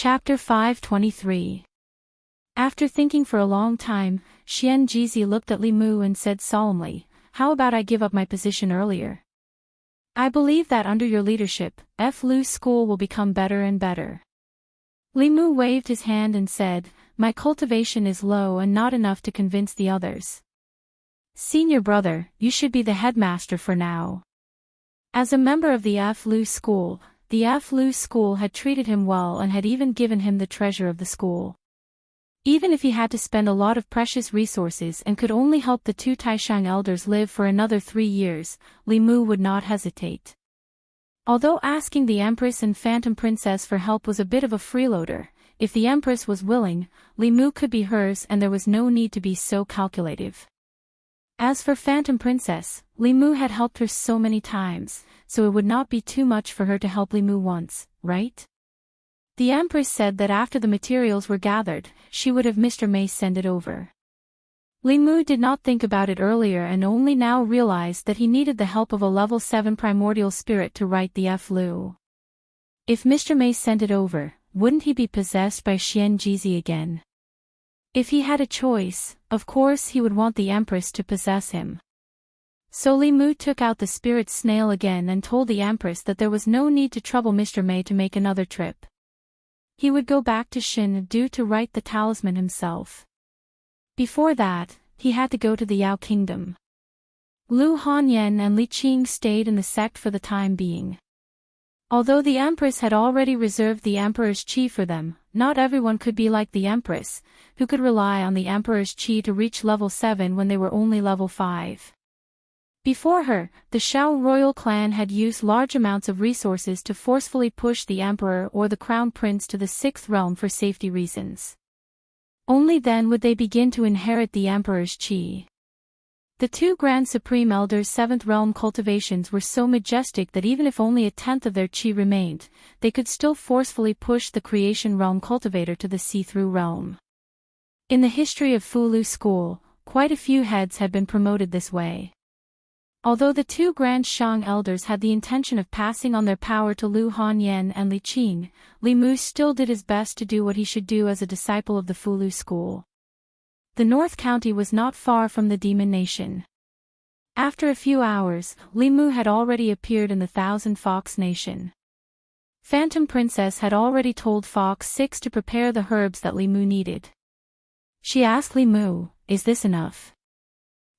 Chapter 523. After thinking for a long time, Xian Jizi looked at Li Mu and said solemnly, "How about I give up my position earlier? I believe that under your leadership, Lu's school will become better and better." Li Mu waved his hand and said, "My cultivation is low and not enough to convince the others. Senior brother, you should be the headmaster for now." As a member of the Lu school, the Lu school had treated him well and had even given him the treasure of the school. Even if he had to spend a lot of precious resources and could only help the two Taishang elders live for another 3 years, Li Mu would not hesitate. Although asking the Empress and Phantom Princess for help was a bit of a freeloader, if the Empress was willing, Li Mu could be hers and there was no need to be so calculative. As for Phantom Princess, Li Mu had helped her so many times, so it would not be too much for her to help Li Mu once, right? The Empress said that after the materials were gathered, she would have Mr. May send it over. Li Mu did not think about it earlier and only now realized that he needed the help of a level 7 primordial spirit to write the Lu. If Mr. May sent it over, wouldn't he be possessed by Xian Jizi again? If he had a choice, of course he would want the Empress to possess him. So Li Mu took out the spirit snail again and told the Empress that there was no need to trouble Mr. May to make another trip. He would go back to Xindu to write the talisman himself. Before that, he had to go to the Yao Kingdom. Lu Hanyan and Li Qing stayed in the sect for the time being. Although the Empress had already reserved the Emperor's Qi for them, not everyone could be like the Empress, who could rely on the Emperor's Qi to reach level 7 when they were only level 5. Before her, the Shao royal clan had used large amounts of resources to forcefully push the Emperor or the Crown Prince to the 6th realm for safety reasons. Only then would they begin to inherit the Emperor's Qi. The two Grand Supreme Elders' 7th realm cultivations were so majestic that even if only a tenth of their Qi remained, they could still forcefully push the Creation realm cultivator to the see-through realm. In the history of Fulu School, quite a few heads had been promoted this way. Although the two Grand Shang elders had the intention of passing on their power to Lu Hanyan and Li Qing, Li Mu still did his best to do what he should do as a disciple of the Fulu school. The North County was not far from the Demon Nation. After a few hours, Li Mu had already appeared in the Thousand Fox Nation. Phantom Princess had already told Fox 6 to prepare the herbs that Li Mu needed. She asked Li Mu, "Is this enough?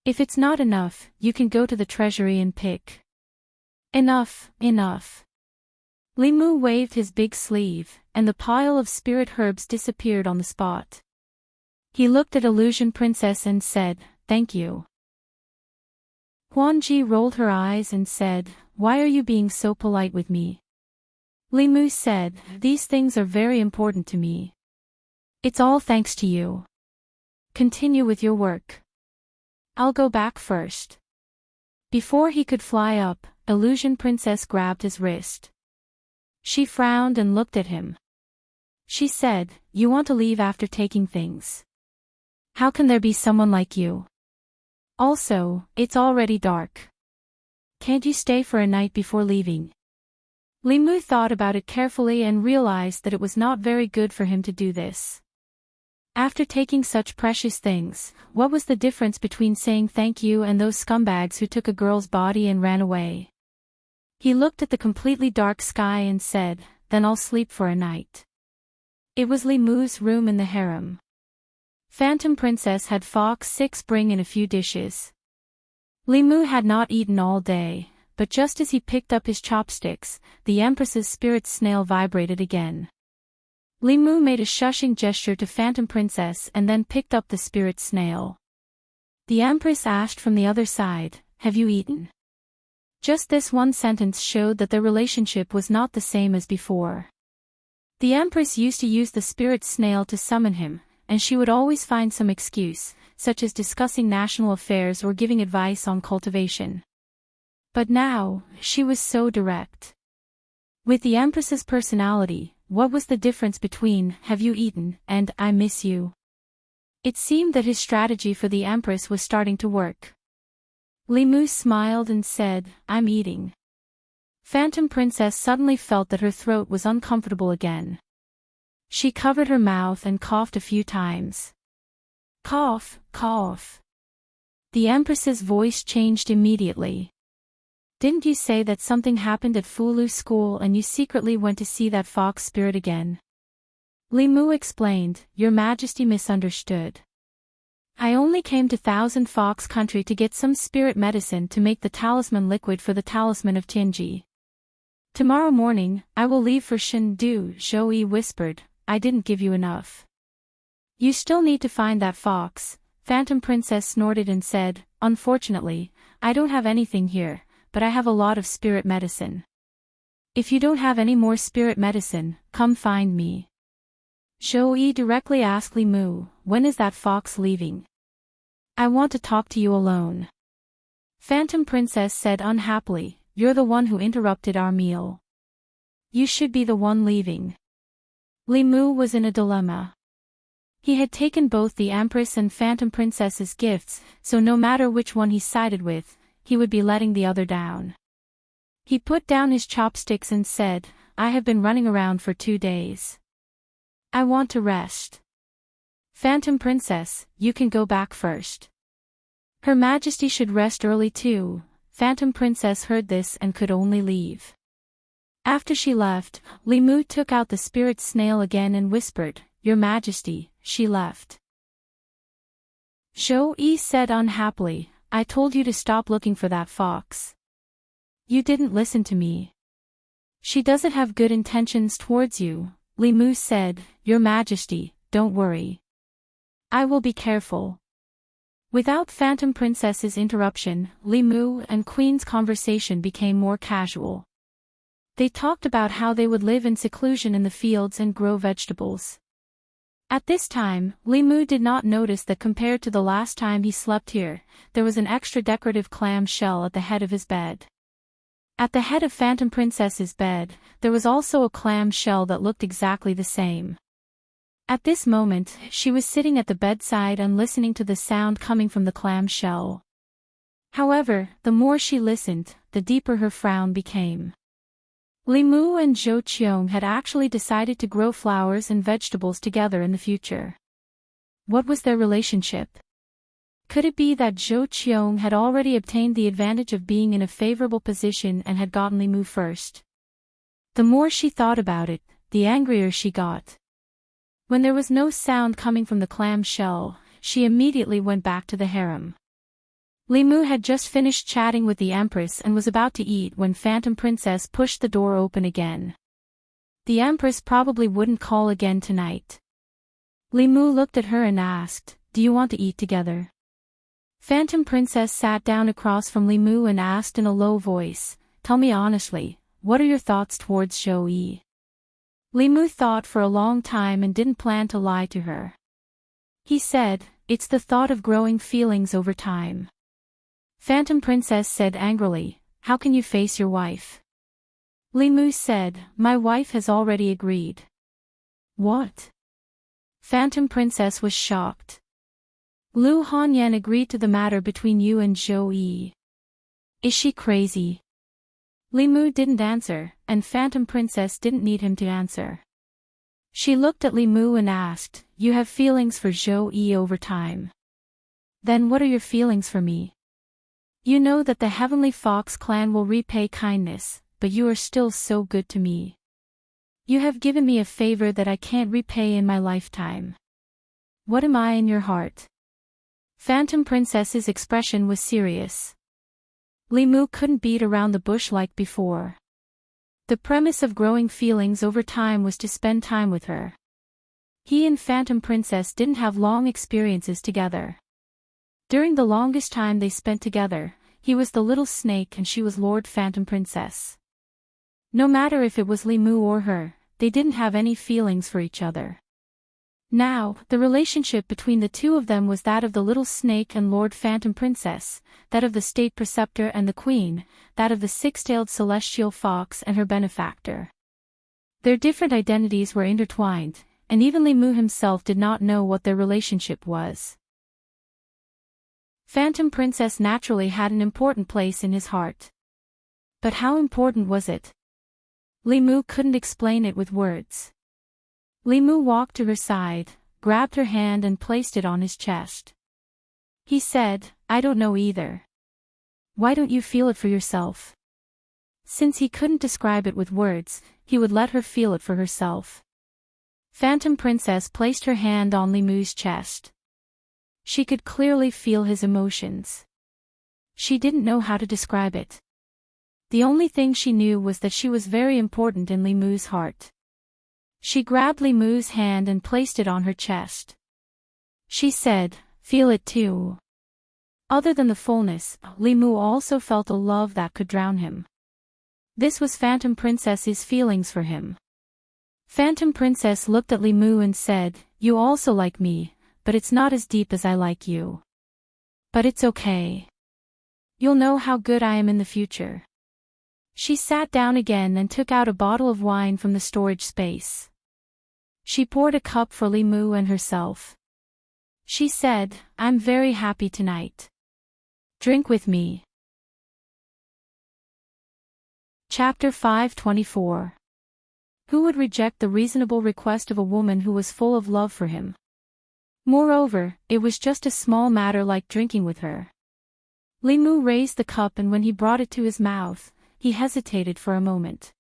If it's not enough, you can go to the treasury and pick." "Enough, enough." Li Mu waved his big sleeve, and the pile of spirit herbs disappeared on the spot. He looked at Illusion Princess and said, "Thank you." Huanji rolled her eyes and said, "Why are you being so polite with me?" Li Mu said, "These things are very important to me. It's all thanks to you. Continue with your work. I'll go back first." Before he could fly up, Illusion Princess grabbed his wrist. She frowned and looked at him. She said, "You want to leave after taking things? How can there be someone like you? Also, it's already dark. Can't you stay for a night before leaving?" Li Mu thought about it carefully and realized that it was not very good for him to do this. After taking such precious things, what was the difference between saying thank you and those scumbags who took a girl's body and ran away? He looked at the completely dark sky and said, "Then I'll sleep for a night." It was Li Mu's room in the harem. Phantom Princess had Fox 6 bring in a few dishes. Li Mu had not eaten all day, but just as he picked up his chopsticks, the Empress's spirit snail vibrated again. Li Mu made a shushing gesture to Phantom Princess and then picked up the spirit snail. The Empress asked from the other side, "Have you eaten?" Just this one sentence showed that their relationship was not the same as before. The Empress used to use the spirit snail to summon him, and she would always find some excuse, such as discussing national affairs or giving advice on cultivation. But now, she was so direct. With the Empress's personality, what was the difference between "Have you eaten" and "I miss you"? It seemed that his strategy for the Empress was starting to work. Li Mu smiled and said, "I'm eating." Phantom Princess suddenly felt that her throat was uncomfortable again. She covered her mouth and coughed a few times. Cough, cough. The Empress's voice changed immediately. Didn't you say that something happened at Fulu school and you secretly went to see that fox spirit again? Li Mu explained, Your Majesty misunderstood. I only came to Thousand Fox Country to get some spirit medicine to make the talisman liquid for the talisman of Tianji. Tomorrow morning, I will leave for Shendu, Zhou Yi whispered, I didn't give you enough. You still need to find that fox, Phantom Princess snorted and said, Unfortunately, I don't have anything here, but I have a lot of spirit medicine. If you don't have any more spirit medicine, come find me. Zhou Yi directly asked Li Mu, when is that fox leaving? I want to talk to you alone. Phantom Princess said unhappily, You're the one who interrupted our meal. You should be the one leaving. Li Mu was in a dilemma. He had taken both the Empress and Phantom Princess's gifts, so no matter which one he sided with, he would be letting the other down. He put down his chopsticks and said, I have been running around for 2 days. I want to rest. Phantom Princess, you can go back first. Her Majesty should rest early too. Phantom Princess heard this and could only leave. After she left, Li Mu took out the spirit snail again and whispered, Your Majesty, she left. Zhou Yi said unhappily, I told you to stop looking for that fox. You didn't listen to me. She doesn't have good intentions towards you. Li Mu said, Your Majesty, don't worry. I will be careful. Without Phantom Princess's interruption, Li Mu and Queen's conversation became more casual. They talked about how they would live in seclusion in the fields and grow vegetables. At this time, Li Mu did not notice that compared to the last time he slept here, there was an extra decorative clam shell at the head of his bed. At the head of Phantom Princess's bed, there was also a clam shell that looked exactly the same. At this moment, she was sitting at the bedside and listening to the sound coming from the clam shell. However, the more she listened, the deeper her frown became. Li Mu and Zhou Qiong had actually decided to grow flowers and vegetables together in the future. What was their relationship? Could it be that Zhou Qiong had already obtained the advantage of being in a favorable position and had gotten Li Mu first? The more she thought about it, the angrier she got. When there was no sound coming from the clam shell, she immediately went back to the harem. Li Mu had just finished chatting with the Empress and was about to eat when Phantom Princess pushed the door open again. The Empress probably wouldn't call again tonight. Li Mu looked at her and asked, Do you want to eat together? Phantom Princess sat down across from Li Mu and asked in a low voice, Tell me honestly, what are your thoughts towards Zhou Yi? Li Mu thought for a long time and didn't plan to lie to her. He said, It's the thought of growing feelings over time. Phantom Princess said angrily, How can you face your wife? Li Mu said, My wife has already agreed. What? Phantom Princess was shocked. Lu Hanyan agreed to the matter between you and Zhou Yi. Is she crazy? Li Mu didn't answer, and Phantom Princess didn't need him to answer. She looked at Li Mu and asked, You have feelings for Zhou Yi over time. Then what are your feelings for me? You know that the Heavenly Fox clan will repay kindness, but you are still so good to me. You have given me a favor that I can't repay in my lifetime. What am I in your heart? Phantom Princess's expression was serious. Li Mu couldn't beat around the bush like before. The premise of growing feelings over time was to spend time with her. He and Phantom Princess didn't have long experiences together. During the longest time they spent together, he was the little snake and she was Lord Phantom Princess. No matter if it was Li Mu or her, they didn't have any feelings for each other. Now, the relationship between the two of them was that of the little snake and Lord Phantom Princess, that of the state preceptor and the queen, that of the six-tailed celestial fox and her benefactor. Their different identities were intertwined, and even Li Mu himself did not know what their relationship was. Phantom Princess naturally had an important place in his heart. But how important was it? Li Mu couldn't explain it with words. Li Mu walked to her side, grabbed her hand and placed it on his chest. He said, I don't know either. Why don't you feel it for yourself? Since he couldn't describe it with words, he would let her feel it for herself. Phantom Princess placed her hand on Li Mu's chest. She could clearly feel his emotions. She didn't know how to describe it. The only thing she knew was that she was very important in Li Mu's heart. She grabbed Li Mu's hand and placed it on her chest. She said, feel it too. Other than the fullness, Li Mu also felt a love that could drown him. This was Phantom Princess's feelings for him. Phantom Princess looked at Li Mu and said, you also like me, but it's not as deep as I like you. But it's okay. You'll know how good I am in the future. She sat down again and took out a bottle of wine from the storage space. She poured a cup for Li Mu and herself. She said, I'm very happy tonight. Drink with me. Chapter 524. Who would reject the reasonable request of a woman who was full of love for him? Moreover, it was just a small matter like drinking with her. Li Mu raised the cup and when he brought it to his mouth, he hesitated for a moment.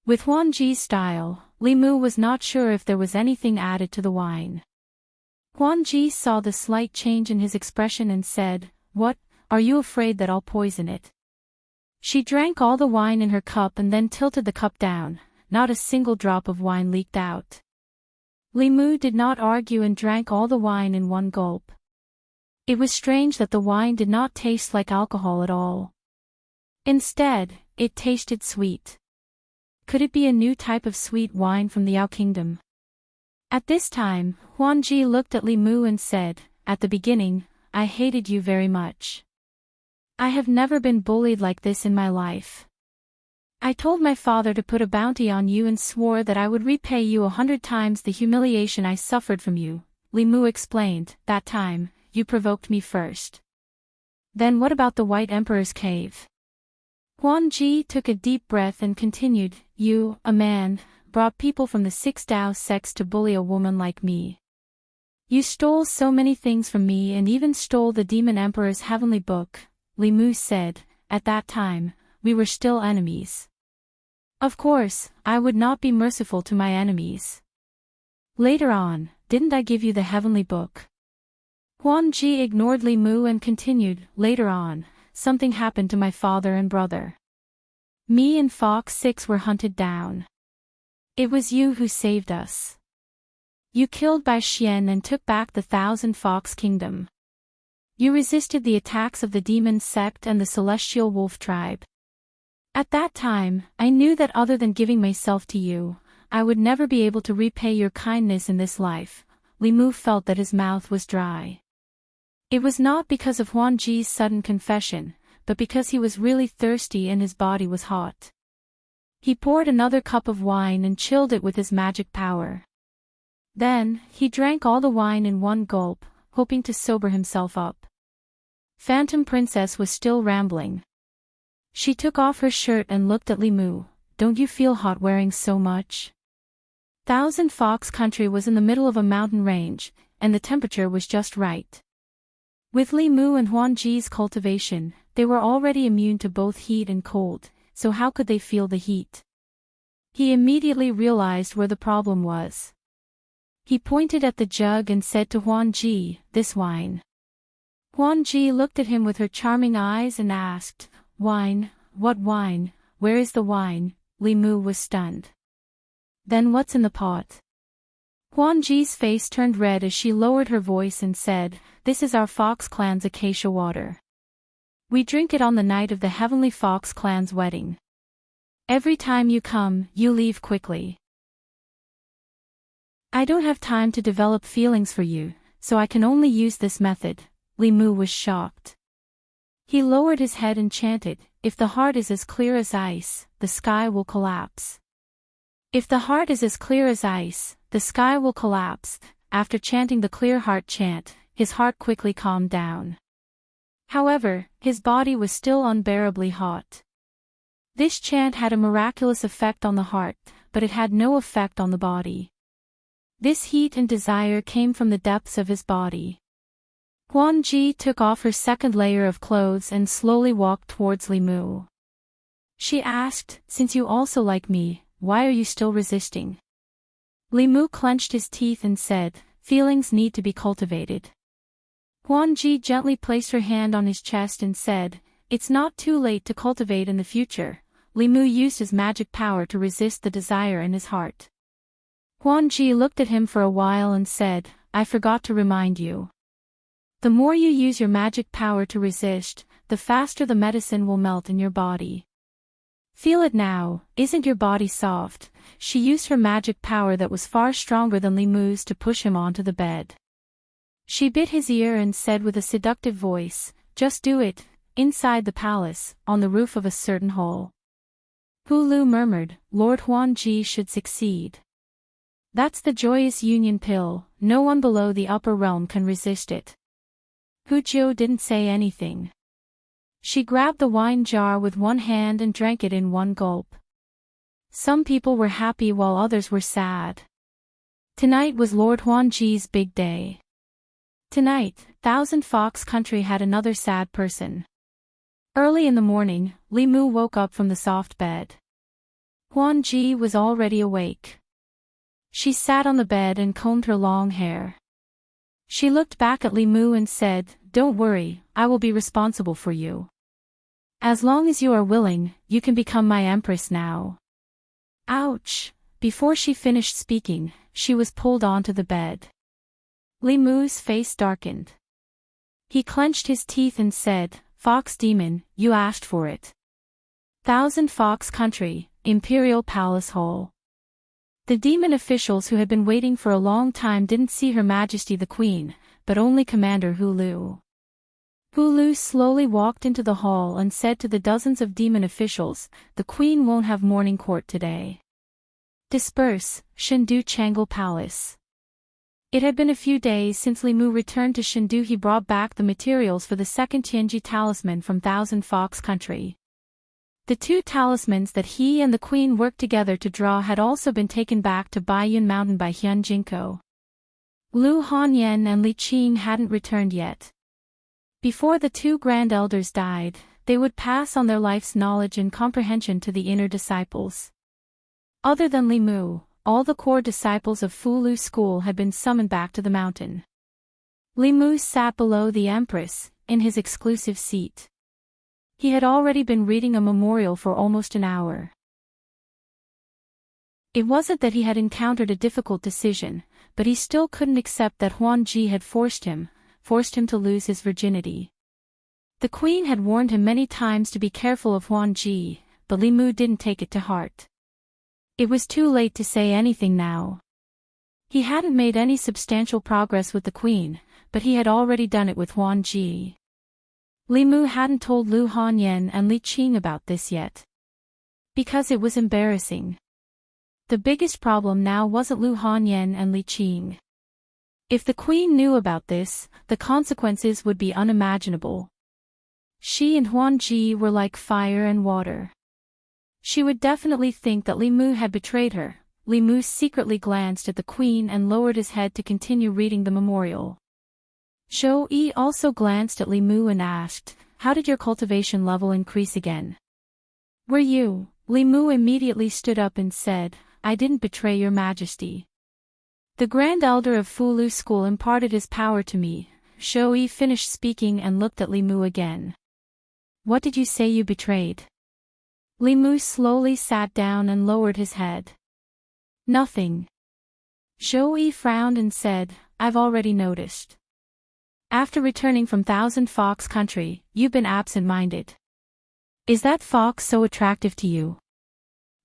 With Huan Ji's style, Li Mu was not sure if there was anything added to the wine. Huan Ji saw the slight change in his expression and said, what, are you afraid that I'll poison it? She drank all the wine in her cup and then tilted the cup down, not a single drop of wine leaked out. Li Mu did not argue and drank all the wine in one gulp. It was strange that the wine did not taste like alcohol at all. Instead, it tasted sweet. Could it be a new type of sweet wine from the Yao Kingdom? At this time, Huan Ji looked at Li Mu and said, at the beginning, I hated you very much. I have never been bullied like this in my life. I told my father to put a bounty on you and swore that I would repay you 100 times the humiliation I suffered from you. Li Mu explained, that time, you provoked me first. Then what about the White Emperor's cave? Huan Ji took a deep breath and continued, you, a man, brought people from the 6 Dao sects to bully a woman like me. You stole so many things from me and even stole the Demon Emperor's heavenly book, Li Mu said. At that time, we were still enemies. Of course, I would not be merciful to my enemies. Later on, didn't I give you the heavenly book? Huan Ji ignored Li Mu and continued, later on, something happened to my father and brother. Me and Fox 6 were hunted down. It was you who saved us. You killed Bai Xian and took back the 1,000 Fox Kingdom. You resisted the attacks of the Demon Sect and the Celestial Wolf Tribe. At that time, I knew that other than giving myself to you, I would never be able to repay your kindness in this life. Li Mu felt that his mouth was dry. It was not because of Huan Ji's sudden confession, but because he was really thirsty and his body was hot. He poured another cup of wine and chilled it with his magic power. Then, he drank all the wine in one gulp, hoping to sober himself up. Phantom Princess was still rambling. She took off her shirt and looked at Li Mu. Don't you feel hot wearing so much? 1,000 Fox Country was in the middle of a mountain range, and the temperature was just right. With Li Mu and Huan Ji's cultivation, they were already immune to both heat and cold, so how could they feel the heat? He immediately realized where the problem was. He pointed at the jug and said to Huan Ji, this wine. Huan Ji looked at him with her charming eyes and asked, wine, what wine, where is the wine? Li Mu was stunned. Then what's in the pot? Huan Ji's face turned red as she lowered her voice and said, this is our Fox clan's acacia water. We drink it on the night of the Heavenly Fox clan's wedding. Every time you come, you leave quickly. I don't have time to develop feelings for you, so I can only use this method. Li Mu was shocked. He lowered his head and chanted, if the heart is as clear as ice, the sky will collapse. If the heart is as clear as ice, the sky will collapse. After chanting the clear heart chant, his heart quickly calmed down. However, his body was still unbearably hot. This chant had a miraculous effect on the heart, but it had no effect on the body. This heat and desire came from the depths of his body. Huanji took off her second layer of clothes and slowly walked towards Li Mu. She asked, "Since you also like me, why are you still resisting?" Li Mu clenched his teeth and said, "Feelings need to be cultivated." Huanji gently placed her hand on his chest and said, "It's not too late to cultivate in the future." Li Mu used his magic power to resist the desire in his heart. Huanji looked at him for a while and said, "I forgot to remind you. The more you use your magic power to resist, the faster the medicine will melt in your body. Feel it now, isn't your body soft?" She used her magic power that was far stronger than Li Mu's to push him onto the bed. She bit his ear and said with a seductive voice, "Just do it, inside the palace, on the roof of a certain hole." Hulu murmured, "Lord Huanji should succeed. That's the joyous union pill, no one below the upper realm can resist it." Hu Jiu didn't say anything. She grabbed the wine jar with one hand and drank it in one gulp. Some people were happy while others were sad. Tonight was Lord Huanji's big day. Tonight, Thousand Fox Country had another sad person. Early in the morning, Li Mu woke up from the soft bed. Huanji was already awake. She sat on the bed and combed her long hair. She looked back at Li Mu and said, "Don't worry, I will be responsible for you. As long as you are willing, you can become my empress now." Ouch! Before she finished speaking, she was pulled onto the bed. Li Mu's face darkened. He clenched his teeth and said, "Fox Demon, you asked for it. Thousand Fox Country, Imperial Palace Hole." The demon officials who had been waiting for a long time didn't see Her Majesty the Queen, but only Commander Hulu. Hulu slowly walked into the hall and said to the dozens of demon officials, "The Queen won't have morning court today. Disperse, Shendu Changle Palace." It had been a few days since Li Mu returned to Shendu. He brought back the materials for the second Tianji talisman from Thousand Fox Country. The two talismans that he and the Queen worked together to draw had also been taken back to Baiyun Mountain by Hyun Jinko. Lu Hanyan and Li Qing hadn't returned yet. Before the two grand elders died, they would pass on their life's knowledge and comprehension to the inner disciples. Other than Li Mu, all the core disciples of Fu Lu School had been summoned back to the mountain. Li Mu sat below the Empress, in his exclusive seat. He had already been reading a memorial for almost an hour. It wasn't that he had encountered a difficult decision, but he still couldn't accept that Huanji had forced him to lose his virginity. The Queen had warned him many times to be careful of Huanji, but Li Mu didn't take it to heart. It was too late to say anything now. He hadn't made any substantial progress with the Queen, but he had already done it with Huanji. Li Mu hadn't told Lu Hanyan and Li Qing about this yet. Because it was embarrassing. The biggest problem now wasn't Lu Hanyan and Li Qing. If the Queen knew about this, the consequences would be unimaginable. She and Huanji were like fire and water. She would definitely think that Li Mu had betrayed her. Li Mu secretly glanced at the Queen and lowered his head to continue reading the memorial. Zhou Yi also glanced at Li Mu and asked, "How did your cultivation level increase again?" "Were you?" Li Mu immediately stood up and said, "I didn't betray your majesty. The Grand Elder of Fu Lu School imparted his power to me." Zhou Yi finished speaking and looked at Li Mu again. "What did you say you betrayed?" Li Mu slowly sat down and lowered his head. "Nothing." Zhou Yi frowned and said, "I've already noticed. After returning from Thousand Fox Country, you've been absent-minded. Is that fox so attractive to you?"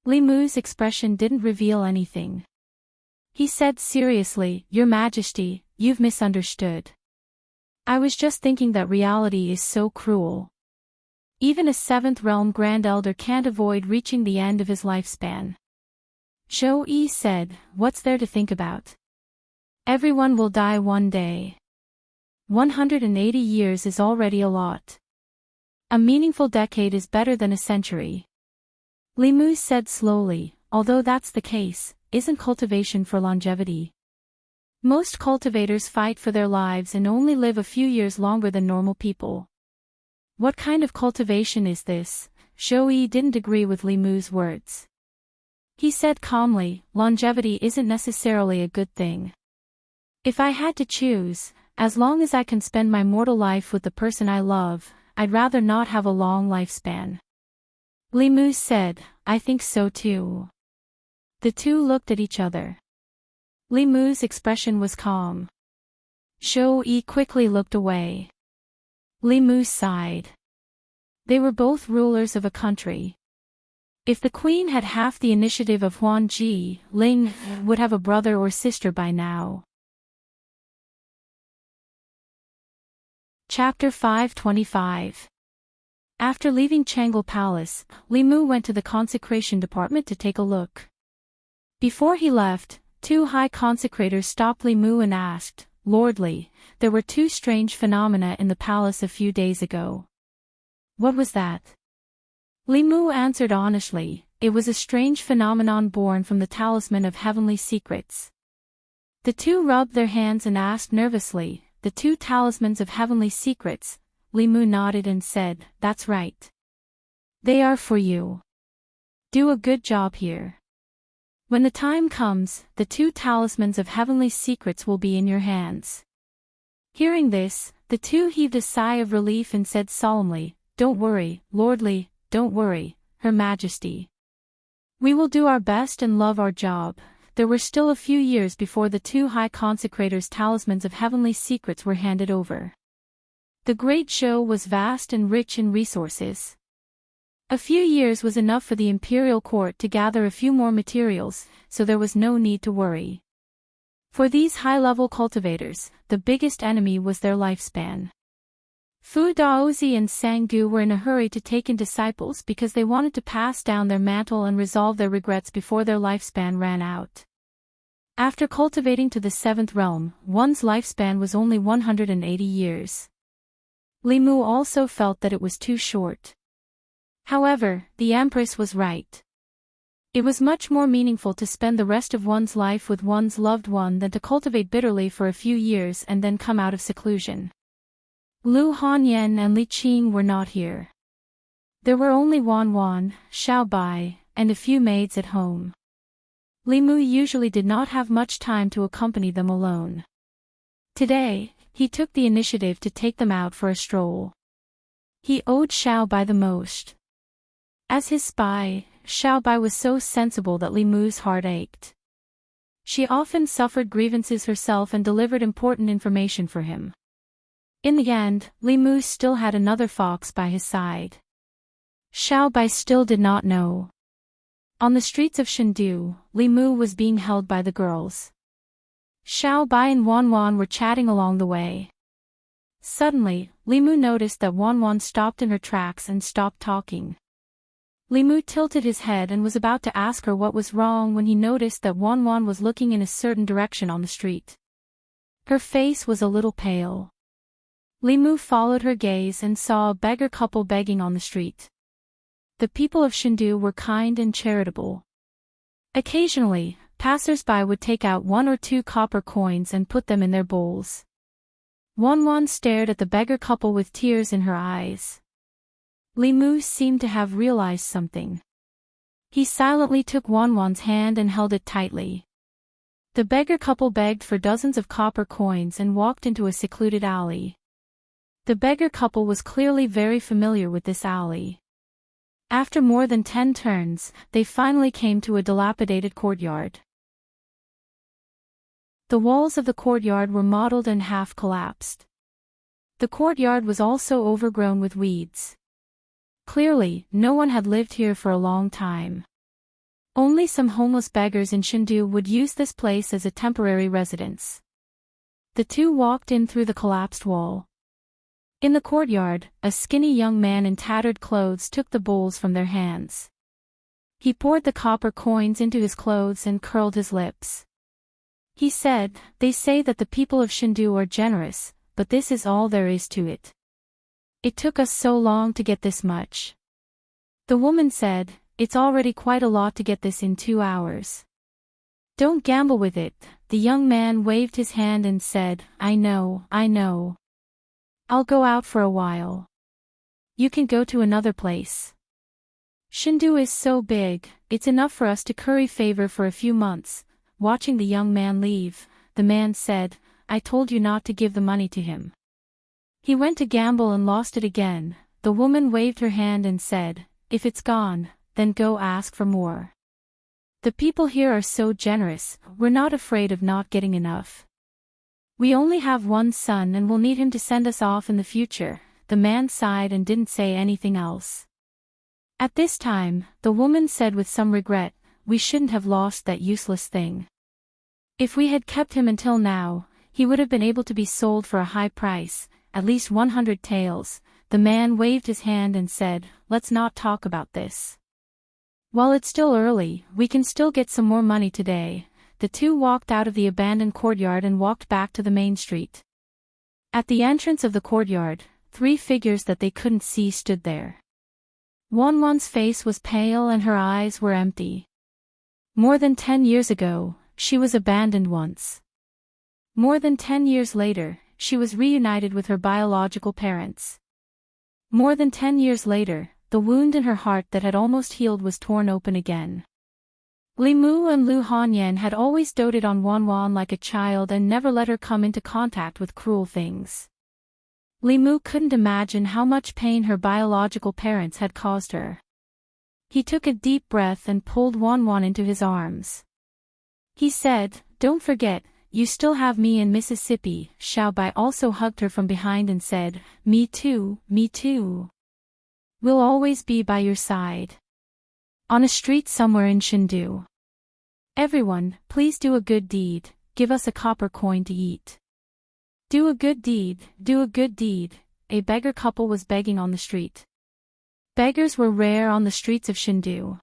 Li Mu's expression didn't reveal anything. He said seriously, "Your Majesty, you've misunderstood. I was just thinking that reality is so cruel. Even a seventh realm Grand Elder can't avoid reaching the end of his lifespan." Zhou Yi said, "What's there to think about? Everyone will die one day. 180 years is already a lot. A meaningful decade is better than a century." Li Mu said slowly, "Although that's the case, isn't cultivation for longevity? Most cultivators fight for their lives and only live a few years longer than normal people. What kind of cultivation is this? Shou-yi didn't agree with Li Mu's words. He said calmly, longevity isn't necessarily a good thing. If I had to choose, as long as I can spend my mortal life with the person I love, I'd rather not have a long lifespan. Li Mu said, I think so too. The two looked at each other. Li Mu's expression was calm. Shou-yi quickly looked away. Li Mu sighed. They were both rulers of a country. If the queen had half the initiative of Huan Ji, Ling would have a brother or sister by now. Chapter 525. After leaving Changle Palace, Li Mu went to the consecration department to take a look. Before he left, two high consecrators stopped Li Mu and asked, Lord Li, there were two strange phenomena in the palace a few days ago. What was that? Li Mu answered honestly, it was a strange phenomenon born from the talisman of heavenly secrets. The two rubbed their hands and asked nervously, the two talismans of heavenly secrets? Li Mu nodded and said, that's right. They are for you. Do a good job here. When the time comes, the two talismans of heavenly secrets will be in your hands. Hearing this, the two heaved a sigh of relief and said solemnly, Don't worry, Lord Li, don't worry, Her Majesty. We will do our best and love our job. There were still a few years before the two high consecrators' talismans of heavenly secrets were handed over. The great show was vast and rich in resources. A few years was enough for the imperial court to gather a few more materials, so there was no need to worry. For these high-level cultivators, the biggest enemy was their lifespan. Fu Daozi and Sanggu were in a hurry to take in disciples because they wanted to pass down their mantle and resolve their regrets before their lifespan ran out. After cultivating to the 7th realm, one's lifespan was only 180 years. Li Mu also felt that it was too short. However, the Empress was right. It was much more meaningful to spend the rest of one's life with one's loved one than to cultivate bitterly for a few years and then come out of seclusion. Lu Hanyan and Li Qing were not here. There were only Wan Wan, Xiao Bai, and a few maids at home. Li Mu usually did not have much time to accompany them alone. Today, he took the initiative to take them out for a stroll. He owed Xiao Bai the most. As his spy, Xiao Bai was so sensible that Li Mu's heart ached. She often suffered grievances herself and delivered important information for him. In the end, Li Mu still had another fox by his side. Xiao Bai still did not know. On the streets of Chengdu, Li Mu was being held by the girls. Xiao Bai and Wan Wan were chatting along the way. Suddenly, Li Mu noticed that Wan Wan stopped in her tracks and stopped talking. Li Mu tilted his head and was about to ask her what was wrong when he noticed that Wan Wan was looking in a certain direction on the street. Her face was a little pale. Li Mu followed her gaze and saw a beggar couple begging on the street. The people of Chengdu were kind and charitable. Occasionally, passers-by would take out 1 or 2 copper coins and put them in their bowls. Wan Wan stared at the beggar couple with tears in her eyes. Li Mu seemed to have realized something. He silently took Wan Wan's hand and held it tightly. The beggar couple begged for dozens of copper coins and walked into a secluded alley. The beggar couple was clearly very familiar with this alley. After more than 10 turns, they finally came to a dilapidated courtyard. The walls of the courtyard were mottled and half collapsed. The courtyard was also overgrown with weeds. Clearly, no one had lived here for a long time. Only some homeless beggars in Chengdu would use this place as a temporary residence. The two walked in through the collapsed wall. In the courtyard, a skinny young man in tattered clothes took the bowls from their hands. He poured the copper coins into his clothes and curled his lips. He said, "They say that the people of Chengdu are generous, but this is all there is to it. It took us so long to get this much." The woman said, "It's already quite a lot to get this in 2 hours. Don't gamble with it, The young man waved his hand and said, I know. I'll go out for a while. You can go to another place. Shindu is so big, it's enough for us to curry favor for a few months. Watching the young man leave, the man said, I told you not to give the money to him. He went to gamble and lost it again. The woman waved her hand and said, if it's gone, then go ask for more. The people here are so generous, we're not afraid of not getting enough. We only have one son and we'll need him to send us off in the future. The man sighed and didn't say anything else. At this time, the woman said with some regret, we shouldn't have lost that useless thing. If we had kept him until now, he would have been able to be sold for a high price, at least 100 taels. The man waved his hand and said, let's not talk about this. While it's still early, we can still get some more money today. The two walked out of the abandoned courtyard and walked back to the main street. At the entrance of the courtyard, 3 figures that they couldn't see stood there. Wanwan's face was pale and her eyes were empty. More than 10 years ago, she was abandoned once. More than 10 years later, she was reunited with her biological parents. More than 10 years later, the wound in her heart that had almost healed was torn open again. Li Mu and Lu Hanyan had always doted on Wanwan like a child and never let her come into contact with cruel things. Li Mu couldn't imagine how much pain her biological parents had caused her. He took a deep breath and pulled Wanwan into his arms. He said, don't forget, you still have me in Mississippi. Xiao Bai also hugged her from behind and said, me too. We'll always be by your side. On a street somewhere in Shindu. Everyone, please do a good deed, give us a copper coin to eat. Do a good deed, do a good deed. A beggar couple was begging on the street. Beggars were rare on the streets of Shindu.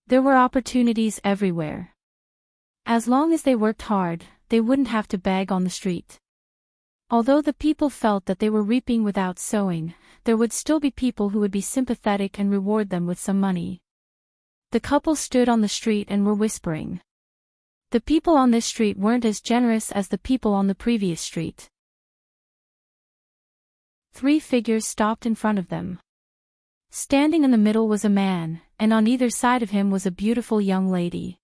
There were opportunities everywhere. As long as they worked hard, they wouldn't have to beg on the street. Although the people felt that they were reaping without sowing, there would still be people who would be sympathetic and reward them with some money. The couple stood on the street and were whispering. The people on this street weren't as generous as the people on the previous street. 3 figures stopped in front of them. Standing in the middle was a man, and on either side of him was a beautiful young lady.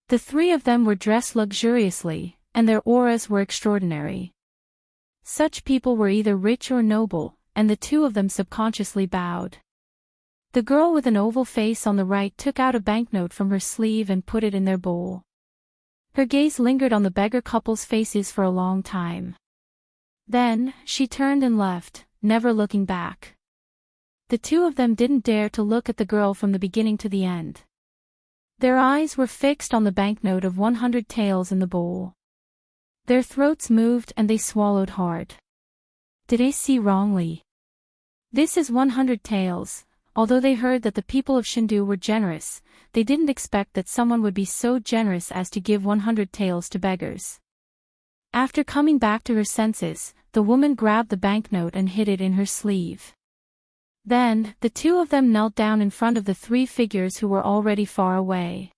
The 3 of them were dressed luxuriously, and their auras were extraordinary. Such people were either rich or noble, and the 2 of them subconsciously bowed. The girl with an oval face on the right took out a banknote from her sleeve and put it in their bowl. Her gaze lingered on the beggar couple's faces for a long time. Then, she turned and left, never looking back. The 2 of them didn't dare to look at the girl from the beginning to the end. Their eyes were fixed on the banknote of 100 taels in the bowl. Their throats moved and they swallowed hard. Did I see wrongly? This is 100 taels. Although they heard that the people of Shindu were generous, they didn't expect that someone would be so generous as to give 100 taels to beggars. After coming back to her senses, the woman grabbed the banknote and hid it in her sleeve. Then, the 2 of them knelt down in front of the 3 figures who were already far away.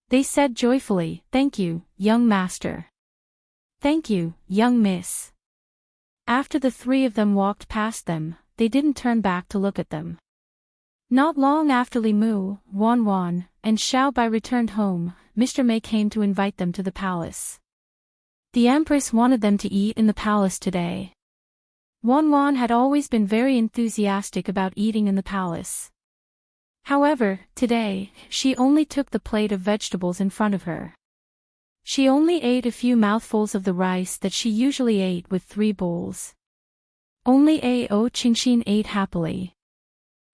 They said joyfully, "Thank you, young master. Thank you, young miss." After the 3 of them walked past them, they didn't turn back to look at them. Not long after Li Mu, Wanwan, and Xiao Bai returned home, Mr. Mei came to invite them to the palace. The Empress wanted them to eat in the palace today. Wanwan had always been very enthusiastic about eating in the palace. However, today, she only took the plate of vegetables in front of her. She only ate a few mouthfuls of the rice that she usually ate with 3 bowls. Only Ao Qingxin ate happily.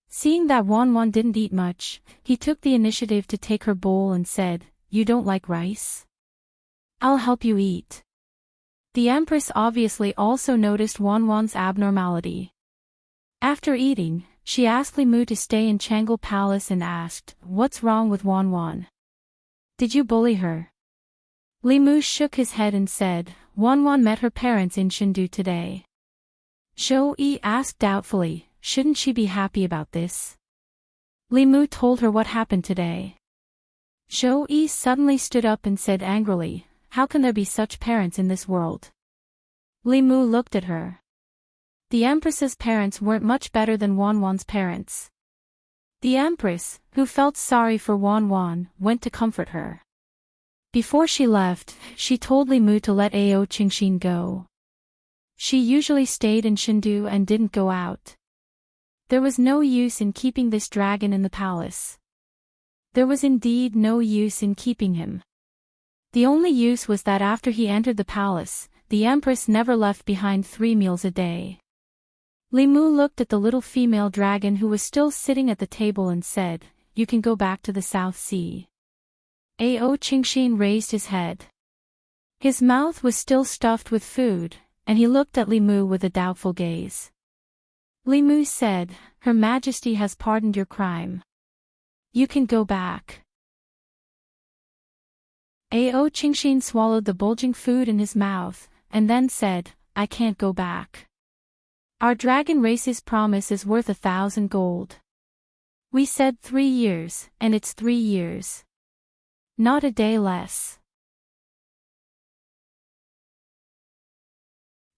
Seeing that Wanwan didn't eat much, he took the initiative to take her bowl and said, "You don't like rice? I'll help you eat." The Empress obviously also noticed Wanwan's abnormality. After eating, she asked Li Mu to stay in Changle Palace and asked, "What's wrong with Wanwan? Did you bully her?" Li Mu shook his head and said, "Wanwan met her parents in Shindu today." Zhou Yi asked doubtfully, "Shouldn't she be happy about this?" Li Mu told her what happened today. Zhou Yi suddenly stood up and said angrily, how can there be such parents in this world? Li Mu looked at her. The Empress's parents weren't much better than Wanwan's parents. The Empress, who felt sorry for Wanwan, went to comfort her. Before she left, she told Li Mu to let Ao Qingxin go. She usually stayed in Shindu and didn't go out. There was no use in keeping this dragon in the palace. There was indeed no use in keeping him. The only use was that after he entered the palace, the Empress never left behind 3 meals a day. Li Mu looked at the little female dragon who was still sitting at the table and said, "You can go back to the South Sea." Ao Qingxin raised his head. His mouth was still stuffed with food, and he looked at Li Mu with a doubtful gaze. Li Mu said, "Her Majesty has pardoned your crime. You can go back." Ao Qingxin swallowed the bulging food in his mouth, and then said, "I can't go back. Our dragon race's promise is worth 1,000 gold. We said 3 years, and it's 3 years. Not a day less."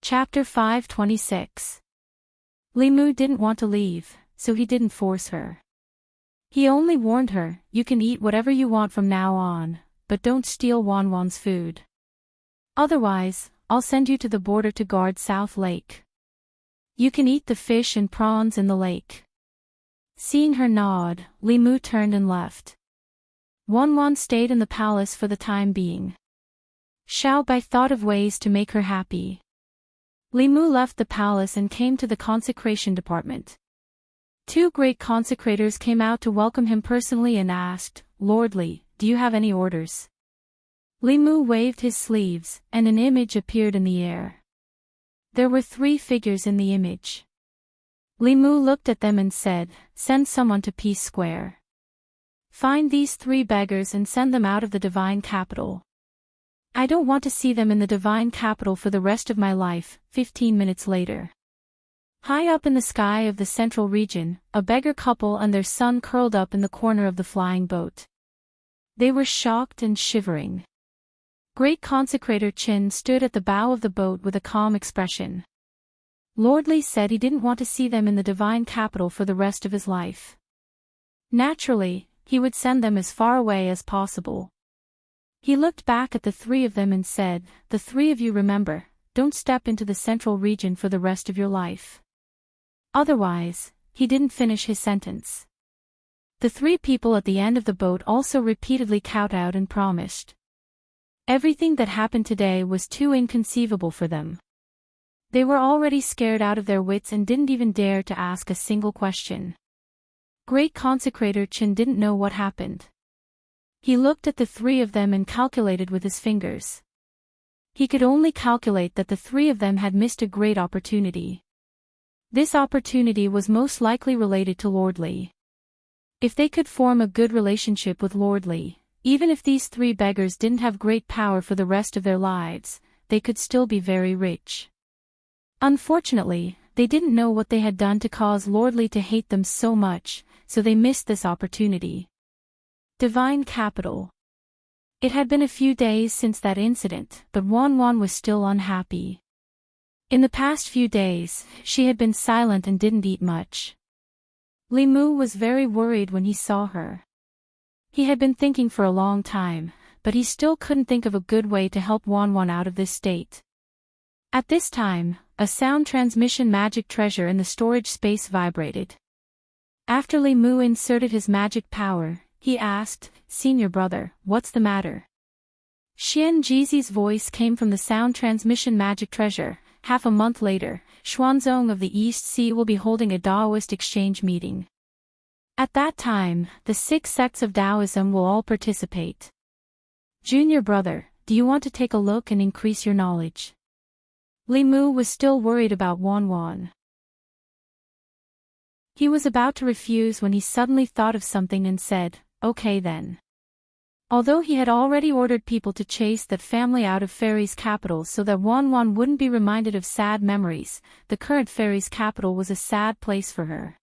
Chapter 526. Li Mu didn't want to leave, so he didn't force her. He only warned her, "You can eat whatever you want from now on, but don't steal Wanwan's food. Otherwise, I'll send you to the border to guard South Lake. You can eat the fish and prawns in the lake." Seeing her nod, Li Mu turned and left. Wanwan stayed in the palace for the time being. Xiao Bai thought of ways to make her happy. Li Mu left the palace and came to the consecration department. 2 great consecrators came out to welcome him personally and asked, "Lord Li, do you have any orders?" Li Mu waved his sleeves, and an image appeared in the air. There were 3 figures in the image. Li Mu looked at them and said, "Send someone to Peace Square. Find these 3 beggars and send them out of the divine capital. I don't want to see them in the divine capital for the rest of my life." 15 minutes later. High up in the sky of the central region, a beggar couple and their son curled up in the corner of the flying boat. They were shocked and shivering. Great Consecrator Qin stood at the bow of the boat with a calm expression. Lord Li said he didn't want to see them in the divine capital for the rest of his life. Naturally, he would send them as far away as possible. He looked back at the 3 of them and said, "The 3 of you remember, don't step into the central region for the rest of your life. Otherwise," he didn't finish his sentence. The 3 people at the end of the boat also repeatedly kowtowed and promised. Everything that happened today was too inconceivable for them. They were already scared out of their wits and didn't even dare to ask a single question. Great Consecrator Qin didn't know what happened. He looked at the 3 of them and calculated with his fingers. He could only calculate that the 3 of them had missed a great opportunity. This opportunity was most likely related to Lord Li. If they could form a good relationship with Lord Li, even if these 3 beggars didn't have great power for the rest of their lives, they could still be very rich. Unfortunately, they didn't know what they had done to cause Lord Li to hate them so much, so they missed this opportunity. Divine Capital. It had been a few days since that incident, but Wanwan was still unhappy. In the past few days, she had been silent and didn't eat much. Li Mu was very worried when he saw her. He had been thinking for a long time, but he still couldn't think of a good way to help Wanwan out of this state. At this time, a sound transmission magic treasure in the storage space vibrated. After Li Mu inserted his magic power, he asked, "Senior brother, what's the matter?" Xian Jizi's voice came from the sound transmission magic treasure. Half a month later, Xuanzong of the East Sea will be holding a Taoist exchange meeting. At that time, the 6 sects of Taoism will all participate. Junior brother, do you want to take a look and increase your knowledge? Li Mu was still worried about Wanwan. He was about to refuse when he suddenly thought of something and said, "Okay then." Although he had already ordered people to chase that family out of Fairy's capital so that Wanwan wouldn't be reminded of sad memories, the current Fairy's capital was a sad place for her.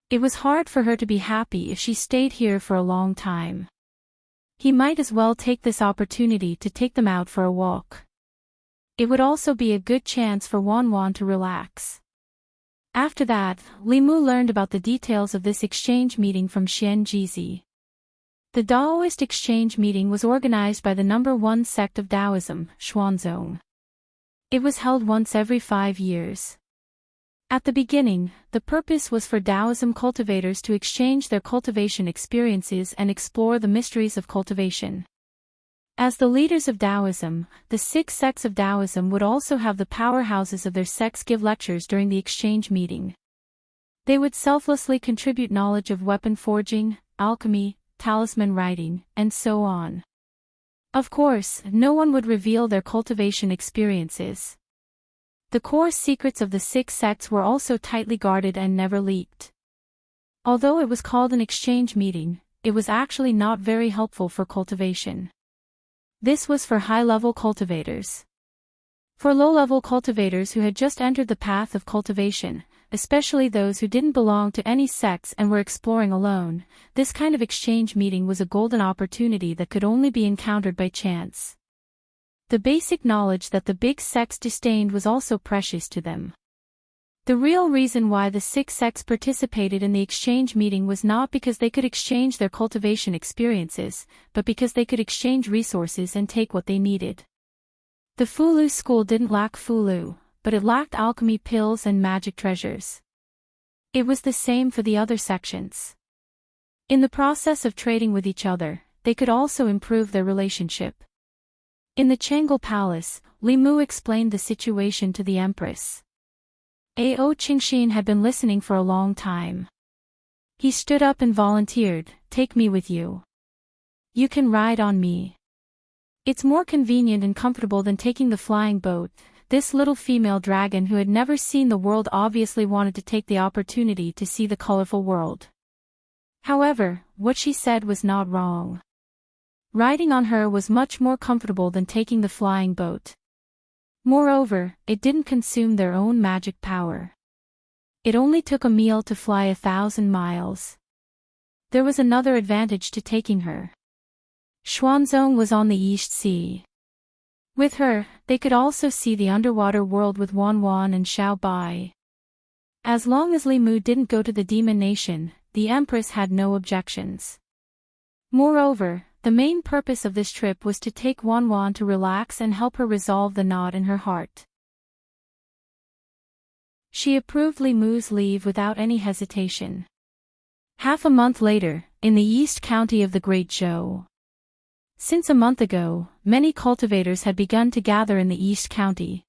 It was hard for her to be happy if she stayed here for a long time. He might as well take this opportunity to take them out for a walk. It would also be a good chance for Wanwan to relax. After that, Limu learned about the details of this exchange meeting from Xian Jizi. The Daoist exchange meeting was organized by the number 1 sect of Taoism, Xuanzong. It was held once every 5 years. At the beginning, the purpose was for Taoism cultivators to exchange their cultivation experiences and explore the mysteries of cultivation. As the leaders of Taoism, the 6 sects of Taoism would also have the powerhouses of their sects give lectures during the exchange meeting. They would selflessly contribute knowledge of weapon forging, alchemy, talisman writing, and so on. Of course, no one would reveal their cultivation experiences. The core secrets of the 6 sects were also tightly guarded and never leaked. Although it was called an exchange meeting, it was actually not very helpful for cultivation. This was for high-level cultivators. For low-level cultivators who had just entered the path of cultivation, especially those who didn't belong to any sects and were exploring alone, this kind of exchange meeting was a golden opportunity that could only be encountered by chance. The basic knowledge that the big sects disdained was also precious to them. The real reason why the 6 sects participated in the exchange meeting was not because they could exchange their cultivation experiences, but because they could exchange resources and take what they needed. The Fulu school didn't lack Fulu, but it lacked alchemy pills and magic treasures. It was the same for the other sections. In the process of trading with each other, they could also improve their relationship. In the Changel Palace, Limu explained the situation to the Empress. Ao Qingxin had been listening for a long time. He stood up and volunteered, "Take me with you. You can ride on me. It's more convenient and comfortable than taking the flying boat." This little female dragon who had never seen the world obviously wanted to take the opportunity to see the colorful world. However, what she said was not wrong. Riding on her was much more comfortable than taking the flying boat. Moreover, it didn't consume their own magic power. It only took a meal to fly 1,000 miles. There was another advantage to taking her. Xuanzong was on the East Sea. With her, they could also see the underwater world with Wanwan and Xiaobai. As long as Limu didn't go to the Demon Nation, the Empress had no objections. Moreover, the main purpose of this trip was to take Wanwan to relax and help her resolve the knot in her heart. She approved Limu's leave without any hesitation. Half a month later, in the East County of the Great Zhou. Since a month ago, many cultivators had begun to gather in the East County.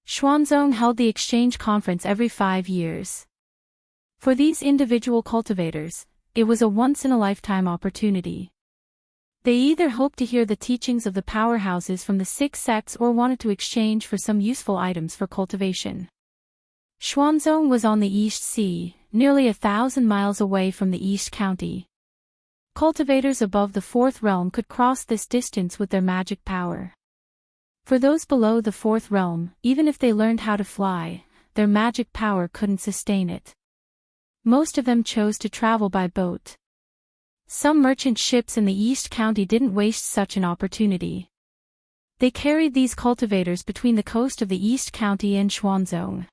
Xuanzong held the exchange conference every 5 years. For these individual cultivators, it was a once-in-a-lifetime opportunity. They either hoped to hear the teachings of the powerhouses from the 6 sects or wanted to exchange for some useful items for cultivation. Xuanzong was on the East Sea, nearly 1,000 miles away from the East County. Cultivators above the 4th realm could cross this distance with their magic power. For those below the 4th realm, even if they learned how to fly, their magic power couldn't sustain it. Most of them chose to travel by boat. Some merchant ships in the East County didn't waste such an opportunity. They carried these cultivators between the coast of the East County and Xuanzong.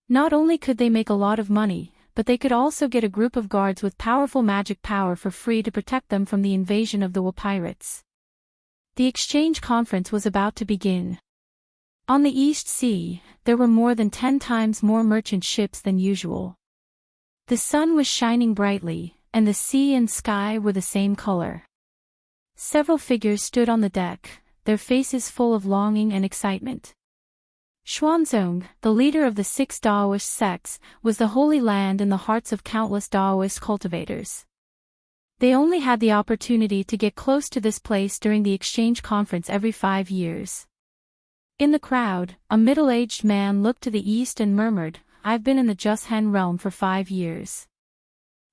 Not only could they make a lot of money, but they could also get a group of guards with powerful magic power for free to protect them from the invasion of the Wu pirates. The exchange conference was about to begin. On the East Sea, there were more than 10 times more merchant ships than usual. The sun was shining brightly, and the sea and sky were the same color. Several figures stood on the deck, their faces full of longing and excitement. Xuanzong, the leader of the 6 Daoist sects, was the holy land in the hearts of countless Daoist cultivators. They only had the opportunity to get close to this place during the exchange conference every 5 years. In the crowd, a middle-aged man looked to the east and murmured, "I've been in the Jushen realm for 5 years.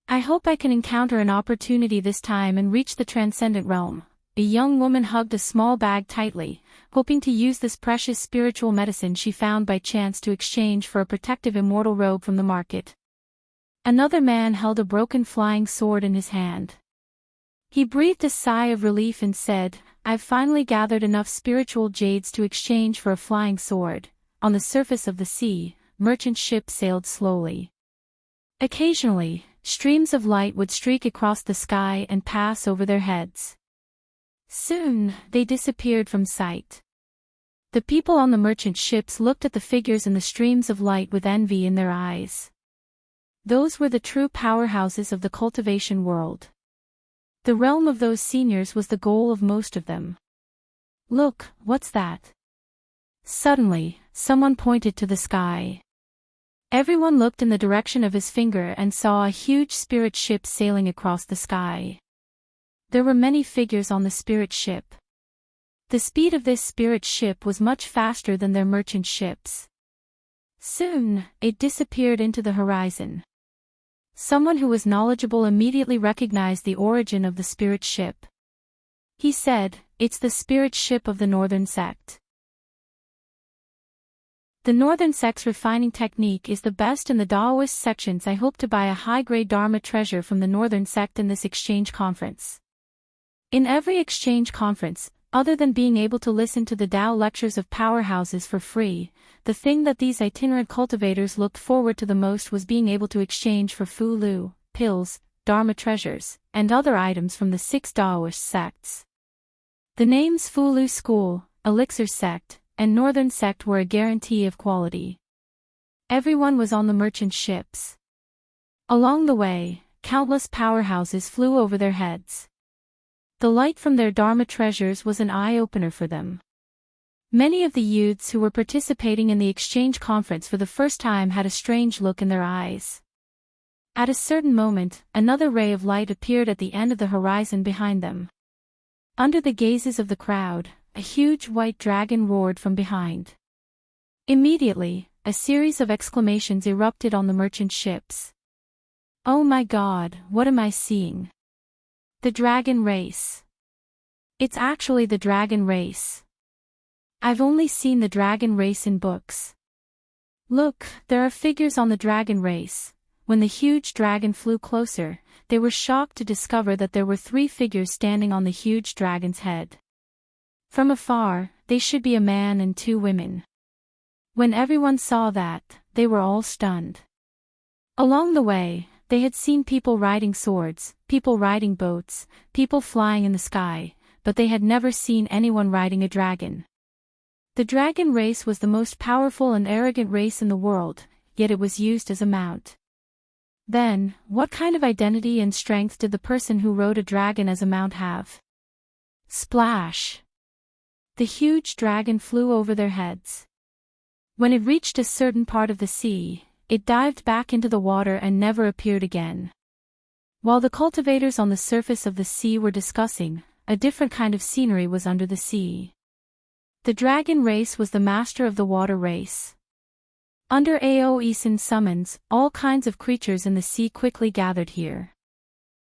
I hope I can encounter an opportunity this time and reach the transcendent realm." A young woman hugged a small bag tightly, hoping to use this precious spiritual medicine she found by chance to exchange for a protective immortal robe from the market. Another man held a broken flying sword in his hand. He breathed a sigh of relief and said, "I've finally gathered enough spiritual jades to exchange for a flying sword." On the surface of the sea, merchant ships sailed slowly. Occasionally, streams of light would streak across the sky and pass over their heads. Soon, they disappeared from sight. The people on the merchant ships looked at the figures in the streams of light with envy in their eyes. Those were the true powerhouses of the cultivation world. The realm of those seniors was the goal of most of them. "Look, what's that?" Suddenly, someone pointed to the sky. Everyone looked in the direction of his finger and saw a huge spirit ship sailing across the sky. There were many figures on the spirit ship. The speed of this spirit ship was much faster than their merchant ships. Soon, it disappeared into the horizon. Someone who was knowledgeable immediately recognized the origin of the spirit ship. He said, "It's the spirit ship of the Northern Sect." The Northern Sect's refining technique is the best in the Daoist sections. I hope to buy a high-grade Dharma treasure from the Northern Sect in this exchange conference. In every exchange conference, other than being able to listen to the Tao lectures of powerhouses for free, the thing that these itinerant cultivators looked forward to the most was being able to exchange for Fu-Lu, pills, Dharma treasures, and other items from the 6 Daoist sects. The names Fu-Lu School, Elixir Sect, and Northern Sect were a guarantee of quality. Everyone was on the merchant ships. Along the way, countless powerhouses flew over their heads. The light from their Dharma treasures was an eye-opener for them. Many of the youths who were participating in the exchange conference for the first time had a strange look in their eyes. At a certain moment, another ray of light appeared at the end of the horizon behind them. Under the gazes of the crowd, a huge white dragon roared from behind. Immediately, a series of exclamations erupted on the merchant ships. "Oh my God, what am I seeing? The dragon race. It's actually the dragon race. I've only seen the dragon race in books. Look, there are figures on the dragon race." When the huge dragon flew closer, they were shocked to discover that there were 3 figures standing on the huge dragon's head. From afar, they should be a man and 2 women. When everyone saw that, they were all stunned. Along the way, they had seen people riding swords, people riding boats, people flying in the sky, but they had never seen anyone riding a dragon. The dragon race was the most powerful and arrogant race in the world, yet it was used as a mount. Then, what kind of identity and strength did the person who rode a dragon as a mount have? Splash! The huge dragon flew over their heads. When it reached a certain part of the sea, it dived back into the water and never appeared again. While the cultivators on the surface of the sea were discussing, a different kind of scenery was under the sea. The dragon race was the master of the water race. Under Aoisin's summons, all kinds of creatures in the sea quickly gathered here.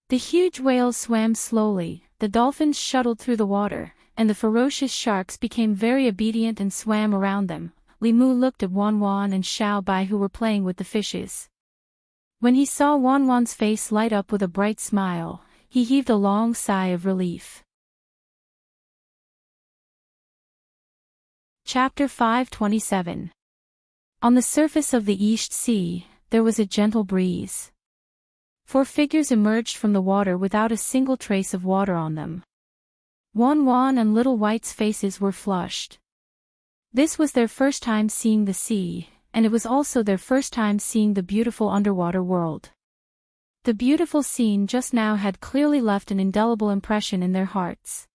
The huge whales swam slowly, the dolphins shuttled through the water, and the ferocious sharks became very obedient and swam around them. Li Mu looked at Wan Wan and Xiao Bai who were playing with the fishes. When he saw Wan Wan's face light up with a bright smile, he heaved a long sigh of relief. Chapter 527. On the surface of the East Sea, there was a gentle breeze. 4 figures emerged from the water without a single trace of water on them. Wan Wan and Little White's faces were flushed. This was their first time seeing the sea, and it was also their first time seeing the beautiful underwater world. The beautiful scene just now had clearly left an indelible impression in their hearts.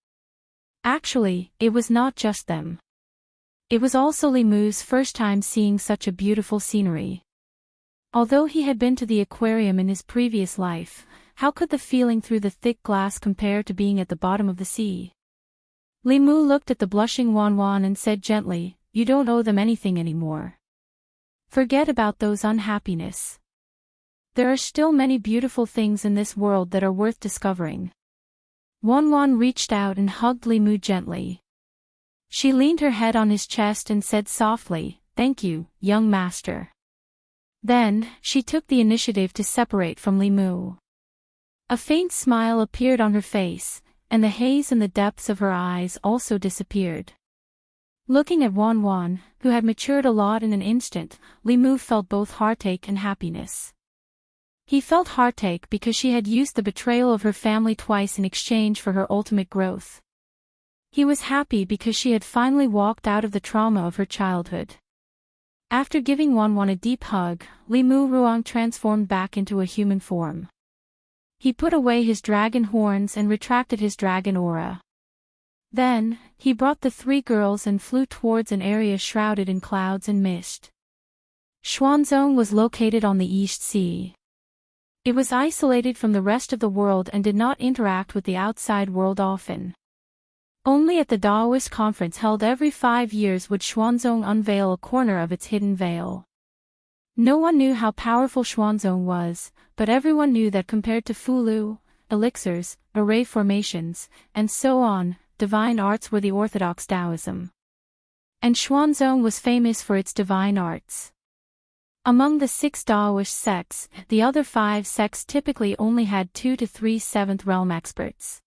Actually, it was not just them. It was also Li Mu's first time seeing such a beautiful scenery. Although he had been to the aquarium in his previous life, how could the feeling through the thick glass compare to being at the bottom of the sea? Li Mu looked at the blushing Wan Wan and said gently, "You don't owe them anything anymore. Forget about those unhappiness. There are still many beautiful things in this world that are worth discovering." Wan Wan reached out and hugged Li Mu gently. She leaned her head on his chest and said softly, "Thank you, young master." Then, she took the initiative to separate from Li Mu. A faint smile appeared on her face, and the haze in the depths of her eyes also disappeared. Looking at Wan, who had matured a lot in an instant, Li Mu felt both heartache and happiness. He felt heartache because she had used the betrayal of her family twice in exchange for her ultimate growth. He was happy because she had finally walked out of the trauma of her childhood. After giving Wan a deep hug, Li Mu Ruang transformed back into a human form. He put away his dragon horns and retracted his dragon aura. Then, he brought the three girls and flew towards an area shrouded in clouds and mist. Xuanzong was located on the East Sea. It was isolated from the rest of the world and did not interact with the outside world often. Only at the Daoist conference held every 5 years would Xuanzong unveil a corner of its hidden veil. No one knew how powerful Xuanzong was, but everyone knew that compared to Fulu, elixirs, array formations, and so on, divine arts were the orthodox Taoism. And Xuanzong was famous for its divine arts. Among the 6 Daoist sects, the other 5 sects typically only had 2 to 3 7th realm experts.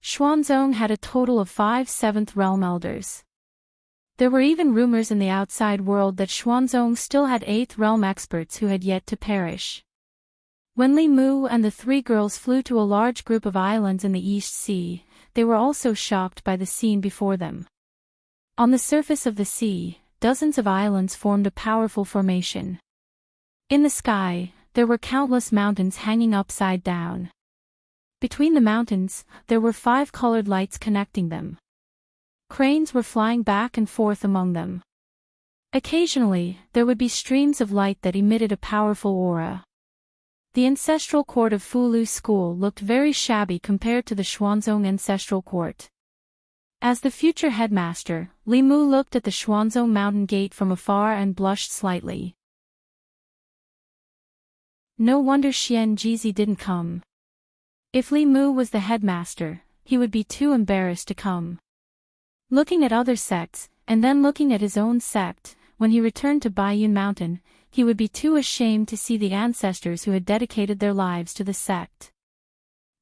Xuanzong had a total of 5 7th realm elders. There were even rumors in the outside world that Xuanzong still had 8th realm experts who had yet to perish. When Li Mu and the 3 girls flew to a large group of islands in the East Sea, they were also shocked by the scene before them. On the surface of the sea, dozens of islands formed a powerful formation. In the sky, there were countless mountains hanging upside down. Between the mountains, there were 5 colored lights connecting them. Cranes were flying back and forth among them. Occasionally, there would be streams of light that emitted a powerful aura. The ancestral court of Fulu School looked very shabby compared to the Xuanzong ancestral court. As the future headmaster, Li Mu looked at the Xuanzong mountain gate from afar and blushed slightly. No wonder Xian Jizi didn't come. If Li Mu was the headmaster, he would be too embarrassed to come. Looking at other sects, and then looking at his own sect, when he returned to Baiyun Mountain, he would be too ashamed to see the ancestors who had dedicated their lives to the sect.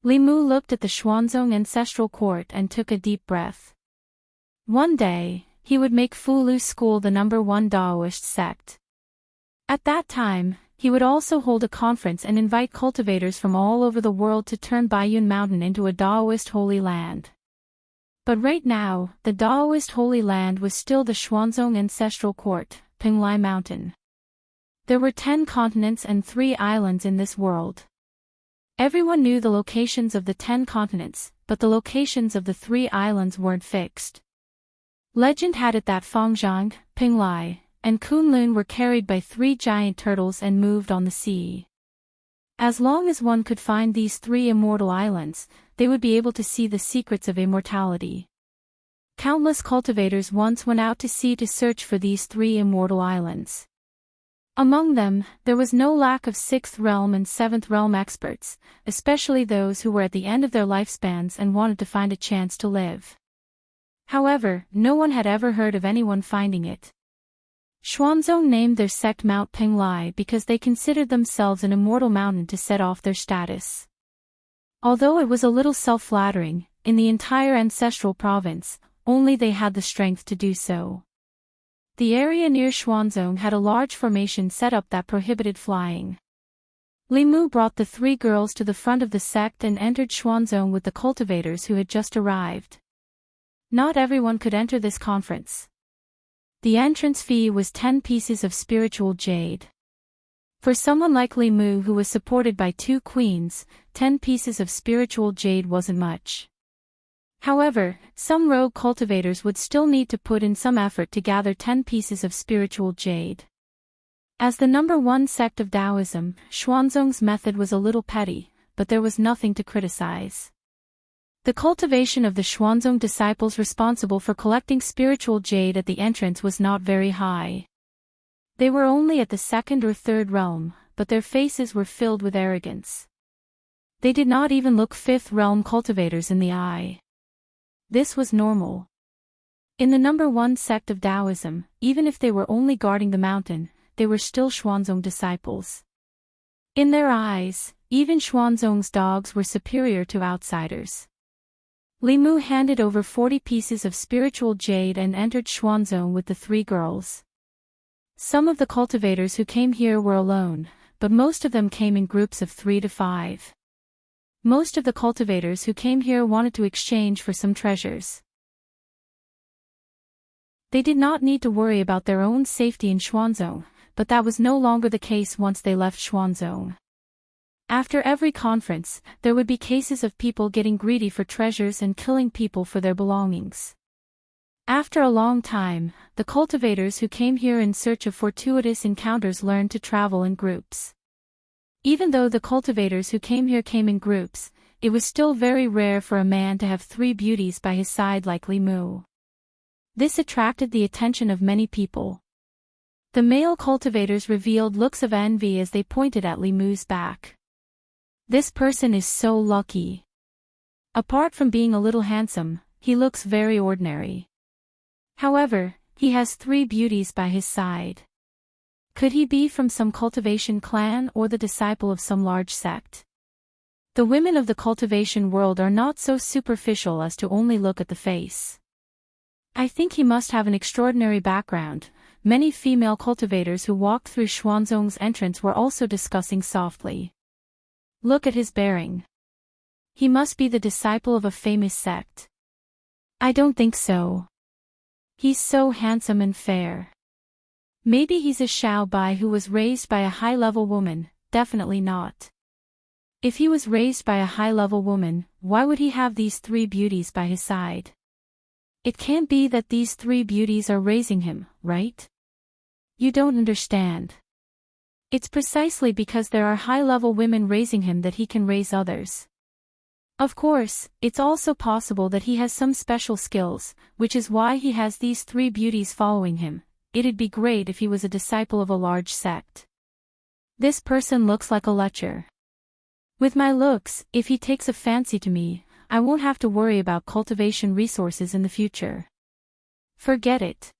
Li Mu looked at the Xuanzong ancestral court and took a deep breath. One day, he would make Fulu School the #1 Daoist sect. At that time, he would also hold a conference and invite cultivators from all over the world to turn Baiyun Mountain into a Daoist holy land. But right now, the Daoist Holy Land was still the Xuanzong Ancestral Court, Pinglai Mountain. There were 10 continents and 3 islands in this world. Everyone knew the locations of the 10 continents, but the locations of the 3 islands weren't fixed. Legend had it that Fangzhang, Pinglai, and Kunlun were carried by 3 giant turtles and moved on the sea. As long as one could find these 3 immortal islands, they would be able to see the secrets of immortality. Countless cultivators once went out to sea to search for these 3 immortal islands. Among them, there was no lack of 6th realm and 7th realm experts, especially those who were at the end of their lifespans and wanted to find a chance to live. However, no one had ever heard of anyone finding it. Xuanzong named their sect Mount Pinglai because they considered themselves an immortal mountain to set off their status. Although it was a little self-flattering, in the entire ancestral province, only they had the strength to do so. The area near Xuanzong had a large formation set up that prohibited flying. Li Mu brought the 3 girls to the front of the sect and entered Xuanzong with the cultivators who had just arrived. Not everyone could enter this conference. The entrance fee was 10 pieces of spiritual jade. For someone like Li Mu who was supported by 2 queens, 10 pieces of spiritual jade wasn't much. However, some rogue cultivators would still need to put in some effort to gather 10 pieces of spiritual jade. As the #1 sect of Taoism, Xuanzong's method was a little petty, but there was nothing to criticize. The cultivation of the Xuanzong disciples responsible for collecting spiritual jade at the entrance was not very high. They were only at the 2nd or 3rd realm, but their faces were filled with arrogance. They did not even look 5th realm cultivators in the eye. This was normal. In the #1 sect of Taoism, even if they were only guarding the mountain, they were still Xuanzong disciples. In their eyes, Even Xuanzong's dogs were superior to outsiders. Li Mu handed over 40 pieces of spiritual jade and entered Xuanzong with the 3 girls. Some of the cultivators who came here were alone, but most of them came in groups of 3 to 5. Most of the cultivators who came here wanted to exchange for some treasures. They did not need to worry about their own safety in Xuanzong, but that was no longer the case once they left Xuanzong. After every conference, there would be cases of people getting greedy for treasures and killing people for their belongings. After a long time, the cultivators who came here in search of fortuitous encounters learned to travel in groups. Even though the cultivators who came here came in groups, it was still very rare for a man to have 3 beauties by his side like Li Mu. This attracted the attention of many people. The male cultivators revealed looks of envy as they pointed at Li Mu's back. This person is so lucky. Apart from being a little handsome, he looks very ordinary. However, he has 3 beauties by his side. Could he be from some cultivation clan or the disciple of some large sect? The women of the cultivation world are not so superficial as to only look at the face. I think he must have an extraordinary background. Many female cultivators who walked through Xuanzong's entrance were also discussing softly. Look at his bearing. He must be the disciple of a famous sect. I don't think so. He's so handsome and fair. Maybe he's a Xiao Bai who was raised by a high-level woman, definitely not. If he was raised by a high-level woman, why would he have these 3 beauties by his side? It can't be that these 3 beauties are raising him, right? You don't understand. It's precisely because there are high-level women raising him that he can raise others. Of course, it's also possible that he has some special skills, which is why he has these 3 beauties following him. It'd be great if he was a disciple of a large sect. This person looks like a lecher. With my looks, if he takes a fancy to me, I won't have to worry about cultivation resources in the future. Forget it.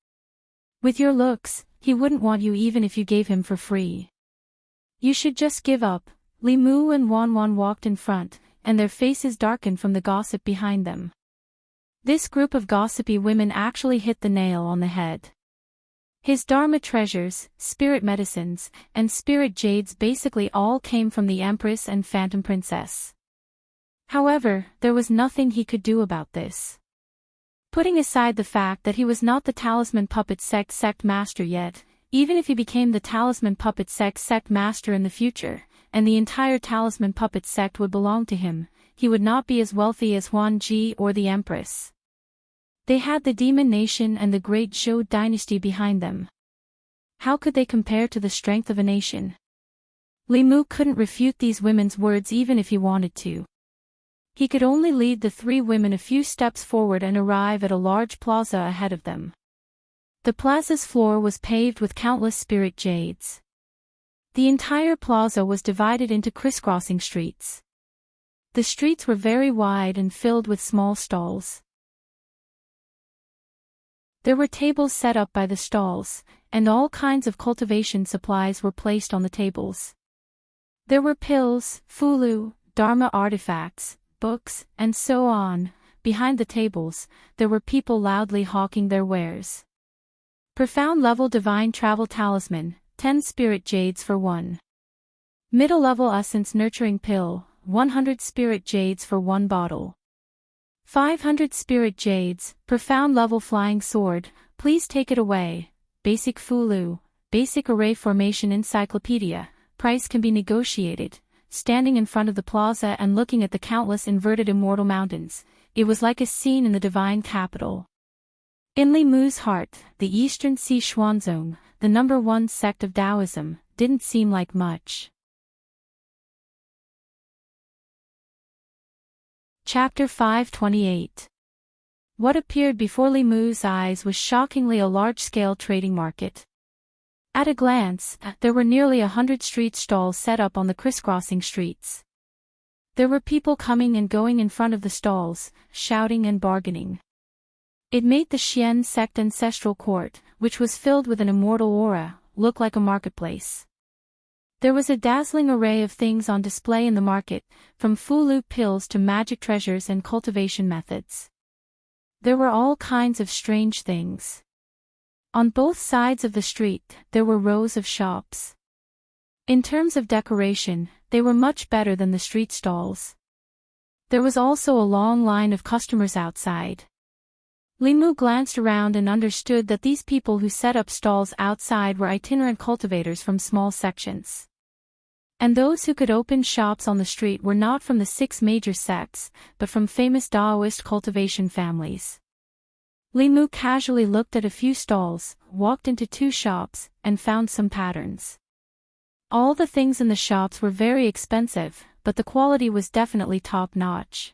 With your looks, he wouldn't want you even if you gave him for free. You should just give up. Li Mu and Wan walked in front, and their faces darkened from the gossip behind them. This group of gossipy women actually hit the nail on the head. His Dharma treasures, spirit medicines, and spirit jades basically all came from the Empress and Phantom Princess. However, there was nothing he could do about this. Putting aside the fact that he was not the Talisman Puppet sect master yet, even if he became the Talisman Puppet sect master in the future, and the entire Talisman Puppet sect would belong to him, he would not be as wealthy as Huan Ji or the Empress. They had the Demon Nation and the Great Zhou dynasty behind them. How could they compare to the strength of a nation? Li Mu couldn't refute these women's words even if he wanted to. He could only lead the 3 women a few steps forward and arrive at a large plaza ahead of them. The plaza's floor was paved with countless spirit jades. The entire plaza was divided into crisscrossing streets. The streets were very wide and filled with small stalls. There were tables set up by the stalls, and all kinds of cultivation supplies were placed on the tables. There were pills, fulu, dharma artifacts, books, and so on. Behind the tables, there were people loudly hawking their wares. Profound level divine travel talisman, 10 spirit jades for 1. Middle level essence nurturing pill, 100 spirit jades for 1 bottle. 500 spirit jades, profound level flying sword, please take it away. Basic fulu, basic array formation encyclopedia, price can be negotiated. Standing in front of the plaza and looking at the countless inverted immortal mountains, it was like a scene in the divine capital. In Li Mu's heart, the Eastern Sea Xuanzong, the #1 sect of Taoism, didn't seem like much. Chapter 528. What appeared before Li Mu's eyes was shockingly a large-scale trading market. At a glance, there were nearly 100 street stalls set up on the crisscrossing streets. There were people coming and going in front of the stalls, shouting and bargaining. It made the Xian sect ancestral court, which was filled with an immortal aura, look like a marketplace. There was a dazzling array of things on display in the market, from Fulu pills to magic treasures and cultivation methods. There were all kinds of strange things. On both sides of the street, there were rows of shops. In terms of decoration, they were much better than the street stalls. There was also a long line of customers outside. Limu glanced around and understood that these people who set up stalls outside were itinerant cultivators from small sections. And those who could open shops on the street were not from the 6 major sects, but from famous Taoist cultivation families. Limu casually looked at a few stalls, walked into 2 shops, and found some patterns. All the things in the shops were very expensive, but the quality was definitely top-notch.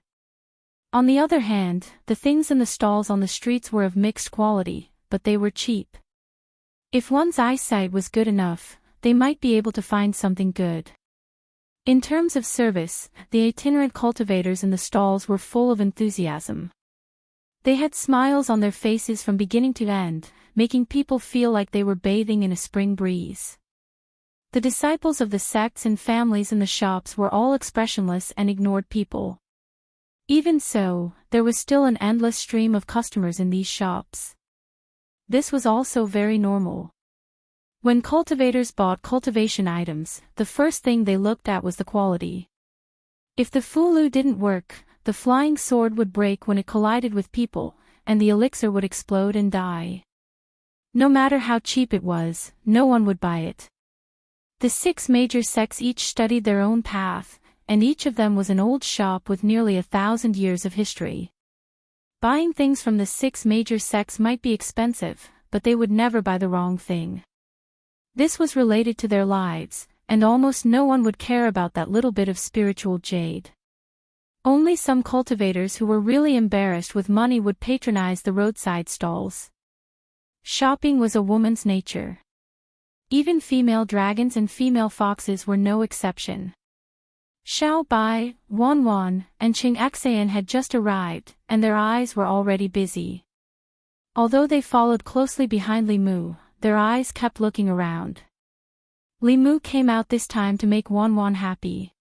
On the other hand, the things in the stalls on the streets were of mixed quality, but they were cheap. If one's eyesight was good enough, they might be able to find something good. In terms of service, the itinerant cultivators in the stalls were full of enthusiasm. They had smiles on their faces from beginning to end, making people feel like they were bathing in a spring breeze. The disciples of the sects and families in the shops were all expressionless and ignored people. Even so, there was still an endless stream of customers in these shops. This was also very normal. When cultivators bought cultivation items, the first thing they looked at was the quality. If the Fulu didn't work, the flying sword would break when it collided with people, and the elixir would explode and die. No matter how cheap it was, no one would buy it. The 6 major sects each studied their own path, and each of them was an old shop with nearly 1,000 years of history. Buying things from the 6 major sects might be expensive, but they would never buy the wrong thing. This was related to their lives, and almost no one would care about that little bit of spiritual jade. Only some cultivators who were really embarrassed with money would patronize the roadside stalls. Shopping was a woman's nature. Even female dragons and female foxes were no exception. Xiao Bai, Wan Wan, and Qing Xan had just arrived, and their eyes were already busy. Although they followed closely behind Limu, their eyes kept looking around. Limu came out this time to make Wan Wan happy.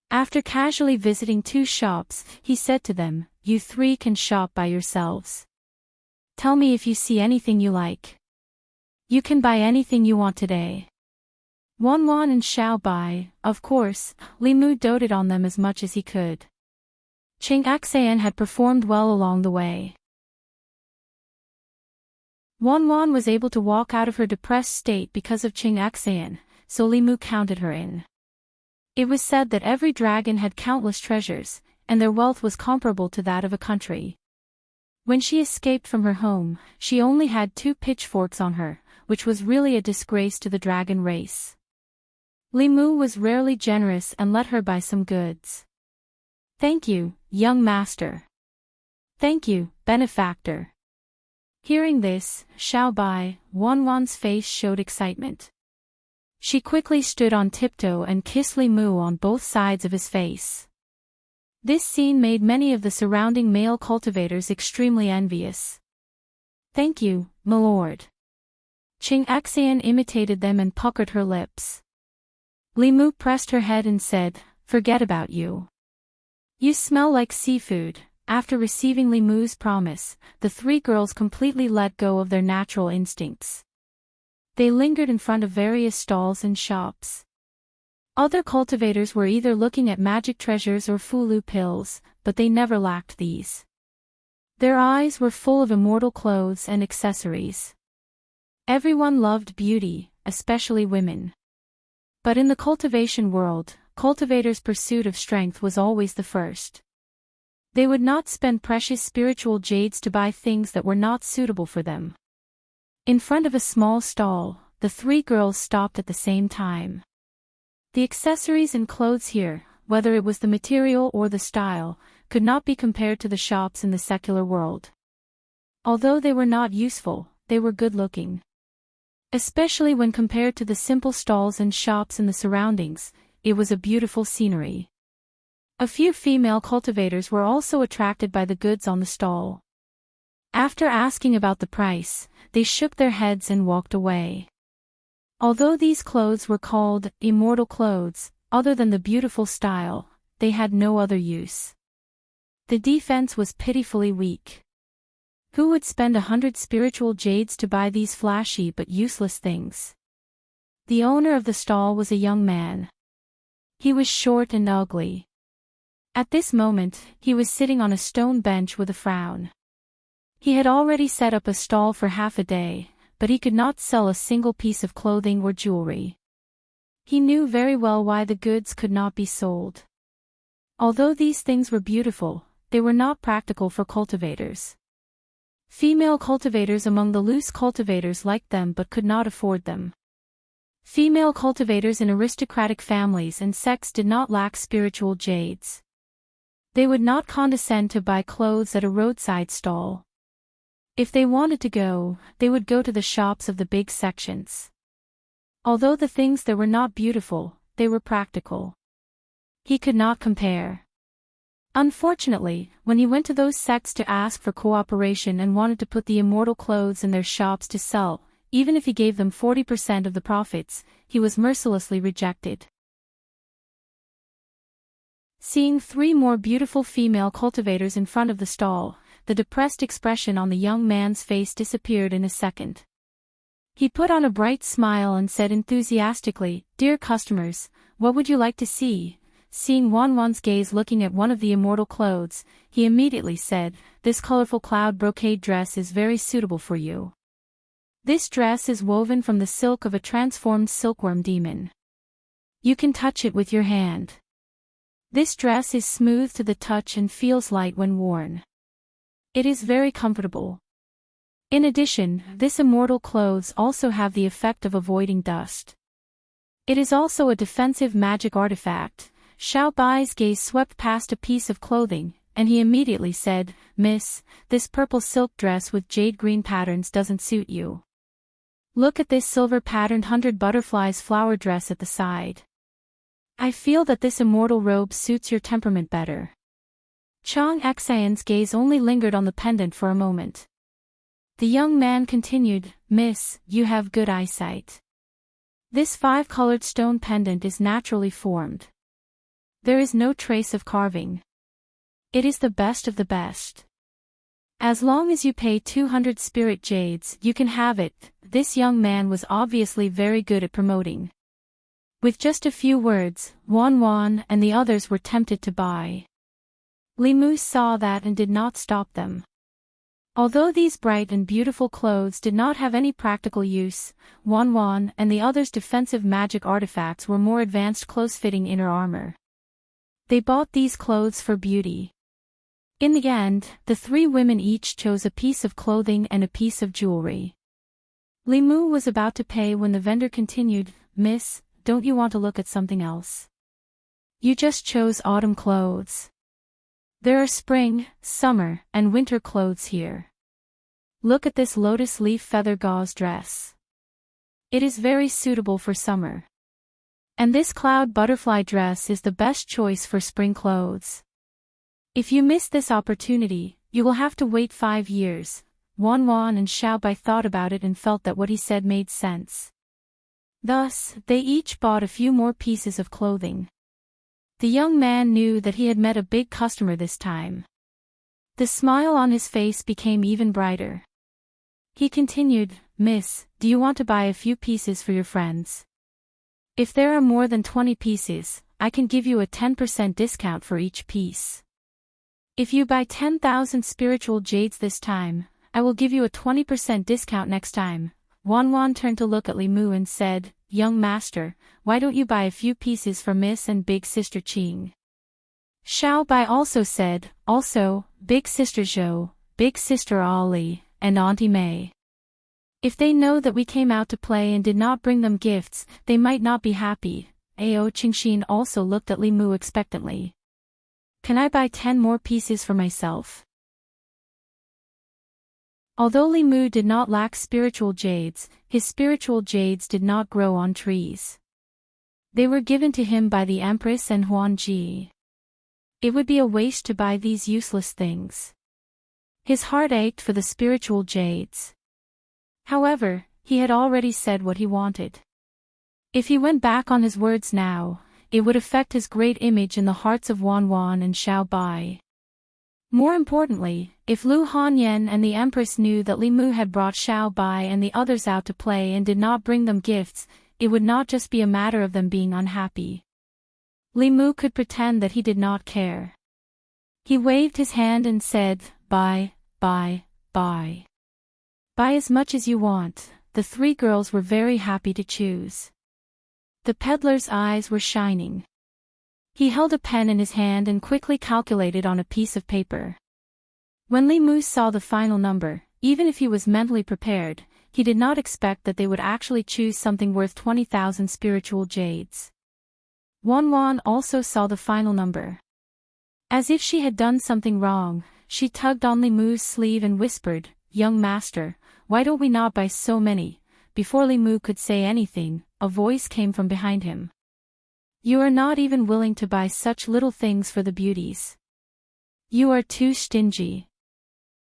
After casually visiting 2 shops, he said to them, "You 3 can shop by yourselves. Tell me if you see anything you like. You can buy anything you want today." Wan Wan and Xiao Bai, of course, Limu doted on them as much as he could. Qing Xan had performed well along the way. Wan Wan was able to walk out of her depressed state because of Qing Xan, so Limu counted her in. It was said that every dragon had countless treasures, and their wealth was comparable to that of a country. When she escaped from her home, she only had 2 pitchforks on her, which was really a disgrace to the dragon race. Limu was rarely generous and let her buy some goods. "Thank you, young master." "Thank you, benefactor." Hearing this, Xiao Bai, Wan Wan's face showed excitement. She quickly stood on tiptoe and kissed Limu on both sides of his face. This scene made many of the surrounding male cultivators extremely envious. "Thank you, my lord." Qing Xan imitated them and puckered her lips. Limu pressed her head and said, "Forget about you. You smell like seafood." After receiving Limu's promise, the 3 girls completely let go of their natural instincts. They lingered in front of various stalls and shops. Other cultivators were either looking at magic treasures or Fulu pills, but they never lacked these. Their eyes were full of immortal clothes and accessories. Everyone loved beauty, especially women. But in the cultivation world, cultivators' pursuit of strength was always the first. They would not spend precious spiritual jades to buy things that were not suitable for them. In front of a small stall, the 3 girls stopped at the same time. The accessories and clothes here, whether it was the material or the style, could not be compared to the shops in the secular world. Although they were not useful, they were good-looking. Especially when compared to the simple stalls and shops in the surroundings, it was a beautiful scenery. A few female cultivators were also attracted by the goods on the stall. After asking about the price, they shook their heads and walked away. Although these clothes were called immortal clothes, other than the beautiful style, they had no other use. The defense was pitifully weak. Who would spend 100 spiritual jades to buy these flashy but useless things? The owner of the stall was a young man. He was short and ugly. At this moment, he was sitting on a stone bench with a frown. He had already set up a stall for half a day, but he could not sell a single piece of clothing or jewelry. He knew very well why the goods could not be sold. Although these things were beautiful, they were not practical for cultivators. Female cultivators among the loose cultivators liked them but could not afford them. Female cultivators in aristocratic families and sects did not lack spiritual jades. They would not condescend to buy clothes at a roadside stall. If they wanted to go, they would go to the shops of the big sections. Although the things there were not beautiful, they were practical. He could not compare. Unfortunately, when he went to those sects to ask for cooperation and wanted to put the immortal clothes in their shops to sell, even if he gave them 40% of the profits, he was mercilessly rejected. Seeing 3 more beautiful female cultivators in front of the stall, the depressed expression on the young man's face disappeared in a second. He put on a bright smile and said enthusiastically, "Dear customers, what would you like to see?" Seeing Wanwan's gaze looking at one of the immortal clothes, he immediately said, "This colorful cloud brocade dress is very suitable for you. This dress is woven from the silk of a transformed silkworm demon. You can touch it with your hand. This dress is smooth to the touch and feels light when worn. It is very comfortable. In addition, this immortal clothes also have the effect of avoiding dust. It is also a defensive magic artifact." Xiao Bai's gaze swept past a piece of clothing, and he immediately said, "Miss, this purple silk dress with jade green patterns doesn't suit you. Look at this silver-patterned 100 butterflies flower dress at the side. I feel that this immortal robe suits your temperament better." Chang Xian's gaze only lingered on the pendant for a moment. The young man continued, "Miss, you have good eyesight. This 5-colored stone pendant is naturally formed. There is no trace of carving. It is the best of the best. As long as you pay 200 spirit jades, you can have it." This young man was obviously very good at promoting. With just a few words, Wan and the others were tempted to buy. Li Mu saw that and did not stop them. Although these bright and beautiful clothes did not have any practical use, Wan and the others' defensive magic artifacts were more advanced close-fitting inner armor. They bought these clothes for beauty. In the end, the 3 women each chose a piece of clothing and a piece of jewelry. Li Mu was about to pay when the vendor continued, "Miss, don't you want to look at something else? You just chose autumn clothes. There are spring, summer, and winter clothes here. Look at this lotus leaf feather gauze dress. It is very suitable for summer. And this cloud butterfly dress is the best choice for spring clothes. If you miss this opportunity, you will have to wait 5 years." Wan and Xiao Bai thought about it and felt that what he said made sense. Thus, they each bought a few more pieces of clothing. The young man knew that he had met a big customer this time. The smile on his face became even brighter. He continued, "Miss, do you want to buy a few pieces for your friends? If there are more than 20 pieces, I can give you a 10% discount for each piece. If you buy 10,000 spiritual jades this time, I will give you a 20% discount next time." Wan turned to look at Li Mu and said, "Young master, why don't you buy a few pieces for Miss and Big Sister Qing?" Xiao Bai also said, "Also, Big Sister Zhou, Big Sister Ali, and Auntie Mei. If they know that we came out to play and did not bring them gifts, they might not be happy." Ao Qingxin also looked at Li Mu expectantly. "Can I buy 10 more pieces for myself?" Although Li Mu did not lack spiritual jades, his spiritual jades did not grow on trees. They were given to him by the Empress and Huangji. It would be a waste to buy these useless things. His heart ached for the spiritual jades. However, he had already said what he wanted. If he went back on his words now, it would affect his great image in the hearts of Wan Wan and Xiao Bai. More importantly, if Lu Hanyan and the Empress knew that Li Mu had brought Xiao Bai and the others out to play and did not bring them gifts, it would not just be a matter of them being unhappy. Li Mu could pretend that he did not care. He waved his hand and said, "Buy, buy, buy. Buy as much as you want." The three girls were very happy to choose. The peddler's eyes were shining. He held a pen in his hand and quickly calculated on a piece of paper. When Li Mu saw the final number, even if he was mentally prepared, he did not expect that they would actually choose something worth 20,000 spiritual jades. Wan Wan also saw the final number. As if she had done something wrong, she tugged on Li Mu's sleeve and whispered, "Young master, why don't we not buy so many?" Before Li Mu could say anything, a voice came from behind him. "You are not even willing to buy such little things for the beauties. You are too stingy.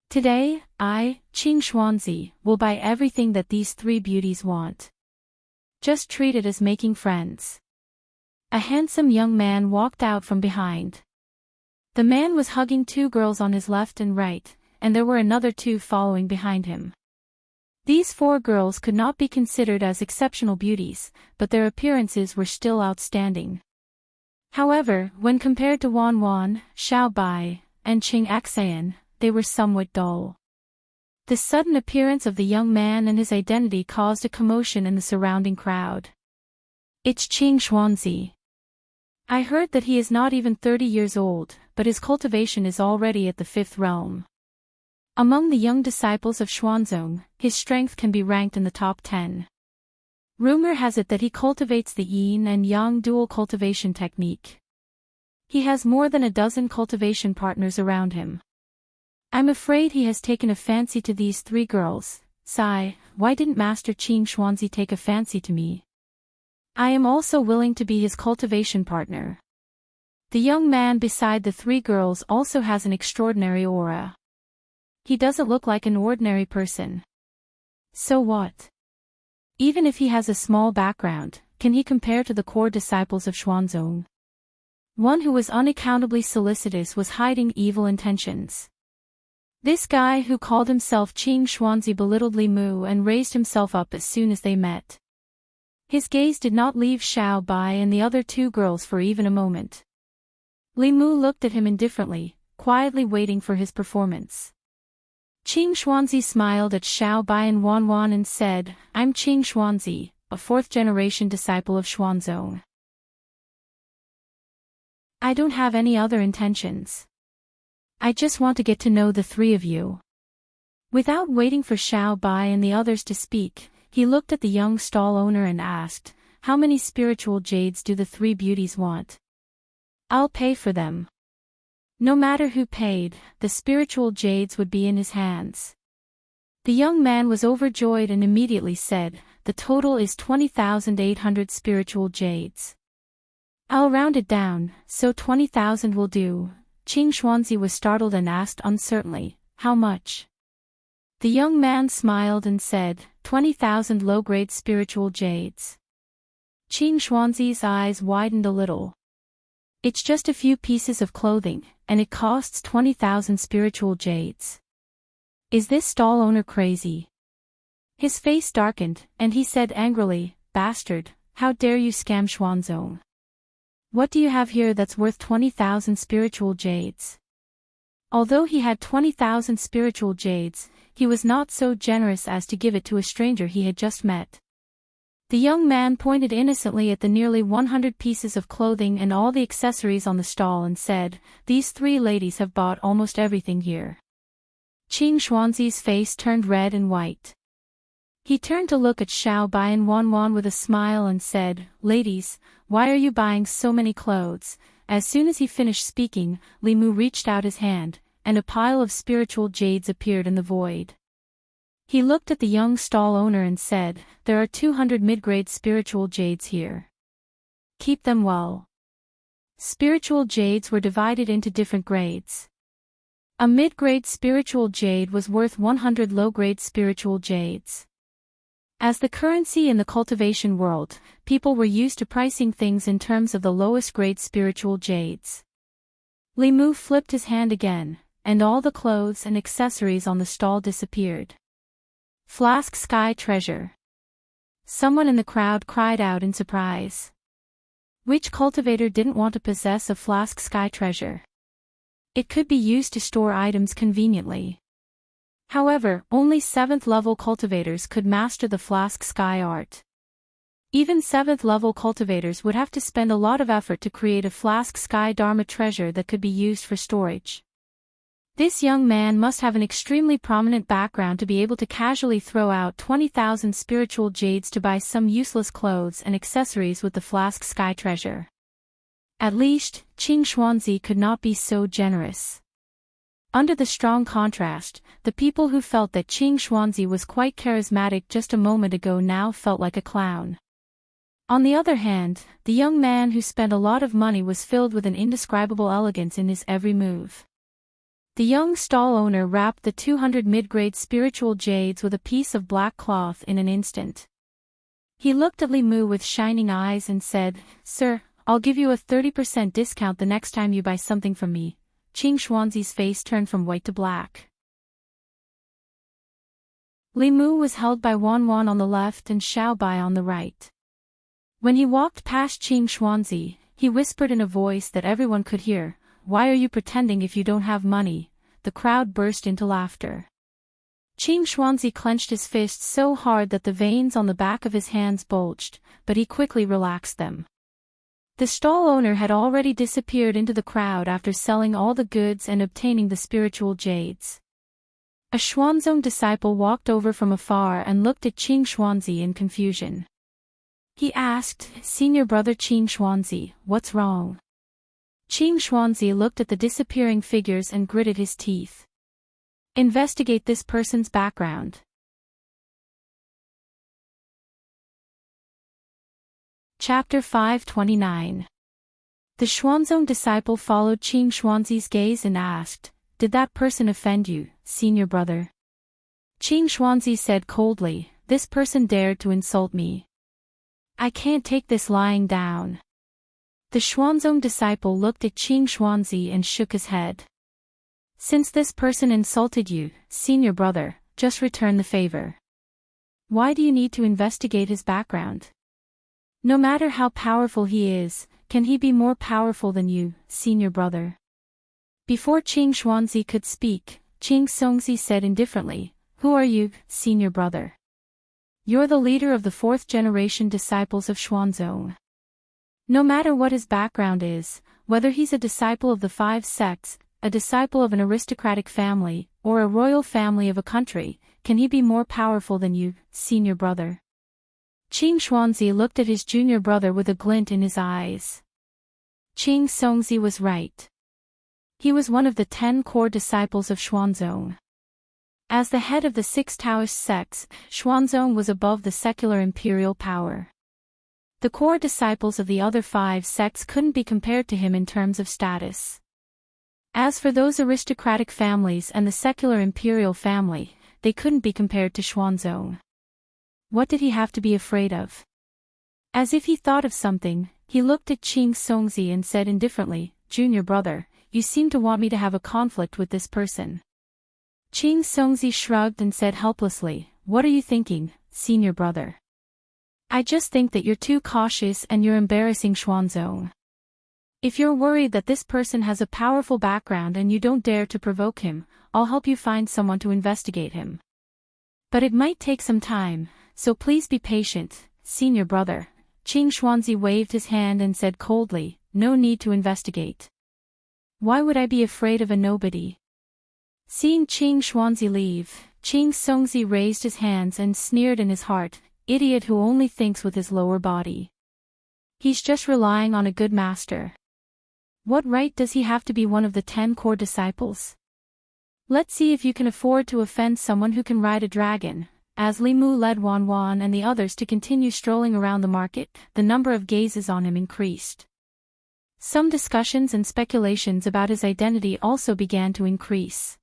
Today, I, Qing Xuanzi, will buy everything that these three beauties want. Just treat it as making friends." A handsome young man walked out from behind. The man was hugging two girls on his left and right, and there were another two following behind him. These four girls could not be considered as exceptional beauties, but their appearances were still outstanding. However, when compared to Wan Wan, Xiao Bai, and Qing Xayan, they were somewhat dull. The sudden appearance of the young man and his identity caused a commotion in the surrounding crowd. "It's Qing Xuanzi. I heard that he is not even 30 years old, but his cultivation is already at the 5th realm. Among the young disciples of Xuanzong, his strength can be ranked in the top 10. Rumor has it that he cultivates the yin and yang dual cultivation technique. He has more than a dozen cultivation partners around him. I'm afraid he has taken a fancy to these three girls. Sigh, why didn't Master Qing Xuanzi take a fancy to me? I am also willing to be his cultivation partner." The young man beside the three girls also has an extraordinary aura. He doesn't look like an ordinary person. So what? Even if he has a small background, can he compare to the core disciples of Xuanzong? One who was unaccountably solicitous was hiding evil intentions. This guy who called himself Qing Xuanzi belittled Li Mu and raised himself up as soon as they met. His gaze did not leave Xiao Bai and the other two girls for even a moment. Li Mu looked at him indifferently, quietly waiting for his performance. Qing Xuanzi smiled at Xiao Bai and Wan Wan and said, "I'm Qing Xuanzi, a 4th-generation disciple of Xuanzong. I don't have any other intentions. I just want to get to know the three of you." Without waiting for Xiao Bai and the others to speak, he looked at the young stall owner and asked, "How many spiritual jades do the three beauties want? I'll pay for them." No matter who paid, the spiritual jades would be in his hands. The young man was overjoyed and immediately said, "The total is 20,800 spiritual jades. I'll round it down, so 20,000 will do." Qing Xuanzi was startled and asked uncertainly, "How much?" The young man smiled and said, 20,000 low-grade spiritual jades. Qing Xuanzi's eyes widened a little. "It's just a few pieces of clothing, and it costs 20,000 spiritual jades. Is this stall owner crazy?" His face darkened, and he said angrily, "Bastard, how dare you scam Xuanzong? What do you have here that's worth 20,000 spiritual jades?" Although he had 20,000 spiritual jades, he was not so generous as to give it to a stranger he had just met. The young man pointed innocently at the nearly 100 pieces of clothing and all the accessories on the stall and said, "These three ladies have bought almost everything here." Qing Xuanzi's face turned red and white. He turned to look at Xiao Bai and Wan Wan with a smile and said, "Ladies, why are you buying so many clothes?" As soon as he finished speaking, Li Mu reached out his hand, and a pile of spiritual jades appeared in the void. He looked at the young stall owner and said, "There are 200 mid-grade spiritual jades here. Keep them well." Spiritual jades were divided into different grades. A mid-grade spiritual jade was worth 100 low-grade spiritual jades. As the currency in the cultivation world, people were used to pricing things in terms of the lowest grade spiritual jades. Li Mu flipped his hand again, and all the clothes and accessories on the stall disappeared. Flask Sky Treasure. Someone in the crowd cried out in surprise. Which cultivator didn't want to possess a Flask Sky Treasure? It could be used to store items conveniently. However, only 7th level cultivators could master the Flask Sky art. Even 7th level cultivators would have to spend a lot of effort to create a Flask Sky Dharma treasure that could be used for storage. This young man must have an extremely prominent background to be able to casually throw out 20,000 spiritual jades to buy some useless clothes and accessories with the Flask Sky treasure. At least, Qing Xuanzi could not be so generous. Under the strong contrast, the people who felt that Qing Xuanzi was quite charismatic just a moment ago now felt like a clown. On the other hand, the young man who spent a lot of money was filled with an indescribable elegance in his every move. The young stall owner wrapped the 200 mid-grade spiritual jades with a piece of black cloth in an instant. He looked at Li Mu with shining eyes and said, "Sir, I'll give you a 30% discount the next time you buy something from me." Qing Xuanzi's face turned from white to black. Li Mu was held by Wan Wan on the left and Xiao Bai on the right. When he walked past Qing Xuanzi, he whispered in a voice that everyone could hear, "Why are you pretending if you don't have money?" The crowd burst into laughter. Qing Xuanzi clenched his fists so hard that the veins on the back of his hands bulged, but he quickly relaxed them. The stall owner had already disappeared into the crowd after selling all the goods and obtaining the spiritual jades. A Xuanzong disciple walked over from afar and looked at Qing Xuanzi in confusion. He asked, "Senior brother Qing Xuanzi, what's wrong?" Qing Xuanzi looked at the disappearing figures and gritted his teeth. "Investigate this person's background." Chapter 529. The Xuanzong disciple followed Qing Xuanzi's gaze and asked, "Did that person offend you, senior brother?" Qing Xuanzi said coldly, "This person dared to insult me. I can't take this lying down." The Xuanzong disciple looked at Qing Xuanzi and shook his head. "Since this person insulted you, senior brother, just return the favor. Why do you need to investigate his background? No matter how powerful he is, can he be more powerful than you, senior brother?" Before Qing Xuanzi could speak, Qing Songzi said indifferently, "Who are you, senior brother?" "You're the leader of the 4th generation disciples of Xuanzong. No matter what his background is, whether he's a disciple of the 5 sects, a disciple of an aristocratic family, or a royal family of a country, can he be more powerful than you, senior brother?" Qing Xuanzi looked at his junior brother with a glint in his eyes. Qing Songzi was right. He was one of the 10 core disciples of Xuanzong. As the head of the 6 Taoist sects, Xuanzong was above the secular imperial power. The core disciples of the other 5 sects couldn't be compared to him in terms of status. As for those aristocratic families and the secular imperial family, they couldn't be compared to Xuanzong. What did he have to be afraid of? As if he thought of something, he looked at Qing Songzi and said indifferently, "Junior brother, you seem to want me to have a conflict with this person." Qing Songzi shrugged and said helplessly, "What are you thinking, senior brother? I just think that you're too cautious and you're embarrassing Xuanzong. If you're worried that this person has a powerful background and you don't dare to provoke him, I'll help you find someone to investigate him. But it might take some time, so please be patient, senior brother." Qing Xuanzi waved his hand and said coldly, "No need to investigate. Why would I be afraid of a nobody?" Seeing Qing Xuanzi leave, Qing Songzi raised his hands and sneered in his heart, "Idiot who only thinks with his lower body. He's just relying on a good master. What right does he have to be one of the 10 core disciples? Let's see if you can afford to offend someone who can ride a dragon." As Li Mu led Wan Wan and the others to continue strolling around the market, the number of gazes on him increased. Some discussions and speculations about his identity also began to increase.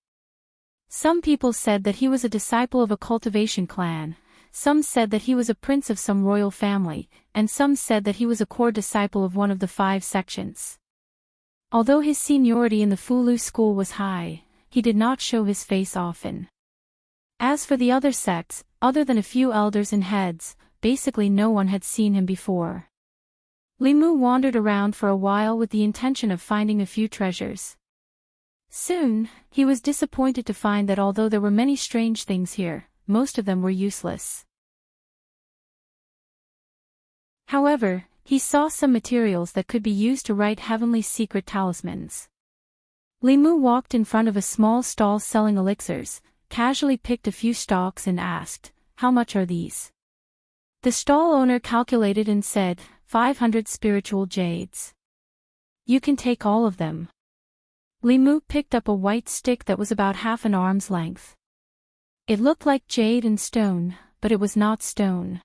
Some people said that he was a disciple of a cultivation clan, some said that he was a prince of some royal family, and some said that he was a core disciple of one of the 5 sections. Although his seniority in the Fulu school was high, he did not show his face often. As for the other sects, other than a few elders and heads, basically no one had seen him before. Limu wandered around for a while with the intention of finding a few treasures. Soon, he was disappointed to find that although there were many strange things here, most of them were useless. However, he saw some materials that could be used to write heavenly secret talismans. Limu walked in front of a small stall selling elixirs, casually picked a few stalks and asked, "How much are these?" The stall owner calculated and said, 500 spiritual jades. "You can take all of them." Limu picked up a white stick that was about half an arm's length. It looked like jade and stone, but it was not stone.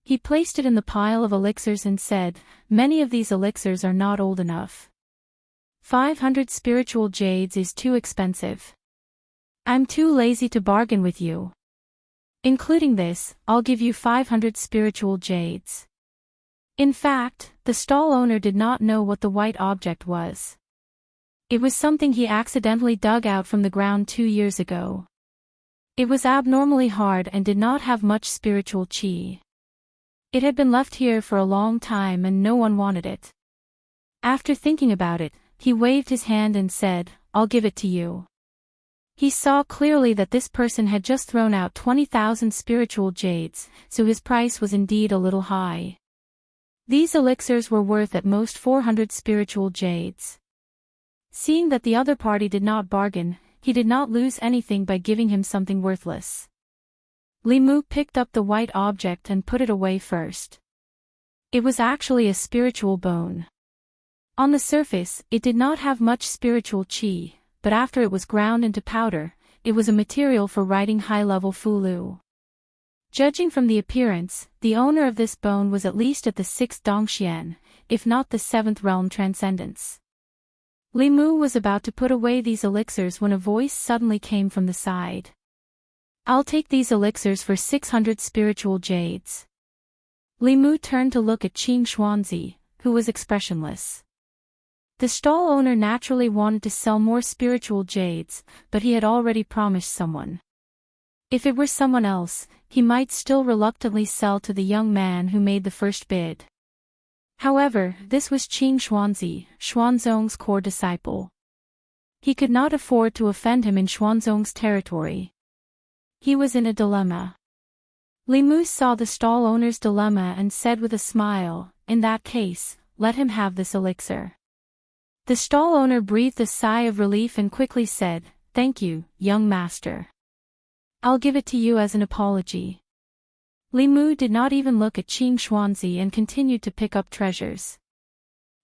He placed it in the pile of elixirs and said, "Many of these elixirs are not old enough. 500 spiritual jades is too expensive. I'm too lazy to bargain with you. Including this, I'll give you 500 spiritual jades." In fact, the stall owner did not know what the white object was. It was something he accidentally dug out from the ground 2 years ago. It was abnormally hard and did not have much spiritual chi. It had been left here for a long time and no one wanted it. After thinking about it, he waved his hand and said, "I'll give it to you." He saw clearly that this person had just thrown out 20,000 spiritual jades, so his price was indeed a little high. These elixirs were worth at most 400 spiritual jades. Seeing that the other party did not bargain, he did not lose anything by giving him something worthless. Limu picked up the white object and put it away first. It was actually a spiritual bone. On the surface, it did not have much spiritual chi, but after it was ground into powder, it was a material for writing high-level Fulu. Judging from the appearance, the owner of this bone was at least at the 6th Dongxian, if not the 7th realm transcendence. Limu was about to put away these elixirs when a voice suddenly came from the side. "I'll take these elixirs for 600 spiritual jades." Limu turned to look at Qing Xuanzi, who was expressionless. The stall owner naturally wanted to sell more spiritual jades, but he had already promised someone. If it were someone else, he might still reluctantly sell to the young man who made the first bid. However, this was Qing Xuanzi, Xuanzong's core disciple. He could not afford to offend him in Xuanzong's territory. He was in a dilemma. Limu saw the stall owner's dilemma and said with a smile, "In that case, let him have this elixir." The stall owner breathed a sigh of relief and quickly said, "Thank you, young master. I'll give it to you as an apology." Limu did not even look at Qing Xuanzi and continued to pick up treasures.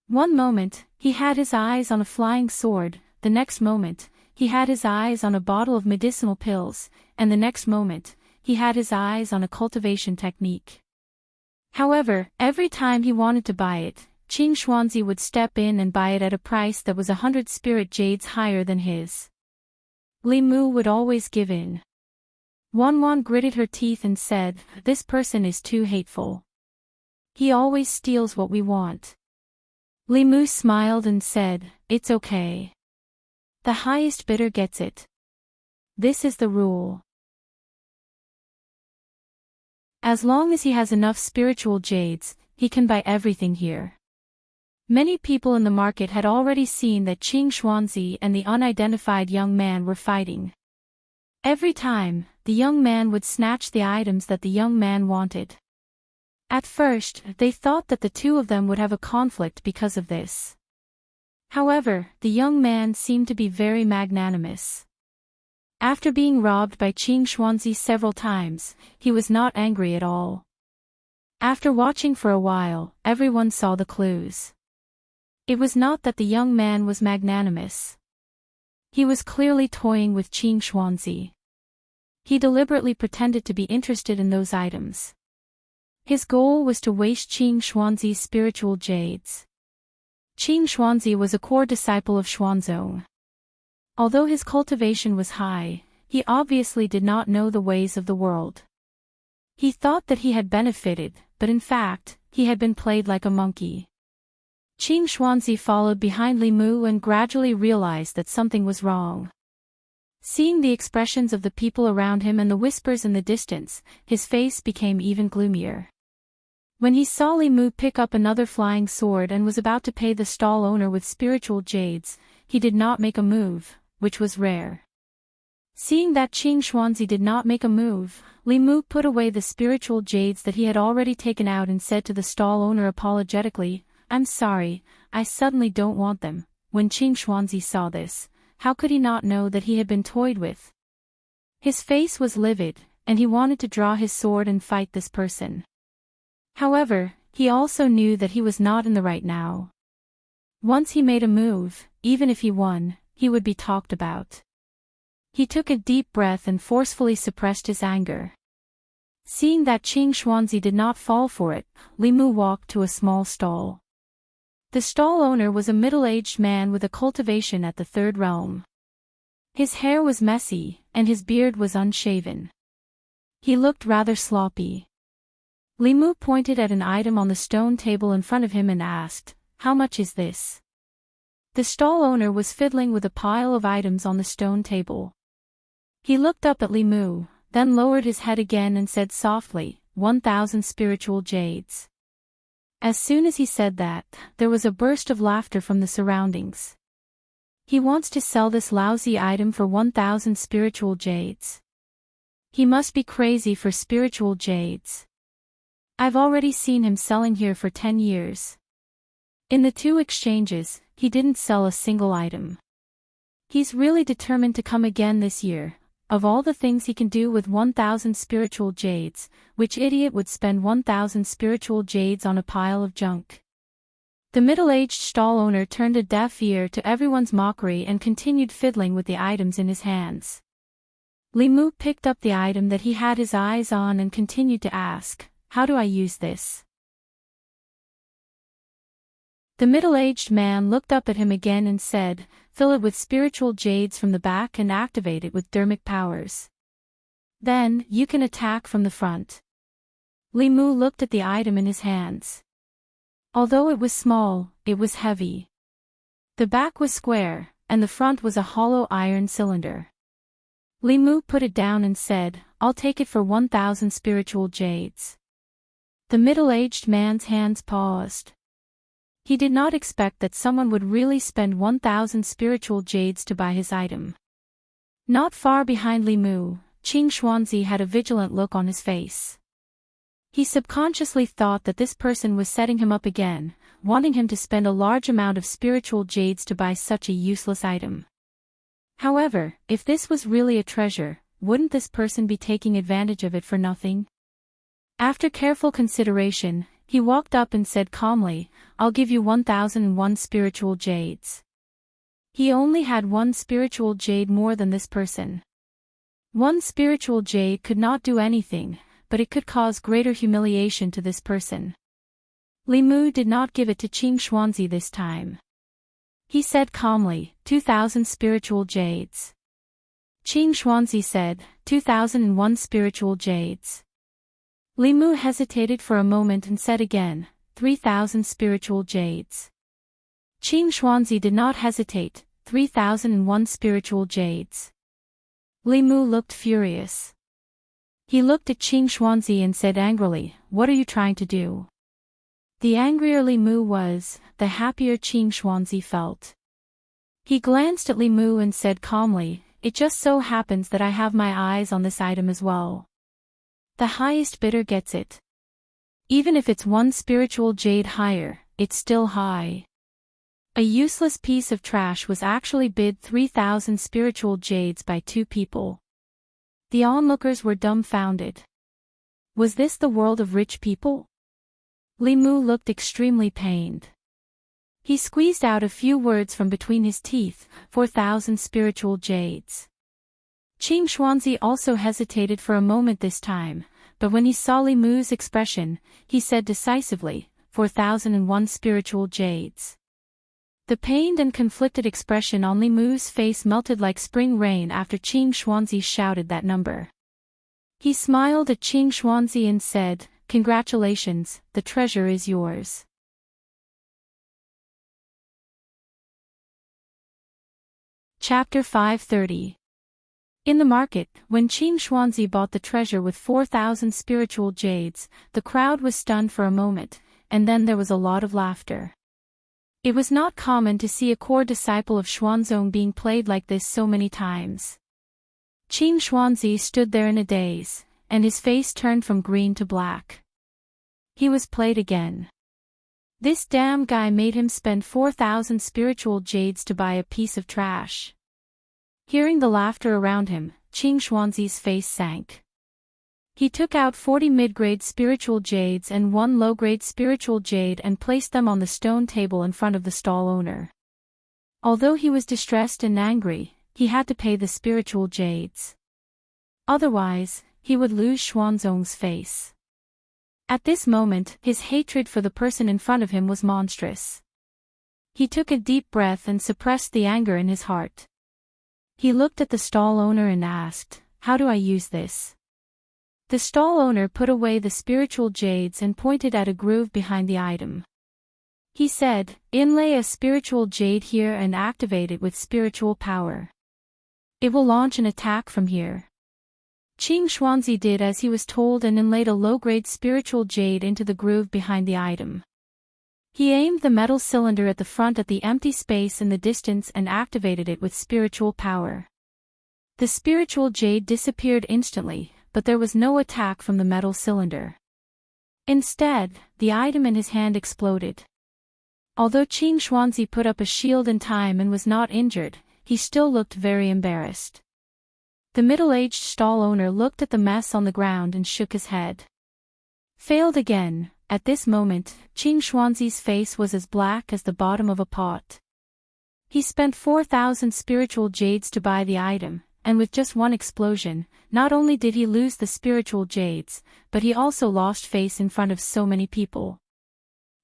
One moment, he had his eyes on a flying sword, the next moment, he had his eyes on a bottle of medicinal pills, and the next moment, he had his eyes on a cultivation technique. However, every time he wanted to buy it, Qing Xuanzi would step in and buy it at a price that was 100 spirit jades higher than his. Limu would always give in. Wanwan gritted her teeth and said, "This person is too hateful. He always steals what we want." Limu smiled and said, "It's okay. The highest bidder gets it. This is the rule. As long as he has enough spiritual jades, he can buy everything here." Many people in the market had already seen that Qing Xuanzi and the unidentified young man were fighting. Every time, the young man would snatch the items that the young man wanted. At first, they thought that the two of them would have a conflict because of this. However, the young man seemed to be very magnanimous. After being robbed by Qing Xuanzi several times, he was not angry at all. After watching for a while, everyone saw the clues. It was not that the young man was magnanimous. He was clearly toying with Qing Xuanzi. He deliberately pretended to be interested in those items. His goal was to waste Qing Xuanzi's spiritual jades. Qing Xuanzi was a core disciple of Xuanzong. Although his cultivation was high, he obviously did not know the ways of the world. He thought that he had benefited, but in fact, he had been played like a monkey. Qing Xuanzi followed behind Li Mu and gradually realized that something was wrong. Seeing the expressions of the people around him and the whispers in the distance, his face became even gloomier. When he saw Li Mu pick up another flying sword and was about to pay the stall owner with spiritual jades, he did not make a move, which was rare. Seeing that Qing Xuanzi did not make a move, Li Mu put away the spiritual jades that he had already taken out and said to the stall owner apologetically, "I'm sorry, I suddenly don't want them." When Qing Xuanzi saw this, how could he not know that he had been toyed with? His face was livid, and he wanted to draw his sword and fight this person. However, he also knew that he was not in the right now. Once he made a move, even if he won, he would be talked about. He took a deep breath and forcefully suppressed his anger. Seeing that Qing Xuanzi did not fall for it, Li Mu walked to a small stall. The stall owner was a middle-aged man with a cultivation at the third realm. His hair was messy, and his beard was unshaven. He looked rather sloppy. Li Mu pointed at an item on the stone table in front of him and asked, "How much is this?" The stall owner was fiddling with a pile of items on the stone table. He looked up at Li Mu, then lowered his head again and said softly, 1,000 spiritual jades. As soon as he said that, there was a burst of laughter from the surroundings. He wants to sell this lousy item for 1,000 spiritual jades. He must be crazy for spiritual jades. I've already seen him selling here for 10 years. In the 2 exchanges, he didn't sell a single item. He's really determined to come again this year. Of all the things he can do with 1,000 spiritual jades, which idiot would spend 1,000 spiritual jades on a pile of junk? The middle-aged stall owner turned a deaf ear to everyone's mockery and continued fiddling with the items in his hands. Li Mu picked up the item that he had his eyes on and continued to ask, "How do I use this?" The middle-aged man looked up at him again and said, "Fill it with spiritual jades from the back and activate it with dermic powers. Then, you can attack from the front." Li Mu looked at the item in his hands. Although it was small, it was heavy. The back was square, and the front was a hollow iron cylinder. Li Mu put it down and said, "I'll take it for 1,000 spiritual jades." The middle-aged man's hands paused. He did not expect that someone would really spend 1,000 spiritual jades to buy his item. Not far behind Li Mu, Qing Xuanzi had a vigilant look on his face. He subconsciously thought that this person was setting him up again, wanting him to spend a large amount of spiritual jades to buy such a useless item. However, if this was really a treasure, wouldn't this person be taking advantage of it for nothing? After careful consideration, he walked up and said calmly, "I'll give you 1,001 spiritual jades." He only had 1 spiritual jade more than this person. 1 spiritual jade could not do anything, but it could cause greater humiliation to this person. Li Mu did not give it to Qing Xuanzi this time. He said calmly, 2,000 spiritual jades. Qing Xuanzi said, 2,001 spiritual jades. Li Mu hesitated for a moment and said again, 3,000 spiritual jades. Qing Xuanzi did not hesitate, 3,001 spiritual jades. Li Mu looked furious. He looked at Qing Xuanzi and said angrily, "What are you trying to do?" The angrier Li Mu was, the happier Qing Xuanzi felt. He glanced at Li Mu and said calmly, "It just so happens that I have my eyes on this item as well. The highest bidder gets it. Even if it's 1 spiritual jade higher, it's still high." A useless piece of trash was actually bid 3,000 spiritual jades by 2 people. The onlookers were dumbfounded. Was this the world of rich people? Li Mu looked extremely pained. He squeezed out a few words from between his teeth, 4,000 spiritual jades. Qing Xuanzi also hesitated for a moment this time, but when he saw Li Mu's expression, he said decisively, 4,001 spiritual jades. The pained and conflicted expression on Li Mu's face melted like spring rain after Qing Xuanzi shouted that number. He smiled at Qing Xuanzi and said, "Congratulations, the treasure is yours." Chapter 530. In the market, when Qing Xuanzi bought the treasure with 4,000 spiritual jades, the crowd was stunned for a moment, and then there was a lot of laughter. It was not common to see a core disciple of Xuanzong being played like this so many times. Qing Xuanzi stood there in a daze, and his face turned from green to black. He was played again. This damn guy made him spend 4,000 spiritual jades to buy a piece of trash. Hearing the laughter around him, Qing Xuanzi's face sank. He took out 40 mid-grade spiritual jades and 1 low-grade spiritual jade and placed them on the stone table in front of the stall owner. Although he was distressed and angry, he had to pay the spiritual jades. Otherwise, he would lose Xuanzong's face. At this moment, his hatred for the person in front of him was monstrous. He took a deep breath and suppressed the anger in his heart. He looked at the stall owner and asked, "How do I use this?" The stall owner put away the spiritual jades and pointed at a groove behind the item. He said, "Inlay a spiritual jade here and activate it with spiritual power. It will launch an attack from here." Qing Xuanzi did as he was told and inlaid a low-grade spiritual jade into the groove behind the item. He aimed the metal cylinder at the front at the empty space in the distance and activated it with spiritual power. The spiritual jade disappeared instantly, but there was no attack from the metal cylinder. Instead, the item in his hand exploded. Although Qing Xuanzi put up a shield in time and was not injured, he still looked very embarrassed. The middle-aged stall owner looked at the mess on the ground and shook his head. Failed again. At this moment, Qing Xuanzi's face was as black as the bottom of a pot. He spent 4,000 spiritual jades to buy the item, and with just one explosion, not only did he lose the spiritual jades, but he also lost face in front of so many people.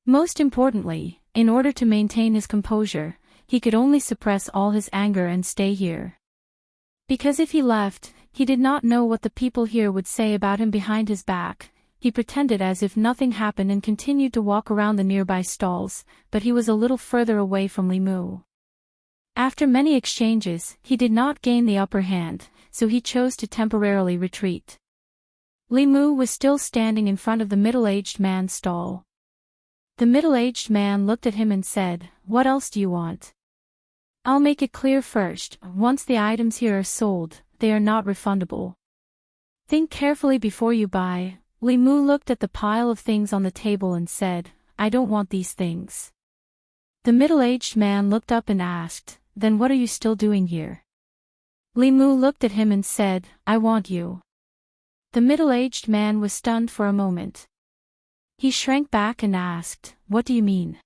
Most importantly, in order to maintain his composure, he could only suppress all his anger and stay here. Because if he left, he did not know what the people here would say about him behind his back. He pretended as if nothing happened and continued to walk around the nearby stalls, but he was a little further away from Li Mu. After many exchanges, he did not gain the upper hand, so he chose to temporarily retreat. Li Mu was still standing in front of the middle-aged man's stall. The middle-aged man looked at him and said, "What else do you want?" "I'll make it clear first, once the items here are sold, they are not refundable. Think carefully before you buy." Li Mu looked at the pile of things on the table and said, "I don't want these things." The middle-aged man looked up and asked, "Then what are you still doing here?" Li Mu looked at him and said, "I want you." The middle-aged man was stunned for a moment. He shrank back and asked, "What do you mean?"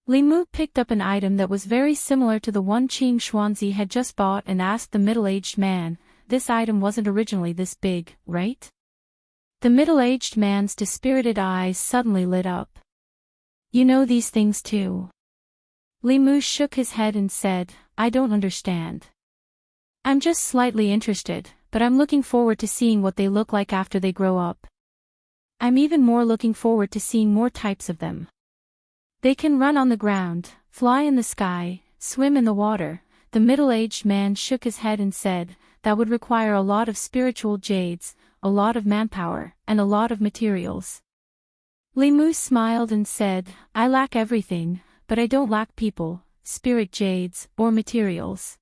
Li Mu picked up an item that was very similar to the one Qing Xuanzi had just bought and asked the middle-aged man, "This item wasn't originally this big, right?" The middle-aged man's dispirited eyes suddenly lit up. "You know these things too?" Li Mu shook his head and said, "I don't understand. I'm just slightly interested, but I'm looking forward to seeing what they look like after they grow up. I'm even more looking forward to seeing more types of them. They can run on the ground, fly in the sky, swim in the water." The middle-aged man shook his head and said, "That would require a lot of spiritual jades, a lot of manpower, and a lot of materials." Li Mu smiled and said, "I lack everything, but I don't lack people, spirit jades, or materials."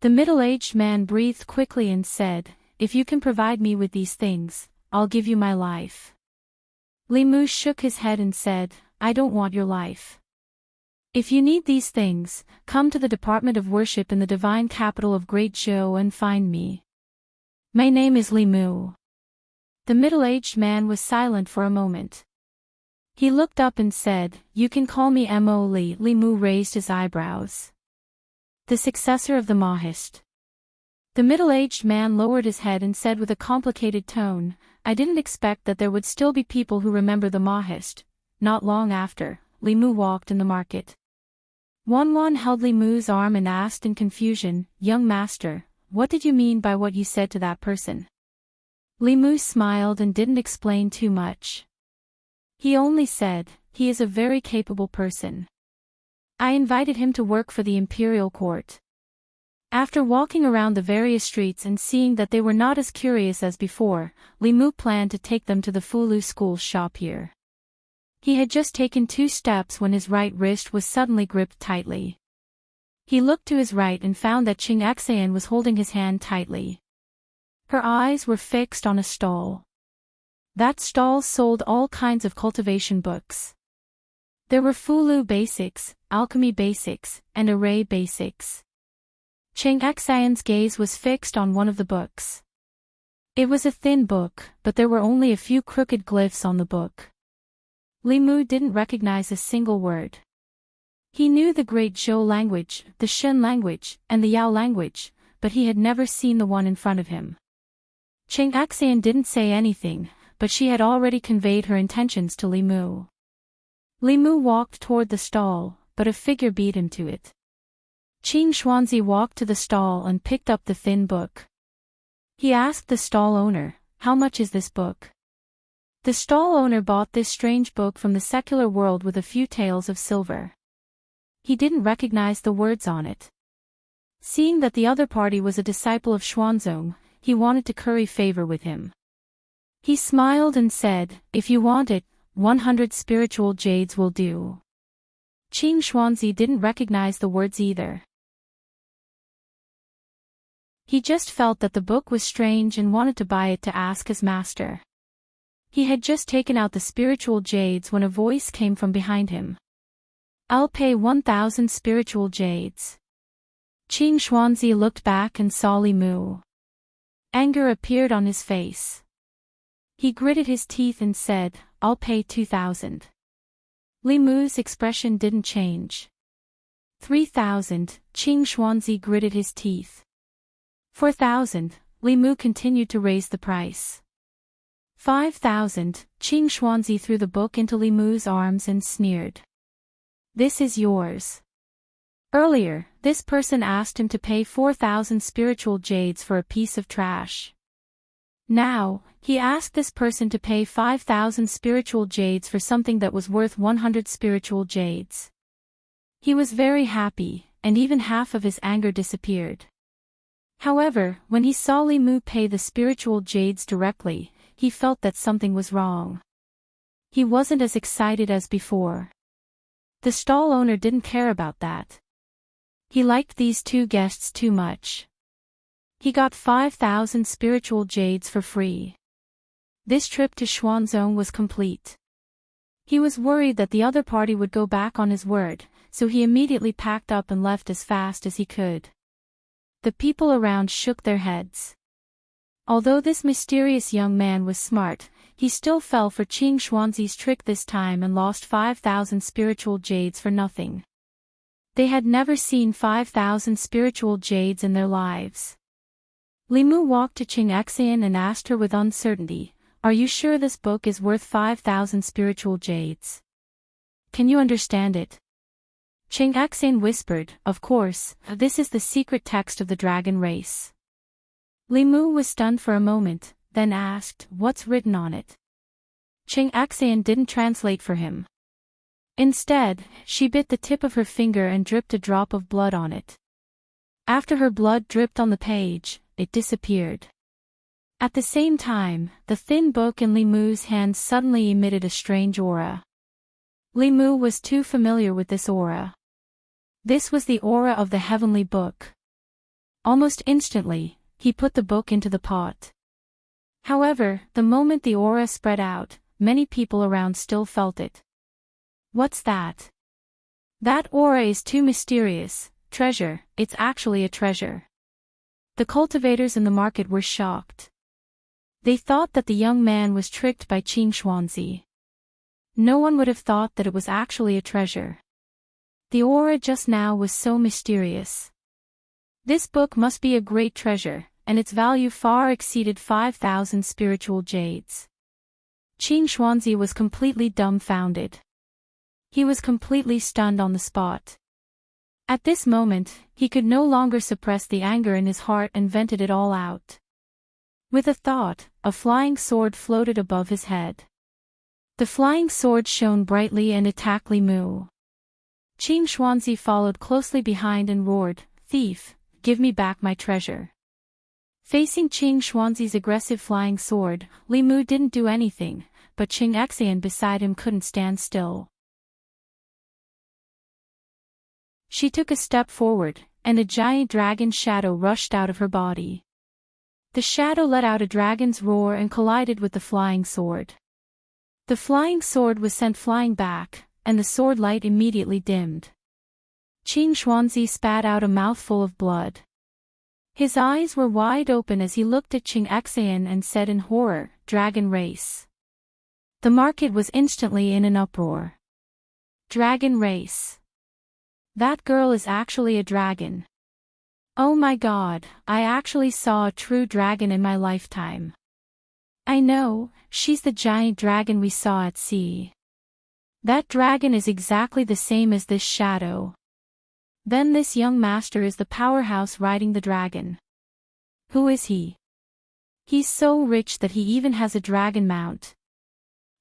The middle-aged man breathed quickly and said, "If you can provide me with these things, I'll give you my life." Li Mu shook his head and said, "I don't want your life. If you need these things, come to the Department of Worship in the divine capital of Great Zhou and find me. My name is Li Mu." The middle-aged man was silent for a moment. He looked up and said, "You can call me Mo Li." Li Mu raised his eyebrows. "The successor of the Mahist." The middle-aged man lowered his head and said with a complicated tone, "I didn't expect that there would still be people who remember the Mahist." Not long after, Li Mu walked in the market. Wan held Li Mu's arm and asked in confusion, "Young master, what did you mean by what you said to that person? Li Mu smiled and didn't explain too much. He only said, he is a very capable person. I invited him to work for the imperial court. After walking around the various streets and seeing that they were not as curious as before, Li Mu planned to take them to the Fulu school shop here. He had just taken 2 steps when his right wrist was suddenly gripped tightly. He looked to his right and found that Qing Xan was holding his hand tightly. Her eyes were fixed on a stall. That stall sold all kinds of cultivation books. There were Fulu basics, alchemy basics, and array basics. Qing Xan's gaze was fixed on one of the books. It was a thin book, but there were only a few crooked glyphs on the book. Li Mu didn't recognize a single word. He knew the Great Zhou language, the Shen language, and the Yao language, but he had never seen the one in front of him. Qing Xan didn't say anything, but she had already conveyed her intentions to Li Mu. Li Mu walked toward the stall, but a figure beat him to it. Qing Xuanzi walked to the stall and picked up the thin book. He asked the stall owner, "How much is this book?" The stall owner bought this strange book from the secular world with a few taels of silver. He didn't recognize the words on it. Seeing that the other party was a disciple of Xuanzong, he wanted to curry favor with him. He smiled and said, "If you want it, 100 spiritual jades will do." Qing Xuanzi didn't recognize the words either. He just felt that the book was strange and wanted to buy it to ask his master. He had just taken out the spiritual jades when a voice came from behind him. "I'll pay 1,000 spiritual jades." Qing Xuanzi looked back and saw Li Mu. Anger appeared on his face. He gritted his teeth and said, "I'll pay 2,000. Li Mu's expression didn't change. 3,000, Qing Xuanzi gritted his teeth. 4,000, Li Mu continued to raise the price. 5,000, Qing Xuanzi threw the book into Li Mu's arms and sneered. "This is yours." Earlier, this person asked him to pay 4,000 spiritual jades for a piece of trash. Now, he asked this person to pay 5,000 spiritual jades for something that was worth 100 spiritual jades. He was very happy, and even half of his anger disappeared. However, when he saw Li Mu pay the spiritual jades directly, he felt that something was wrong. He wasn't as excited as before. The stall owner didn't care about that. He liked these 2 guests too much. He got 5,000 spiritual jades for free. This trip to Xuanzong was complete. He was worried that the other party would go back on his word, so he immediately packed up and left as fast as he could. The people around shook their heads. Although this mysterious young man was smart, he still fell for Qing Xuanzi's trick this time and lost 5,000 spiritual jades for nothing. They had never seen 5,000 spiritual jades in their lives. Li Mu walked to Qing Xan and asked her with uncertainty, "Are you sure this book is worth 5,000 spiritual jades? Can you understand it?" Qing Xan whispered, "Of course, this is the secret text of the dragon race." Li Mu was stunned for a moment, then asked, "What's written on it?" Qing Xan didn't translate for him. Instead, she bit the tip of her finger and dripped a drop of blood on it. After her blood dripped on the page, it disappeared. At the same time, the thin book in Li Mu's hand suddenly emitted a strange aura. Li Mu was too familiar with this aura. This was the aura of the heavenly book. Almost instantly, he put the book into the pot. However, the moment the aura spread out, many people around still felt it. "What's that?" "That aura is too mysterious, treasure, it's actually a treasure." The cultivators in the market were shocked. They thought that the young man was tricked by Qing Xuanzi. No one would have thought that it was actually a treasure. The aura just now was so mysterious. This book must be a great treasure, and its value far exceeded 5,000 spiritual jades. Qing Xuanzi was completely dumbfounded. He was completely stunned on the spot. At this moment, he could no longer suppress the anger in his heart and vented it all out. With a thought, a flying sword floated above his head. The flying sword shone brightly and attacked Li Mu. Qing Xuanzi followed closely behind and roared, "Thief, give me back my treasure." Facing Qing Xuanzi's aggressive flying sword, Li Mu didn't do anything, but Qing Xian beside him couldn't stand still. She took a step forward, and a giant dragon shadow rushed out of her body. The shadow let out a dragon's roar and collided with the flying sword. The flying sword was sent flying back, and the sword light immediately dimmed. Qing Xuanzi spat out a mouthful of blood. His eyes were wide open as he looked at Qing Xian and said in horror, "Dragon race." The market was instantly in an uproar. Dragon race. That girl is actually a dragon. Oh my god, I actually saw a true dragon in my lifetime. I know, she's the giant dragon we saw at sea. That dragon is exactly the same as this shadow. Then this young master is the powerhouse riding the dragon. Who is he? He's so rich that he even has a dragon mount.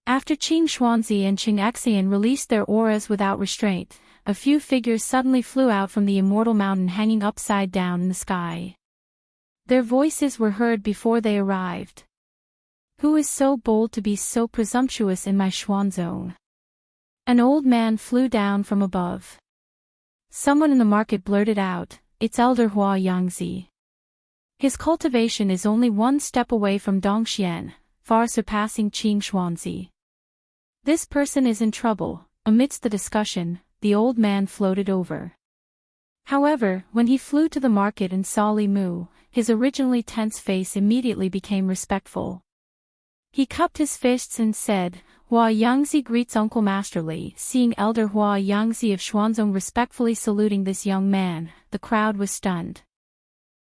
After Qing Xuanzi and Qing Xian released their auras without restraint, a few figures suddenly flew out from the immortal mountain hanging upside down in the sky. Their voices were heard before they arrived. Who is so bold to be so presumptuous in my Xuanzong? An old man flew down from above. Someone in the market blurted out, "It's Elder Hua Yangzi. His cultivation is only one step away from Dongxian, far surpassing Qing Xuanzi. This person is in trouble." Amidst the discussion, the old man floated over. However, when he flew to the market and saw Li Mu, his originally tense face immediately became respectful. He cupped his fists and said, "Hua Yangzi greets Uncle Master Li." Seeing Elder Hua Yangzi of Xuanzong respectfully saluting this young man, the crowd was stunned.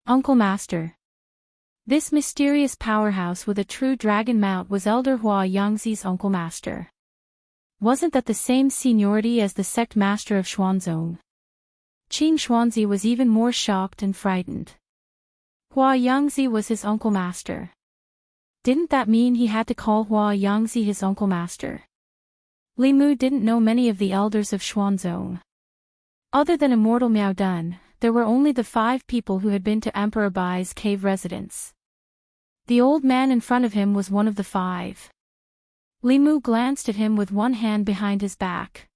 Uncle Master. This mysterious powerhouse with a true dragon mount was Elder Hua Yangzi's Uncle Master. Wasn't that the same seniority as the sect master of Xuanzong? Qing Xuanzi was even more shocked and frightened. Hua Yangzi was his Uncle Master. Didn't that mean he had to call Hua Yangzi his Uncle Master? Li Mu didn't know many of the elders of Xuanzong. Other than Immortal Miao Dun, there were only the 5 people who had been to Emperor Bai's cave residence. The old man in front of him was one of the 5. Li Mu glanced at him with one hand behind his back.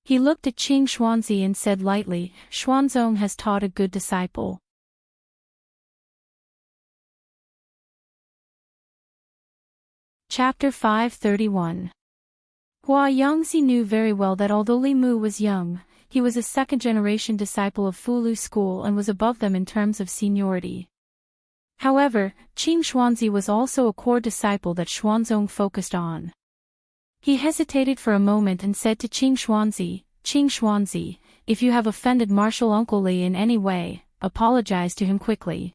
He looked at Qing Xuanzi and said lightly, "Xuanzong has taught a good disciple." Chapter 531. Hua Yangzi knew very well that although Li Mu was young, he was a second-generation disciple of Fulu school and was above them in terms of seniority. However, Qing Xuanzi was also a core disciple that Xuanzong focused on. He hesitated for a moment and said to Qing Xuanzi, if you have offended Martial Uncle Li in any way, apologize to him quickly.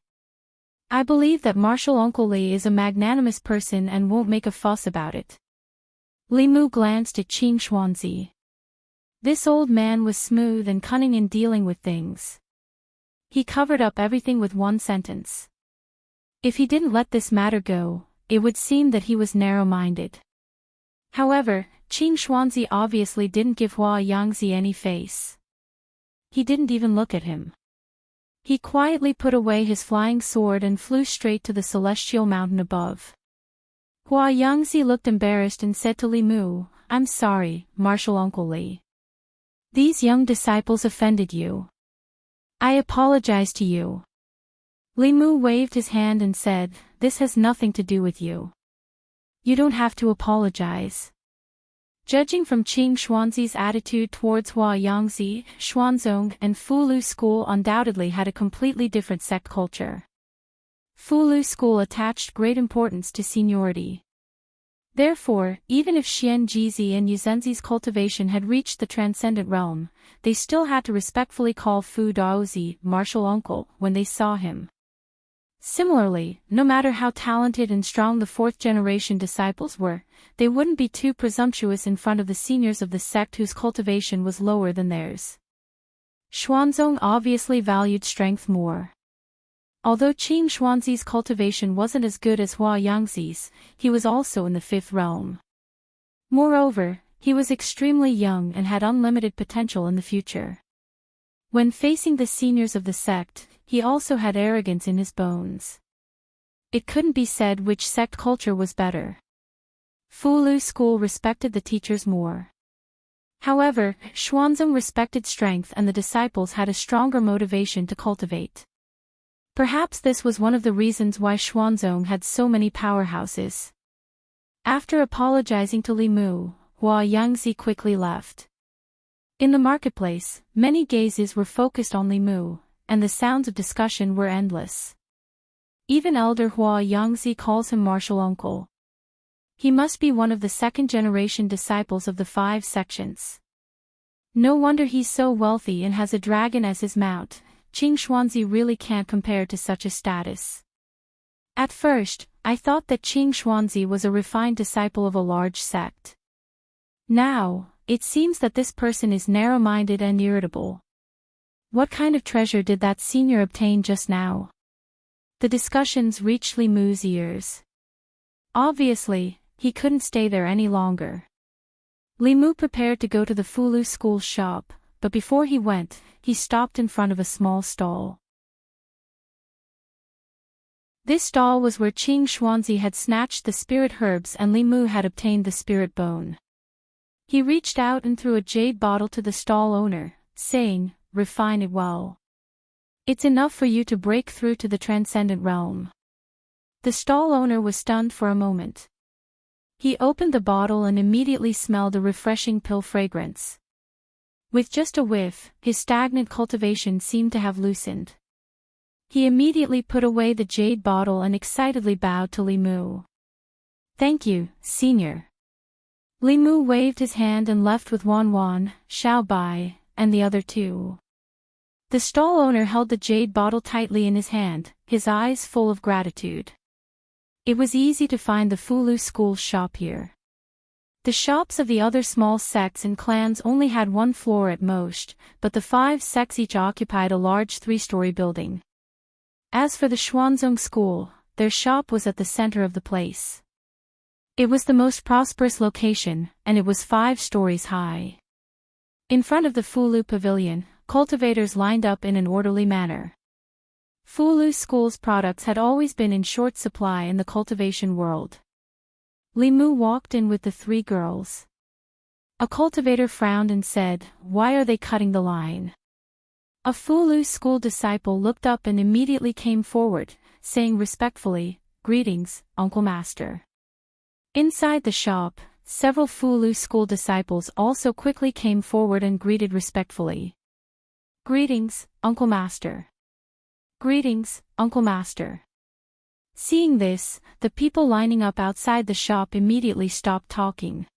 I believe that Martial Uncle Li is a magnanimous person and won't make a fuss about it." Li Mu glanced at Qing Xuanzi. This old man was smooth and cunning in dealing with things. He covered up everything with one sentence. If he didn't let this matter go, it would seem that he was narrow-minded. However, Qing Xuanzi obviously didn't give Hua Yangzi any face. He didn't even look at him. He quietly put away his flying sword and flew straight to the celestial mountain above. Hua Yangzi looked embarrassed and said to Li Mu, "I'm sorry, Martial Uncle Li. These young disciples offended you. I apologize to you." Li Mu waved his hand and said, "This has nothing to do with you. You don't have to apologize." Judging from Qing Xuanzi's attitude towards Hua Yangzi, Xuanzong and Fulu school undoubtedly had a completely different sect culture. Fulu school attached great importance to seniority. Therefore, even if Xian Jizi and Yuzenzi's cultivation had reached the transcendent realm, they still had to respectfully call Fu Daozi, Martial Uncle, when they saw him. Similarly, no matter how talented and strong the 4th-generation disciples were, they wouldn't be too presumptuous in front of the seniors of the sect whose cultivation was lower than theirs. Xuanzong obviously valued strength more. Although Qing Xuanzi's cultivation wasn't as good as Hua Yangzi's, he was also in the fifth realm. Moreover, he was extremely young and had unlimited potential in the future. When facing the seniors of the sect, he also had arrogance in his bones. It couldn't be said which sect culture was better. Fulu school respected the teachers more. However, Xuanzong respected strength and the disciples had a stronger motivation to cultivate. Perhaps this was one of the reasons why Xuanzong had so many powerhouses. After apologizing to Li Mu, Hua Yangzi quickly left. In the marketplace, many gazes were focused on Li Mu, and the sounds of discussion were endless. Even elder Hua Yangzi calls him martial uncle. He must be one of the second-generation disciples of the 5 sections. No wonder he's so wealthy and has a dragon as his mount. Qing Xuanzi really can't compare to such a status. At first, I thought that Qing Xuanzi was a refined disciple of a large sect. Now, it seems that this person is narrow-minded and irritable. What kind of treasure did that senior obtain just now? The discussions reached Li Mu's ears. Obviously, he couldn't stay there any longer. Li Mu prepared to go to the Fulu school shop, but before he went, he stopped in front of a small stall. This stall was where Qing Xuanzi had snatched the spirit herbs and Li Mu had obtained the spirit bone. He reached out and threw a jade bottle to the stall owner, saying, "Refine it well. It's enough for you to break through to the transcendent realm." The stall owner was stunned for a moment. He opened the bottle and immediately smelled a refreshing pill fragrance. With just a whiff, his stagnant cultivation seemed to have loosened. He immediately put away the jade bottle and excitedly bowed to Li Mu. "Thank you, senior." Li Mu waved his hand and left with Wan, Xiao Bai, and the other 2. The stall owner held the jade bottle tightly in his hand, his eyes full of gratitude. It was easy to find the Fulu school shop here. The shops of the other small sects and clans only had 1 floor at most, but the 5 sects each occupied a large 3-story building. As for the Xuanzong school, their shop was at the center of the place. It was the most prosperous location, and it was 5 stories high. In front of the Fulu pavilion, cultivators lined up in an orderly manner. Fulu school's products had always been in short supply in the cultivation world. Li Mu walked in with the 3 girls. A cultivator frowned and said, "Why are they cutting the line?" A Fulu school disciple looked up and immediately came forward, saying respectfully, "Greetings, Uncle Master." Inside the shop, several Fulu school disciples also quickly came forward and greeted respectfully. "Greetings, Uncle Master." "Greetings, Uncle Master." Seeing this, the people lining up outside the shop immediately stopped talking.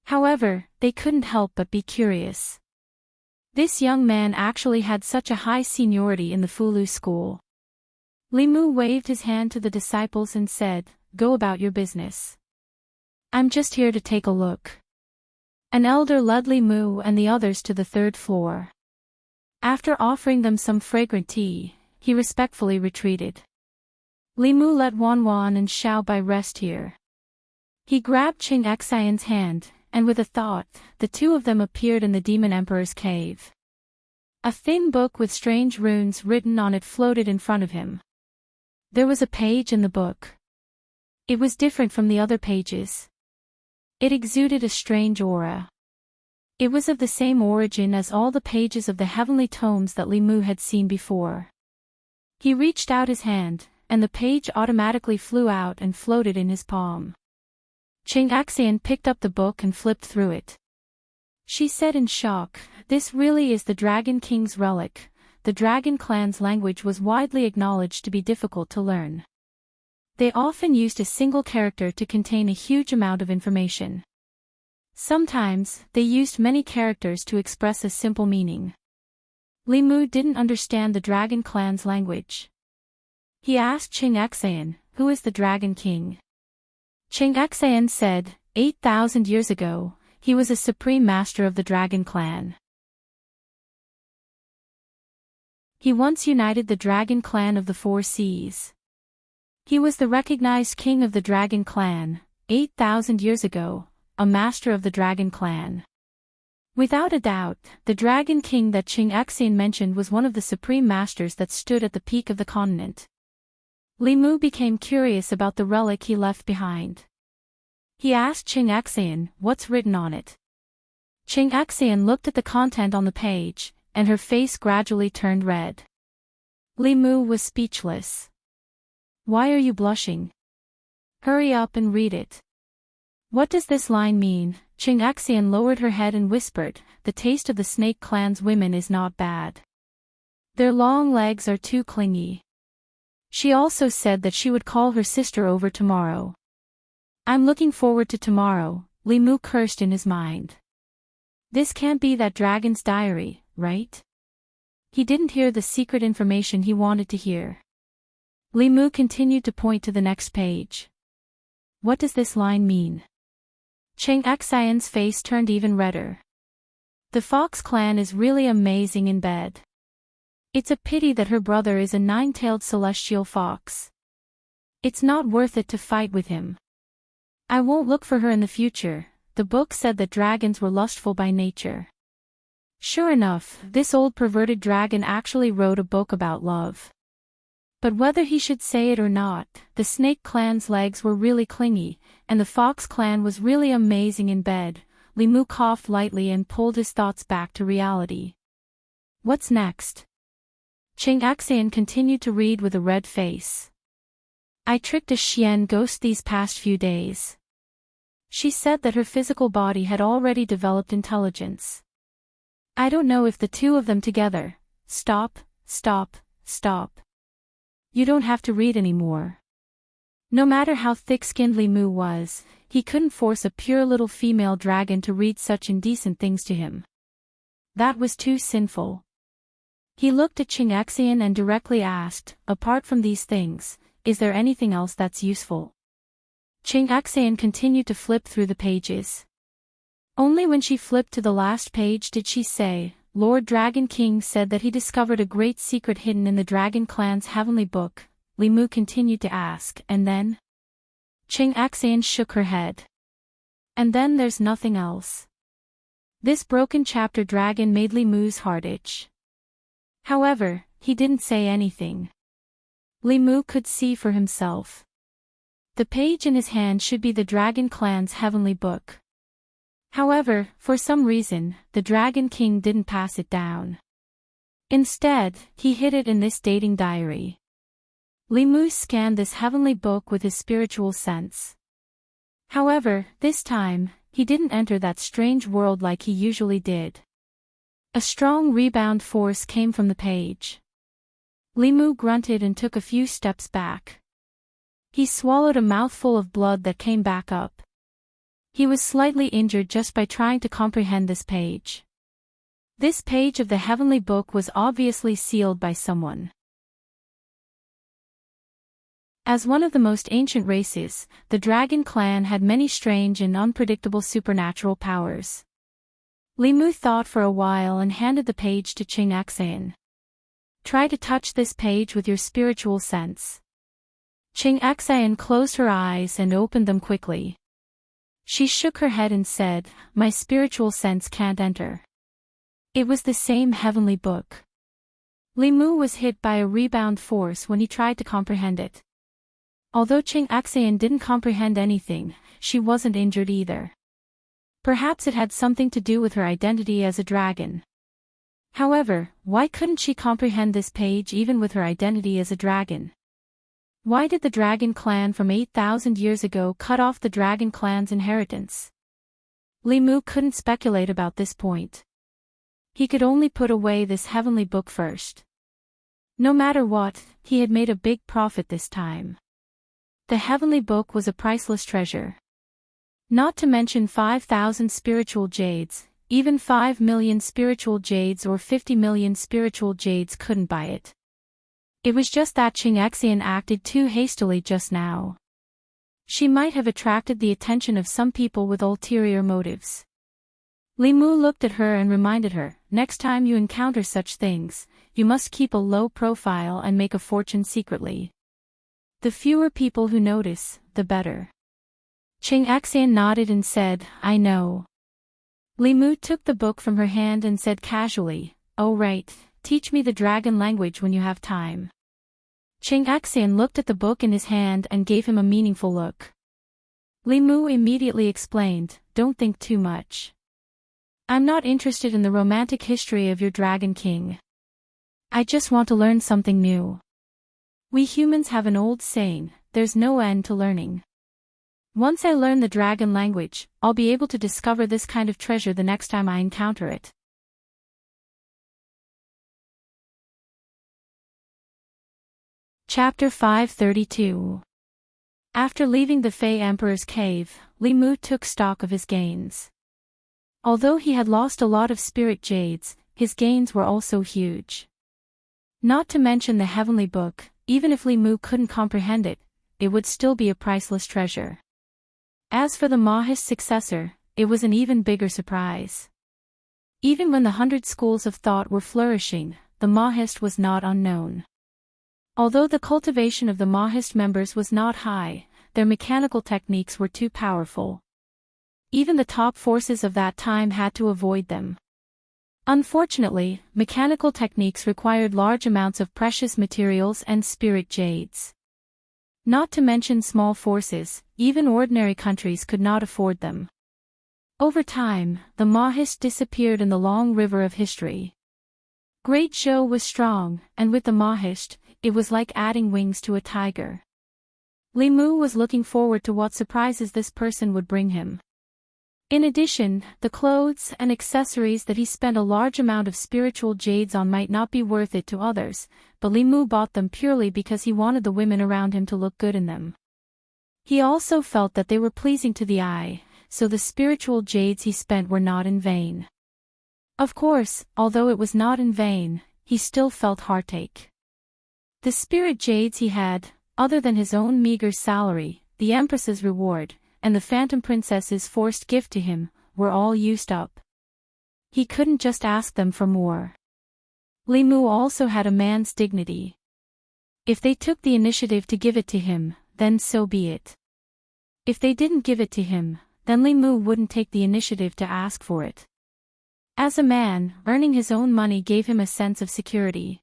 However, they couldn't help but be curious. This young man actually had such a high seniority in the Fulu school. Li Mu waved his hand to the disciples and said, "Go about your business. I'm just here to take a look." An elder led Li Mu and the others to the 3rd floor. After offering them some fragrant tea, he respectfully retreated. Li Mu let Wan and Xiao Bai rest here. He grabbed Qing Xian's hand, and with a thought, the 2 of them appeared in the Demon Emperor's cave. A thin book with strange runes written on it floated in front of him. There was a page in the book. It was different from the other pages. It exuded a strange aura. It was of the same origin as all the pages of the heavenly tomes that Li Mu had seen before. He reached out his hand, and the page automatically flew out and floated in his palm. Qing Xian picked up the book and flipped through it. She said in shock, "This really is the Dragon King's relic." The Dragon clan's language was widely acknowledged to be difficult to learn. They often used a single character to contain a huge amount of information. Sometimes, they used many characters to express a simple meaning. Li Mu didn't understand the Dragon clan's language. He asked Qing Xian, "Who is the Dragon King?" Qing Xian said, 8,000 years ago, he was a supreme master of the Dragon clan. He once united the dragon clan of the Four Seas. He was the recognized king of the dragon clan, 8,000 years ago, a master of the dragon clan. Without a doubt, the dragon king that Qing Xian mentioned was one of the supreme masters that stood at the peak of the continent. Li Mu became curious about the relic he left behind. He asked Qing Xian, "What's written on it?" Qing Xian looked at the content on the page, and her face gradually turned red. Li Mu was speechless. "Why are you blushing? Hurry up and read it." "What does this line mean?" Qing Xian lowered her head and whispered, "The taste of the snake clan's women is not bad. Their long legs are too clingy." She also said that she would call her sister over tomorrow. "I'm looking forward to tomorrow," Li Mu cursed in his mind. This can't be that dragon's diary, right? He didn't hear the secret information he wanted to hear. Li Mu continued to point to the next page. "What does this line mean?" Qing Xian's face turned even redder. "The Fox clan is really amazing in bed. It's a pity that her brother is a nine-tailed celestial fox. It's not worth it to fight with him. I won't look for her in the future." The book said that dragons were lustful by nature. Sure enough, this old perverted dragon actually wrote a book about love. But whether he should say it or not, the snake clan's legs were really clingy, and the fox clan was really amazing in bed. Li Mu coughed lightly and pulled his thoughts back to reality. "What's next?" Qing Xian continued to read with a red face. "I tricked a Xian ghost these past few days. She said that her physical body had already developed intelligence. I don't know if the two of them together." Stop. You don't have to read anymore." No matter how thick-skinned Li Mu was, he couldn't force a pure little female dragon to read such indecent things to him. That was too sinful. He looked at Qing Xian and directly asked, "Apart from these things, is there anything else that's useful?" Qing Xian continued to flip through the pages. Only when she flipped to the last page did she say, "Lord Dragon King said that he discovered a great secret hidden in the Dragon Clan's heavenly book." Li Mu continued to ask, "And then?" Qing Xian shook her head. "And then there's nothing else." This broken chapter dragon made Li Mu's heart itch. However, he didn't say anything. Li Mu could see for himself. The page in his hand should be the Dragon Clan's heavenly book. However, for some reason, the Dragon King didn't pass it down. Instead, he hid it in this dating diary. Li Mu scanned this heavenly book with his spiritual sense. However, this time, he didn't enter that strange world like he usually did. A strong rebound force came from the page. Li Mu grunted and took a few steps back. He swallowed a mouthful of blood that came back up. He was slightly injured just by trying to comprehend this page. This page of the heavenly book was obviously sealed by someone. As one of the most ancient races, the Dragon Clan had many strange and unpredictable supernatural powers. Li Mu thought for a while and handed the page to Qing Xian. "Try to touch this page with your spiritual sense." Qing Xian closed her eyes and opened them quickly. She shook her head and said, "My spiritual sense can't enter." It was the same heavenly book. Li Mu was hit by a rebound force when he tried to comprehend it. Although Qing Xian didn't comprehend anything, she wasn't injured either. Perhaps it had something to do with her identity as a dragon. However, why couldn't she comprehend this page even with her identity as a dragon? Why did the Dragon Clan from 8,000 years ago cut off the Dragon Clan's inheritance? Li Mu couldn't speculate about this point. He could only put away this heavenly book first. No matter what, he had made a big profit this time. The heavenly book was a priceless treasure. Not to mention 5,000 spiritual jades, even 5 million spiritual jades or 50 million spiritual jades couldn't buy it. It was just that Qing Xian acted too hastily just now. She might have attracted the attention of some people with ulterior motives. Li Mu looked at her and reminded her, "Next time you encounter such things, you must keep a low profile and make a fortune secretly. The fewer people who notice, the better. Ching Xian nodded and said, I know. Li Mu took the book from her hand and said casually, oh right, teach me the dragon language when you have time. Ching Xian looked at the book in his hand and gave him a meaningful look. Li Mu immediately explained, don't think too much. I'm not interested in the romantic history of your Dragon King. I just want to learn something new. We humans have an old saying, there's no end to learning. Once I learn the dragon language, I'll be able to discover this kind of treasure the next time I encounter it. Chapter 532. After leaving the Fey Emperor's cave, Li Mu took stock of his gains. Although he had lost a lot of spirit jades, his gains were also huge. Not to mention the heavenly book, even if Li Mu couldn't comprehend it, it would still be a priceless treasure. As for the Mahish's successor, it was an even bigger surprise. Even when the 100 schools of thought were flourishing, the Mahish was not unknown. Although the cultivation of the Mahish members was not high, their mechanical techniques were too powerful. Even the top forces of that time had to avoid them. Unfortunately, mechanical techniques required large amounts of precious materials and spirit jades. Not to mention small forces, even ordinary countries could not afford them. Over time, the Mahish disappeared in the long river of history. Great Zhou was strong, and with the Mahish, it was like adding wings to a tiger. Li Mu was looking forward to what surprises this person would bring him. In addition, the clothes and accessories that he spent a large amount of spiritual jades on might not be worth it to others, but Li Mu bought them purely because he wanted the women around him to look good in them. He also felt that they were pleasing to the eye, so the spiritual jades he spent were not in vain. Of course, although it was not in vain, he still felt heartache. The spirit jades he had, other than his own meager salary, the Empress's reward, and the Phantom Princess's forced gift to him, were all used up. He couldn't just ask them for more. Li Mu also had a man's dignity. If they took the initiative to give it to him, then so be it. If they didn't give it to him, then Li Mu wouldn't take the initiative to ask for it. As a man, earning his own money gave him a sense of security.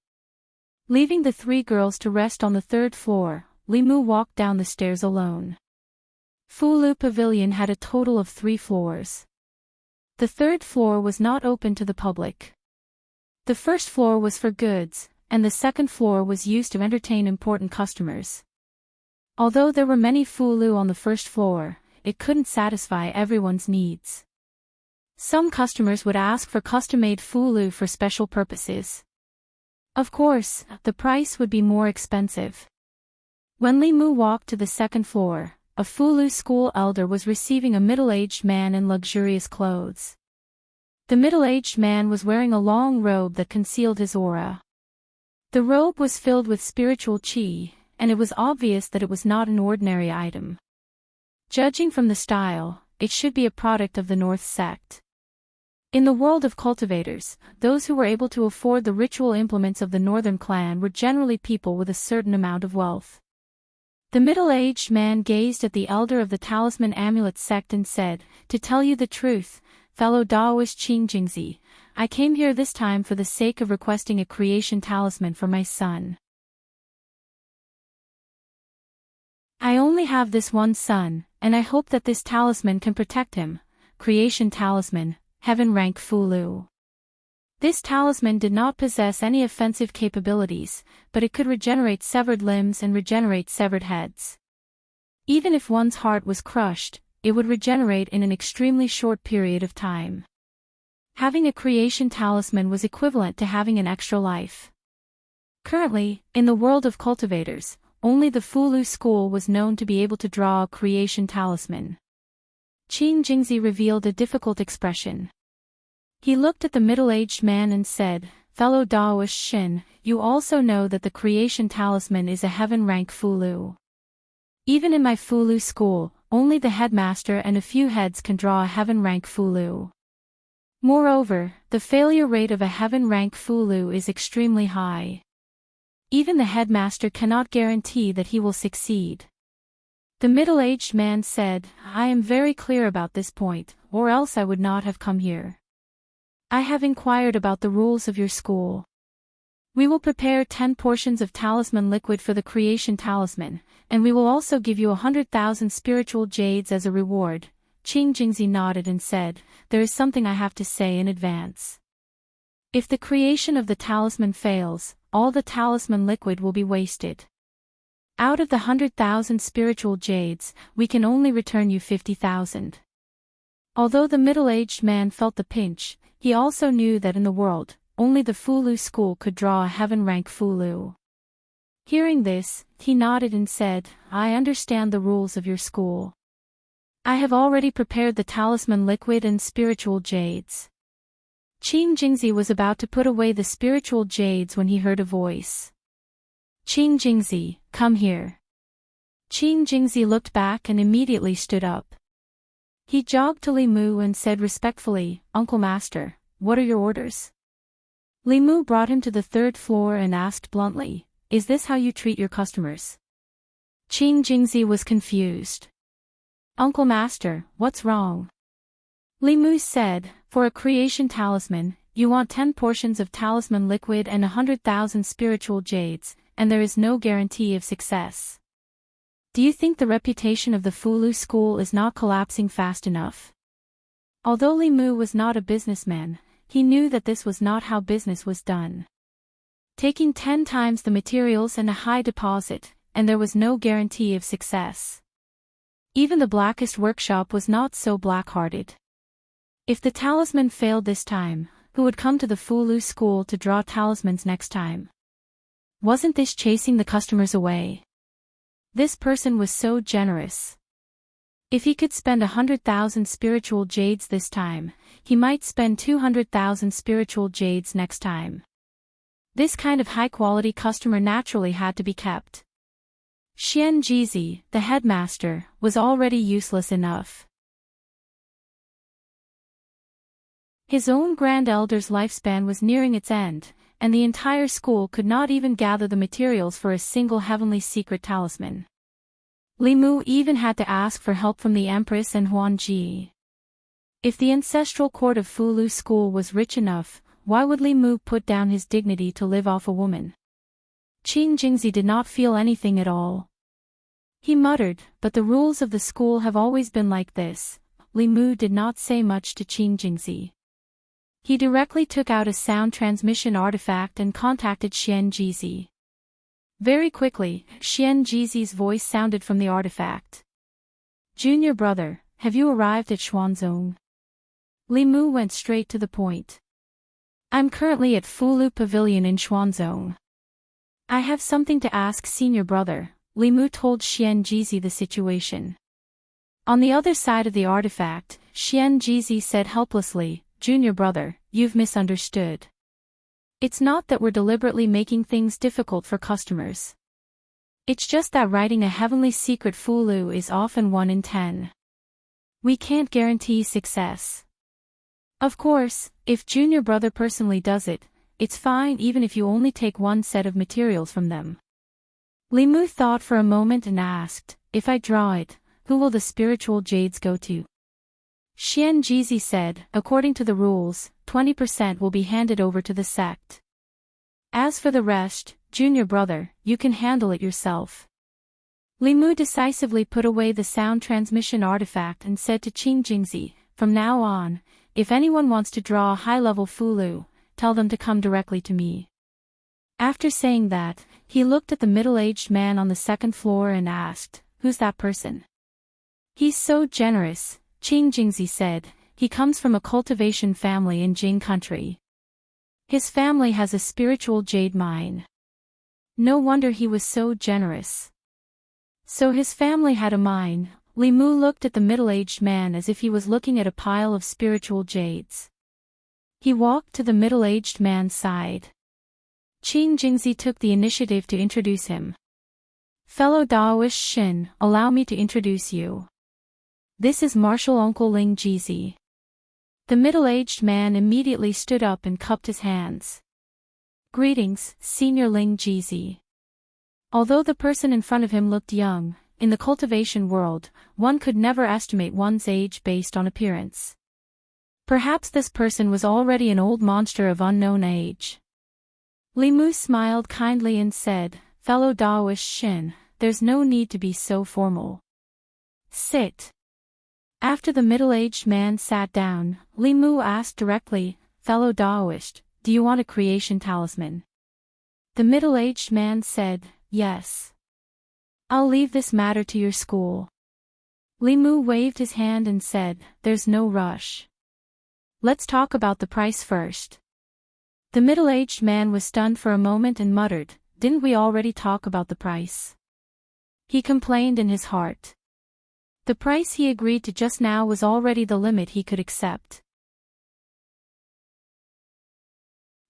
Leaving the 3 girls to rest on the 3rd floor, Li Mu walked down the stairs alone. Fulu Pavilion had a total of 3 floors. The 3rd floor was not open to the public. The 1st floor was for goods, and the 2nd floor was used to entertain important customers. Although there were many Fulu on the 1st floor, it couldn't satisfy everyone's needs. Some customers would ask for custom-made Fulu for special purposes. Of course, the price would be more expensive. When Li Mu walked to the 2nd floor, a Fulu school elder was receiving a middle-aged man in luxurious clothes. The middle-aged man was wearing a long robe that concealed his aura. The robe was filled with spiritual qi, and it was obvious that it was not an ordinary item. Judging from the style, it should be a product of the North sect. In the world of cultivators, those who were able to afford the ritual implements of the Northern clan were generally people with a certain amount of wealth. The middle-aged man gazed at the elder of the Talisman Amulet sect and said, to tell you the truth, fellow Daoist Qingjingzi, I came here this time for the sake of requesting a creation talisman for my son. I only have this one son, and I hope that this talisman can protect him. Creation talisman, heaven rank Fulu. This talisman did not possess any offensive capabilities, but it could regenerate severed limbs and regenerate severed heads. Even if one's heart was crushed, it would regenerate in an extremely short period of time. Having a creation talisman was equivalent to having an extra life. Currently, in the world of cultivators, only the Fulu school was known to be able to draw a creation talisman. Qin Jingzi revealed a difficult expression. He looked at the middle-aged man and said, fellow Daoist Shin, you also know that the creation talisman is a heaven rank Fulu. Even in my Fulu school, only the headmaster and a few heads can draw a heaven rank Fulu. Moreover, the failure rate of a heaven-rank Fulu is extremely high. Even the headmaster cannot guarantee that he will succeed. The middle-aged man said, I am very clear about this point, or else I would not have come here. I have inquired about the rules of your school. We will prepare 10 portions of talisman liquid for the creation talisman, and we will also give you 100,000 spiritual jades as a reward. Jingzi nodded and said, there is something I have to say in advance. If the creation of the talisman fails, all the talisman liquid will be wasted. Out of the 100,000 spiritual jades, we can only return you 50,000. Although the middle-aged man felt the pinch, he also knew that in the world, only the Fulu school could draw a heaven-rank Fulu. Hearing this, he nodded and said, I understand the rules of your school. I have already prepared the talisman liquid and spiritual jades. Jingzi was about to put away the spiritual jades when he heard a voice. Jingzi, come here. Jingzi looked back and immediately stood up. He jogged to Li Mu and said respectfully, Uncle Master, what are your orders? Li Mu brought him to the 3rd floor and asked bluntly, is this how you treat your customers? Jingzi was confused. Uncle Master, what's wrong? Li Mu said, for a creation talisman, you want 10 portions of talisman liquid and 100,000 spiritual jades, and there is no guarantee of success. Do you think the reputation of the Fulu school is not collapsing fast enough? Although Li Mu was not a businessman, he knew that this was not how business was done. Taking 10 times the materials and a high deposit, and there was no guarantee of success. Even the blackest workshop was not so black-hearted. If the talisman failed this time, who would come to the Fulu school to draw talismans next time? Wasn't this chasing the customers away? This person was so generous. If he could spend 100,000 spiritual jades this time, he might spend 200,000 spiritual jades next time. This kind of high-quality customer naturally had to be kept. Jizi, the headmaster, was already useless enough. His own grand elder's lifespan was nearing its end, and the entire school could not even gather the materials for a single heavenly secret talisman. Li Mu even had to ask for help from the Empress and Huanji. If the ancestral court of Fulu school was rich enough, why would Li Mu put down his dignity to live off a woman? Jingzi did not feel anything at all. He muttered, but the rules of the school have always been like this. Li Mu did not say much to Jingzi. He directly took out a sound transmission artifact and contacted Jizi. Very quickly, Jizi's voice sounded from the artifact. Junior brother, have you arrived at Xuanzong? Li Mu went straight to the point. I'm currently at Fulu Pavilion in Xuanzong. I have something to ask senior brother, Li Mu told Jizi the situation. On the other side of the artifact, Jizi said helplessly, Junior brother, you've misunderstood. It's not that we're deliberately making things difficult for customers. It's just that writing a heavenly secret Fulu is often 1 in 10. We can't guarantee success. Of course, if junior brother personally does it, it's fine even if you only take 1 set of materials from them. Li Mu thought for a moment and asked, if I draw it, who will the spiritual jades go to? Jizi said, according to the rules, 20% will be handed over to the sect. As for the rest, junior brother, you can handle it yourself. Li Mu decisively put away the sound transmission artifact and said to Jingzi, from now on, if anyone wants to draw a high-level Fulu, tell them to come directly to me. After saying that, he looked at the middle-aged man on the 2nd floor and asked, who's that person? He's so generous, Jingzi said, he comes from a cultivation family in Jing country. His family has a spiritual jade mine. No wonder he was so generous. So his family had a mine. Li Mu looked at the middle-aged man as if he was looking at a pile of spiritual jades. He walked to the middle-aged man's side. Jingzi took the initiative to introduce him. Fellow Daoist Shin, allow me to introduce you. This is Martial Uncle Ling Jizi. The middle-aged man immediately stood up and cupped his hands. Greetings, Senior Ling Jizi. Although the person in front of him looked young, in the cultivation world, one could never estimate one's age based on appearance. Perhaps this person was already an old monster of unknown age. Li Mu smiled kindly and said, "Fellow Daoist Shin, there's no need to be so formal. Sit." After the middle-aged man sat down, Li Mu asked directly, "Fellow Daoist, do you want a creation talisman?" The middle-aged man said, "Yes. I'll leave this matter to your school." Li Mu waved his hand and said, "There's no rush. Let's talk about the price first." The middle-aged man was stunned for a moment and muttered, "Didn't we already talk about the price?" He complained in his heart. The price he agreed to just now was already the limit he could accept.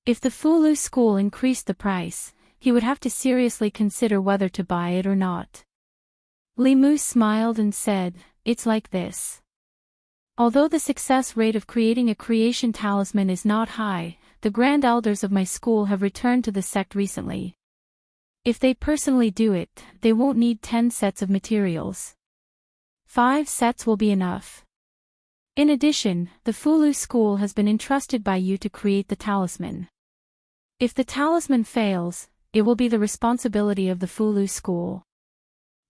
If the Fulu school increased the price, he would have to seriously consider whether to buy it or not. Li Mu smiled and said, "It's like this. Although the success rate of creating a creation talisman is not high, the grand elders of my school have returned to the sect recently. If they personally do it, they won't need 10 sets of materials. 5 sets will be enough. In addition, the Fulu school has been entrusted by you to create the talisman. If the talisman fails, it will be the responsibility of the Fulu school.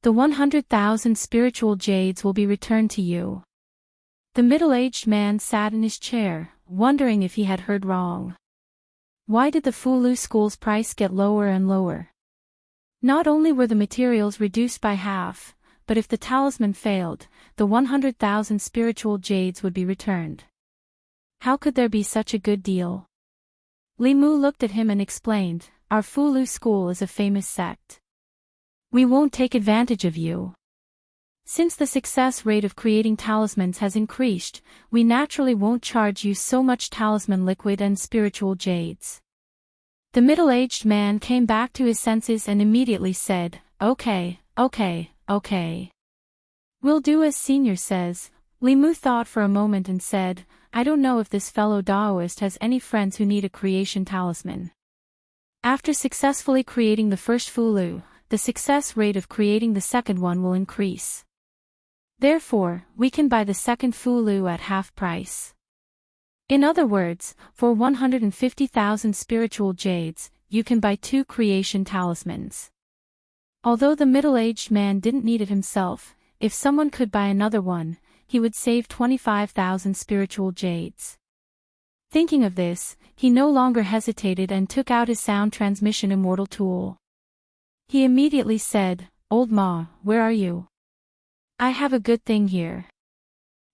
The 100,000 spiritual jades will be returned to you." The middle-aged man sat in his chair, wondering if he had heard wrong. Why did the Fulu school's price get lower and lower? Not only were the materials reduced by half, but if the talisman failed, the 100,000 spiritual jades would be returned. How could there be such a good deal? Li Mu looked at him and explained, "Our Fulu school is a famous sect. We won't take advantage of you. Since the success rate of creating talismans has increased, we naturally won't charge you so much talisman liquid and spiritual jades." The middle-aged man came back to his senses and immediately said, Okay. We'll do as Senior says." Li Mu thought for a moment and said, "I don't know if this fellow Daoist has any friends who need a creation talisman. After successfully creating the first Fulu, the success rate of creating the second one will increase. Therefore, we can buy the second Fulu at half price. In other words, for 150,000 spiritual jades, you can buy 2 creation talismans." Although the middle-aged man didn't need it himself, if someone could buy another one, he would save 25,000 spiritual jades. Thinking of this, he no longer hesitated and took out his sound transmission immortal tool. He immediately said, "Old Ma, where are you? I have a good thing here.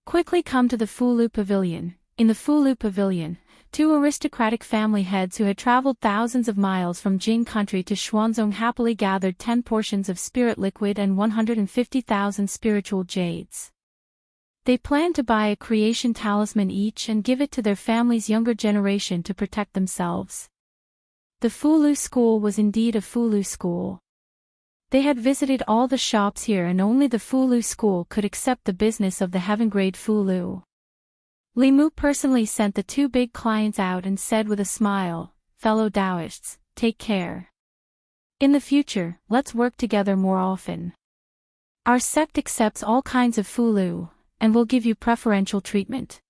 Quickly come to the Fulu Pavilion." In the Fulu Pavilion, 2 aristocratic family heads who had traveled thousands of miles from Jing country to Xuanzong happily gathered 10 portions of spirit liquid and 150,000 spiritual jades. They planned to buy a creation talisman each and give it to their family's younger generation to protect themselves. The Fulu school was indeed a Fulu school. They had visited all the shops here and only the Fulu school could accept the business of the heaven-grade Fulu. Li Mu personally sent the 2 big clients out and said with a smile, "Fellow Daoists, take care. In the future, let's work together more often. Our sect accepts all kinds of Fulu, and will give you preferential treatment.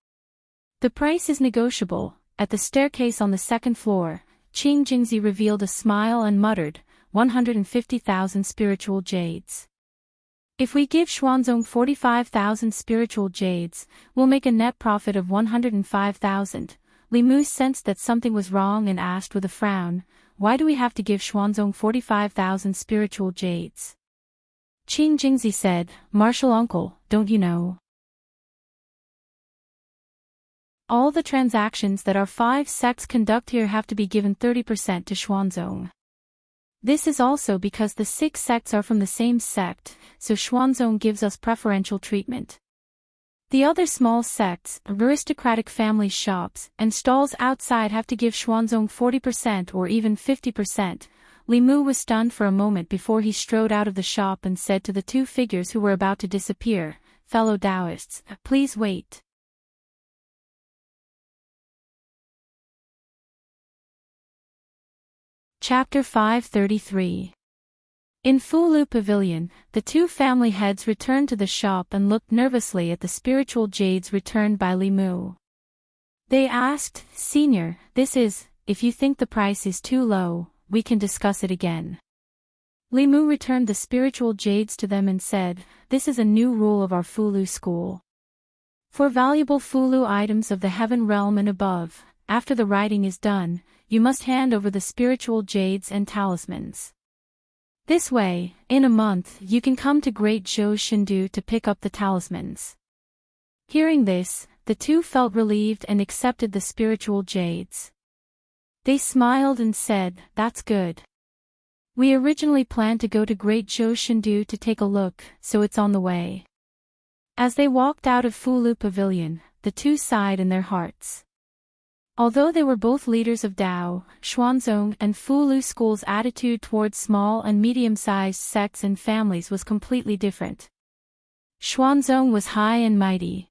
The price is negotiable." At the staircase on the 2nd floor, Qing Jingzi revealed a smile and muttered, 150,000 spiritual jades. If we give Xuanzong 45,000 spiritual jades, we'll make a net profit of 105,000. Li Mu sensed that something was wrong and asked with a frown, "Why do we have to give Xuanzong 45,000 spiritual jades?" Qing Jingzi said, "Martial uncle, don't you know? All the transactions that our 5 sects conduct here have to be given 30% to Xuanzong. This is also because the 6 sects are from the same sect, so Xuanzong gives us preferential treatment. The other small sects, aristocratic family shops, and stalls outside have to give Xuanzong 40% or even 50%. Li Mu was stunned for a moment before he strode out of the shop and said to the 2 figures who were about to disappear, "Fellow Daoists, please wait." Chapter 533. In Fulu Pavilion, the two family heads returned to the shop and looked nervously at the spiritual jades returned by Li Mu. They asked, "Senior, if you think the price is too low, we can discuss it again." Li Mu returned the spiritual jades to them and said, "This is a new rule of our Fulu school. For valuable Fulu items of the heaven realm and above, after the writing is done, you must hand over the spiritual jades and talismans. This way, in a month you can come to Great Zhou Shindu to pick up the talismans." Hearing this, the two felt relieved and accepted the spiritual jades. They smiled and said, "That's good. We originally planned to go to Great Zhou Shindu to take a look, so it's on the way." As they walked out of Fulu Pavilion, the two sighed in their hearts. Although they were both leaders of Dao, Xuanzong and Fulu school's attitude towards small and medium-sized sects and families was completely different. Xuanzong was high and mighty.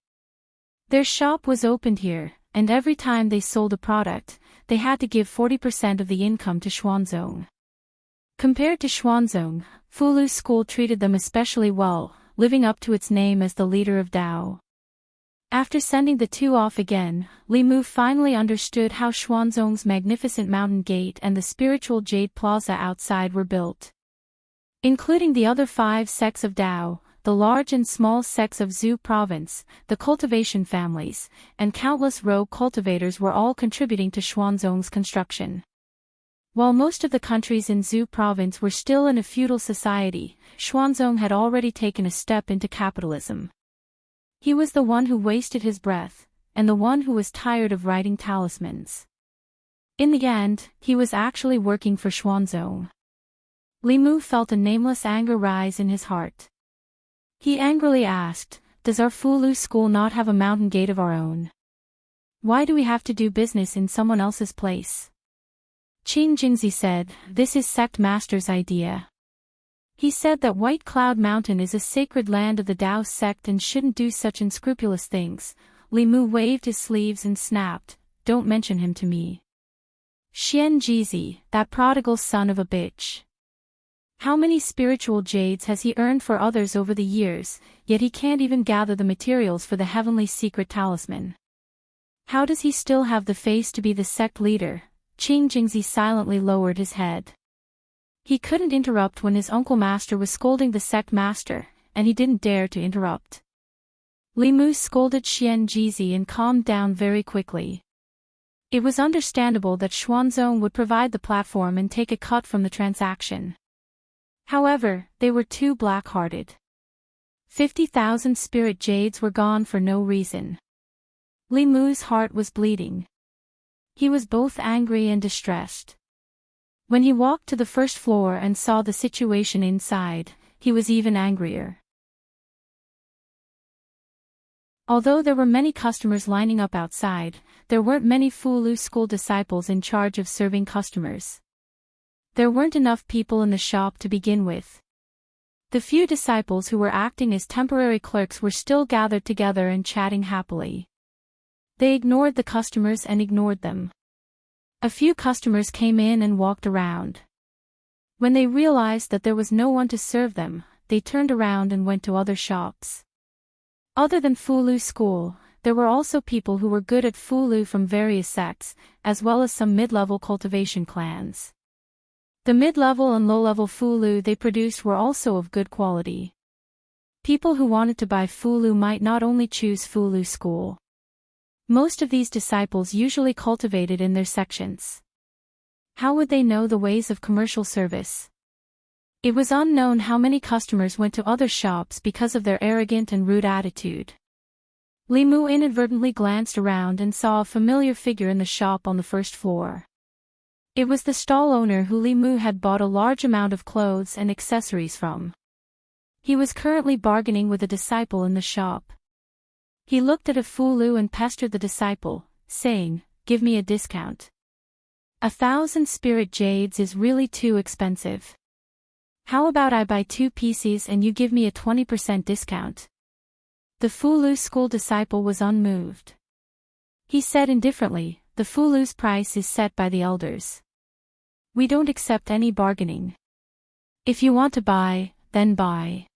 Their shop was opened here, and every time they sold a product, they had to give 40% of the income to Xuanzong. Compared to Xuanzong, Fulu school treated them especially well, living up to its name as the leader of Dao. After sending the two off again, Li Mu finally understood how Xuanzong's magnificent mountain gate and the spiritual jade plaza outside were built. Including the other 5 sects of Dao, the large and small sects of Zhu province, the cultivation families, and countless rogue cultivators were all contributing to Xuanzong's construction. While most of the countries in Zhu province were still in a feudal society, Xuanzong had already taken a step into capitalism. He was the one who wasted his breath, and the one who was tired of writing talismans. In the end, he was actually working for Xuanzong. Li Mu felt a nameless anger rise in his heart. He angrily asked, "Does our Fulu school not have a mountain gate of our own? Why do we have to do business in someone else's place?" Qing Jingzi said, "This is sect master's idea. He said that White Cloud Mountain is a sacred land of the Dao sect and shouldn't do such unscrupulous things." Li Mu waved his sleeves and snapped, "Don't mention him to me. Xian Jizi, that prodigal son of a bitch. How many spiritual jades has he earned for others over the years, yet he can't even gather the materials for the heavenly secret talisman. How does he still have the face to be the sect leader?" Qing Jingzi silently lowered his head. He couldn't interrupt when his uncle master was scolding the sect master, and he didn't dare to interrupt. Li Mu scolded Xian Jizi and calmed down very quickly. It was understandable that Xuanzong would provide the platform and take a cut from the transaction. However, they were too black-hearted. 50,000 spirit jades were gone for no reason. Li Mu's heart was bleeding. He was both angry and distressed. When he walked to the first floor and saw the situation inside, he was even angrier. Although there were many customers lining up outside, there weren't many Fulu school disciples in charge of serving customers. There weren't enough people in the shop to begin with. The few disciples who were acting as temporary clerks were still gathered together and chatting happily. They ignored the customers and ignored them. A few customers came in and walked around. When they realized that there was no one to serve them, they turned around and went to other shops. Other than Fulu school, there were also people who were good at Fulu from various sects, as well as some mid-level cultivation clans. The mid-level and low-level Fulu they produced were also of good quality. People who wanted to buy Fulu might not only choose Fulu school. Most of these disciples usually cultivated in their sections. How would they know the ways of commercial service? It was unknown how many customers went to other shops because of their arrogant and rude attitude. Li Mu inadvertently glanced around and saw a familiar figure in the shop on the first floor. It was the stall owner who Li Mu had bought a large amount of clothes and accessories from. He was currently bargaining with a disciple in the shop. He looked at a Fulu and pestered the disciple, saying, "Give me a discount. 1,000 spirit jades is really too expensive. How about I buy 2 pieces and you give me a 20% discount?" The Fulu school disciple was unmoved. He said indifferently, "The Fulu's price is set by the elders. We don't accept any bargaining. If you want to buy, then buy.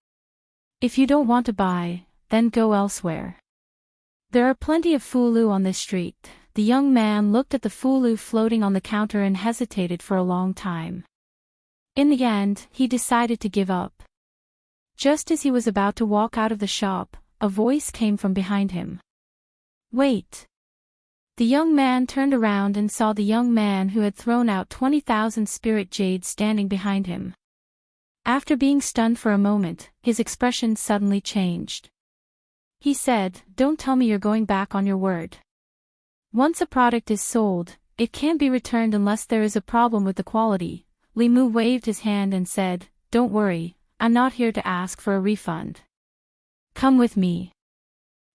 If you don't want to buy, then go elsewhere. There are plenty of fulu on this street. The young man looked at the fulu floating on the counter and hesitated for a long time. In the end, he decided to give up. Just as he was about to walk out of the shop, a voice came from behind him. Wait. The young man turned around and saw the young man who had thrown out 20,000 spirit jades standing behind him. After being stunned for a moment, his expression suddenly changed. He said, "Don't tell me you're going back on your word. Once a product is sold, it can't be returned unless there is a problem with the quality." Li Mu waved his hand and said, "Don't worry, I'm not here to ask for a refund. Come with me."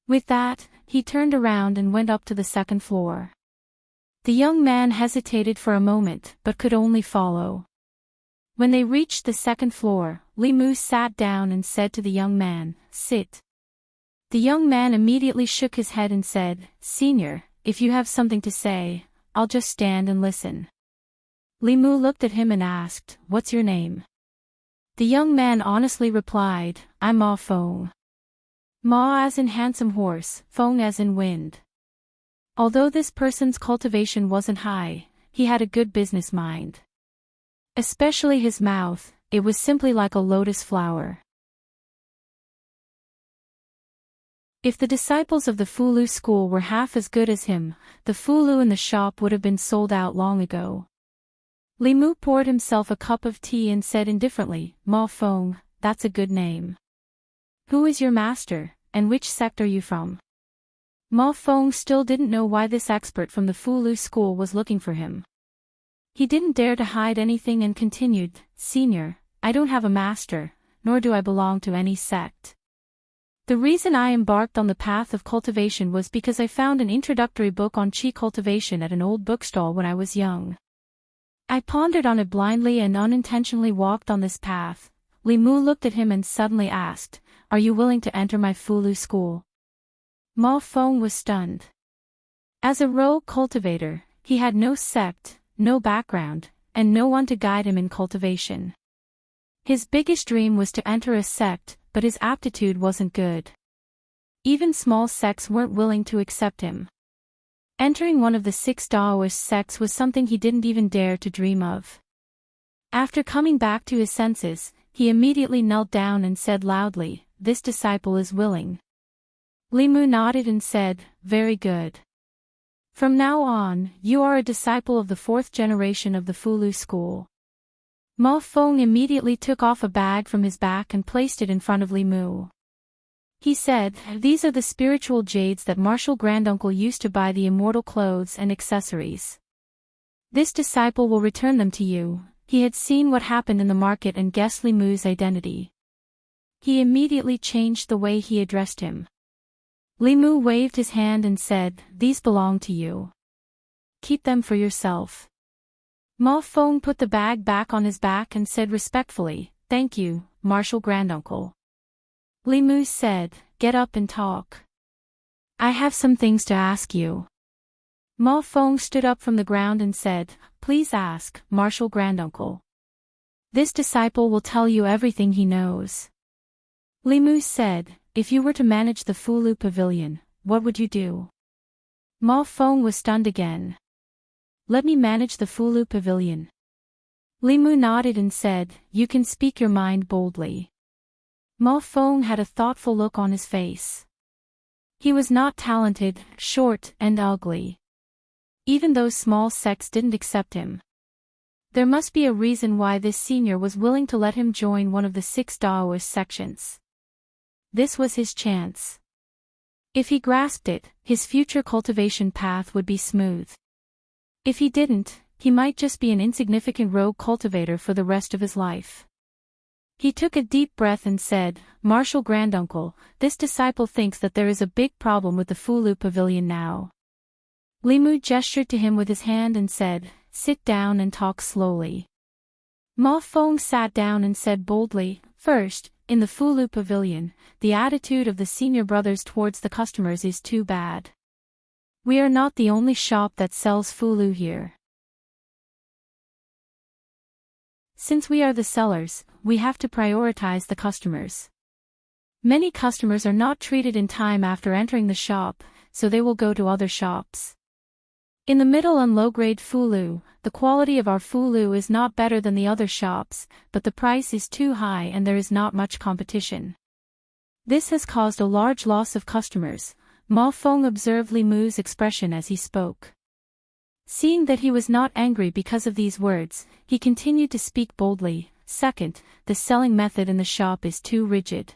With that, he turned around and went up to the second floor. The young man hesitated for a moment but could only follow. When they reached the second floor, Li Mu sat down and said to the young man, "Sit." The young man immediately shook his head and said, "Senior, if you have something to say, I'll just stand and listen." Li Mu looked at him and asked, "What's your name?" The young man honestly replied, "I'm Ma Feng." Ma as in handsome horse, Feng as in wind. Although this person's cultivation wasn't high, he had a good business mind. Especially his mouth, it was simply like a lotus flower. If the disciples of the Fulu school were half as good as him, the Fulu in the shop would have been sold out long ago. Li Mu poured himself a cup of tea and said indifferently, "Ma Feng, that's a good name. Who is your master, and which sect are you from?" Ma Feng still didn't know why this expert from the Fulu school was looking for him. He didn't dare to hide anything and continued, "Senior, I don't have a master, nor do I belong to any sect. The reason I embarked on the path of cultivation was because I found an introductory book on chi cultivation at an old bookstall when I was young. I pondered on it blindly and unintentionally walked on this path." Li Mu looked at him and suddenly asked, "Are you willing to enter my Fulu school?" Ma Feng was stunned. As a rogue cultivator, he had no sect, no background, and no one to guide him in cultivation. His biggest dream was to enter a sect, but his aptitude wasn't good. Even small sects weren't willing to accept him. Entering one of the 6 Taoist sects was something he didn't even dare to dream of. After coming back to his senses, he immediately knelt down and said loudly, "This disciple is willing." Li Mu nodded and said, "Very good. From now on, you are a disciple of the 4th generation of the Fulu school." Ma Feng immediately took off a bag from his back and placed it in front of Li Mu. He said, "These are the spiritual jades that Martial Granduncle used to buy the immortal clothes and accessories. This disciple will return them to you." He had seen what happened in the market and guessed Li Mu's identity. He immediately changed the way he addressed him. Li Mu waved his hand and said, "These belong to you. Keep them for yourself." Ma Feng put the bag back on his back and said respectfully, "Thank you, Martial Granduncle." Li Mu said, "Get up and talk. I have some things to ask you." Ma Feng stood up from the ground and said, "Please ask, Martial Granduncle. This disciple will tell you everything he knows." Li Mu said, "If you were to manage the Fulu Pavilion, what would you do?" Ma Feng was stunned again. "Let me manage the Fulu Pavilion." Li Mu nodded and said, "You can speak your mind boldly." Ma Feng had a thoughtful look on his face. He was not talented, short, and ugly. Even those small sects didn't accept him. There must be a reason why this senior was willing to let him join one of the 6 Taoist sections. This was his chance. If he grasped it, his future cultivation path would be smooth. If he didn't, he might just be an insignificant rogue cultivator for the rest of his life. He took a deep breath and said, "Martial Granduncle, this disciple thinks that there is a big problem with the Fulu Pavilion now." Li Mu gestured to him with his hand and said, "Sit down and talk slowly." Ma Feng sat down and said boldly, "First, in the Fulu Pavilion, the attitude of the senior brothers towards the customers is too bad. We are not the only shop that sells Fulu here. Since we are the sellers, we have to prioritize the customers. Many customers are not treated in time after entering the shop, so they will go to other shops. In the middle and low-grade Fulu, the quality of our Fulu is not better than the other shops, but the price is too high and there is not much competition. This has caused a large loss of customers. Ma Feng observed Li Mu's expression as he spoke. Seeing that he was not angry because of these words, he continued to speak boldly. Second, the selling method in the shop is too rigid.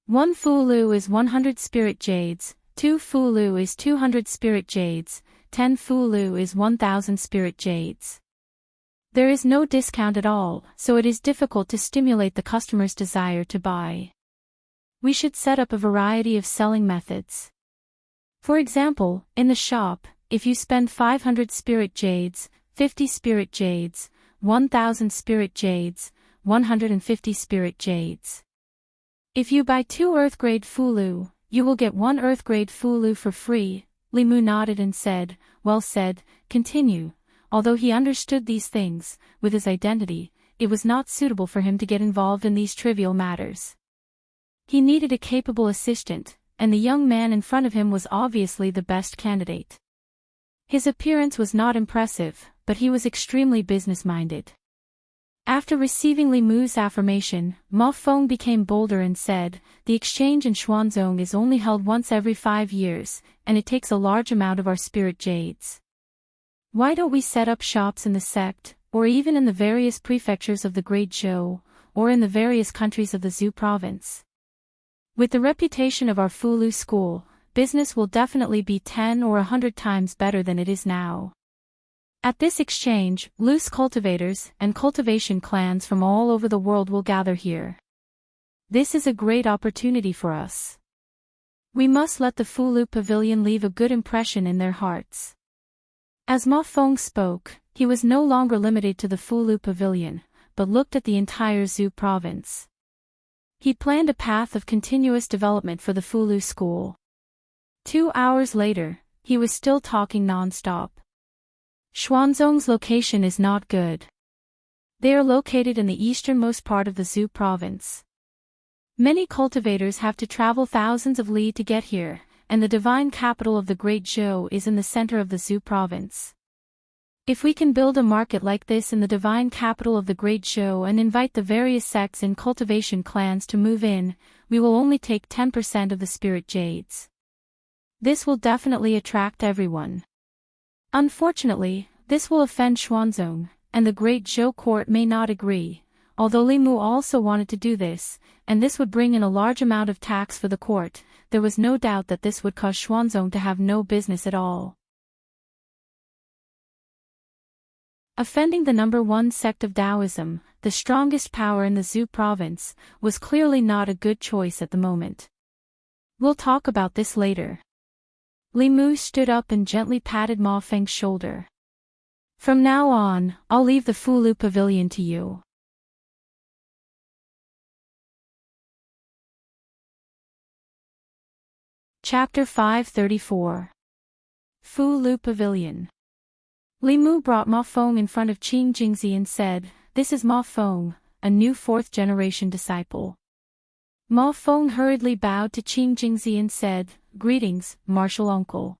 1 Fulu is 100 spirit jades, 2 Fulu is 200 spirit jades, 10 Fulu is 1000 spirit jades. There is no discount at all, so it is difficult to stimulate the customer's desire to buy. We should set up a variety of selling methods. For example, in the shop, if you spend 500 spirit jades, 50 spirit jades, 1000 spirit jades, 150 spirit jades. If you buy 2 earth-grade Fulu, you will get 1 earth-grade Fulu for free. Li Mu nodded and said, "Well said, continue." Although he understood these things, with his identity, it was not suitable for him to get involved in these trivial matters. He needed a capable assistant, and the young man in front of him was obviously the best candidate. His appearance was not impressive, but he was extremely business-minded. After receiving Li Mu's affirmation, Ma Feng became bolder and said, "The exchange in Xuanzong is only held once every 5 years, and it takes a large amount of our spirit jades. Why don't we set up shops in the sect, or even in the various prefectures of the Great Zhou, or in the various countries of the Zhu province? With the reputation of our Fulu school, business will definitely be 10 or 100 times better than it is now. At this exchange, loose cultivators and cultivation clans from all over the world will gather here. This is a great opportunity for us. We must let the Fulu Pavilion leave a good impression in their hearts." As Ma Feng spoke, he was no longer limited to the Fulu Pavilion, but looked at the entire Zhu province. He planned a path of continuous development for the Fulu school. 2 hours later, he was still talking non-stop. Xuanzong's location is not good. They are located in the easternmost part of the Zhu province. Many cultivators have to travel thousands of li to get here, and the divine capital of the Great Zhou is in the center of the Zhu province. If we can build a market like this in the divine capital of the Great Zhou and invite the various sects and cultivation clans to move in, we will only take 10% of the spirit jades. This will definitely attract everyone. Unfortunately, this will offend Xuanzong, and the Great Zhou court may not agree, although Li Mu also wanted to do this, and this would bring in a large amount of tax for the court. There was no doubt that this would cause Xuanzong to have no business at all. Offending the number 1 sect of Taoism, the strongest power in the Zhu province, was clearly not a good choice at the moment. We'll talk about this later. Li Mu stood up and gently patted Ma Feng's shoulder. "From now on, I'll leave the Fulu Pavilion to you." Chapter 534. Fulu Pavilion. Li Mu brought Ma Feng in front of Qing Jingzi and said, "This is Ma Feng, a new 4th-generation disciple." Ma Feng hurriedly bowed to Qing Jingzi and said, "Greetings, martial uncle."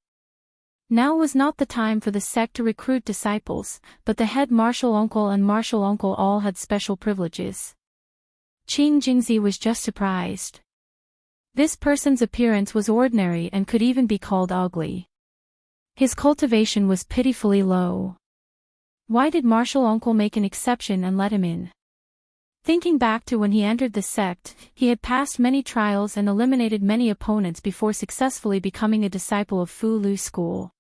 Now was not the time for the sect to recruit disciples, but the head martial uncle and martial uncle all had special privileges. Qing Jingzi was just surprised. This person's appearance was ordinary and could even be called ugly. His cultivation was pitifully low. Why did martial uncle make an exception and let him in? Thinking back to when he entered the sect, he had passed many trials and eliminated many opponents before successfully becoming a disciple of Fu Lu school.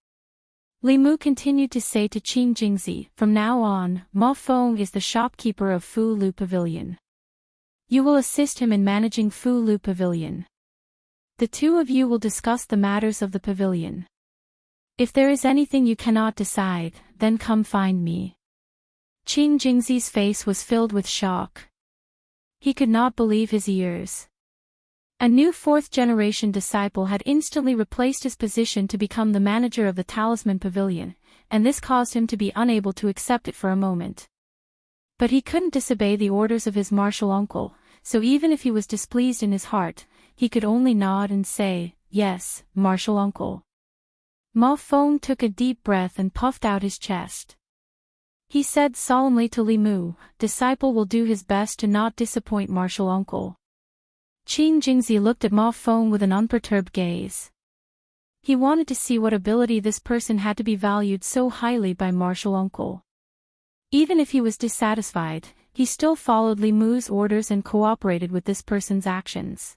Li Mu continued to say to Qing Jingzi, "From now on, Ma Feng is the shopkeeper of Fu Lu Pavilion. You will assist him in managing Fu Lu Pavilion. The two of you will discuss the matters of the pavilion. If there is anything you cannot decide, then come find me." Qing Jingzi's face was filled with shock. He could not believe his ears. A new 4th-generation disciple had instantly replaced his position to become the manager of the Talisman Pavilion, and this caused him to be unable to accept it for a moment. But he couldn't disobey the orders of his martial uncle, so even if he was displeased in his heart, he could only nod and say, "Yes, martial uncle." Ma Feng took a deep breath and puffed out his chest. He said solemnly to Li Mu, "Disciple will do his best to not disappoint martial uncle." Qin Jingzi looked at Ma Feng with an unperturbed gaze. He wanted to see what ability this person had to be valued so highly by martial uncle. Even if he was dissatisfied, he still followed Li Mu's orders and cooperated with this person's actions.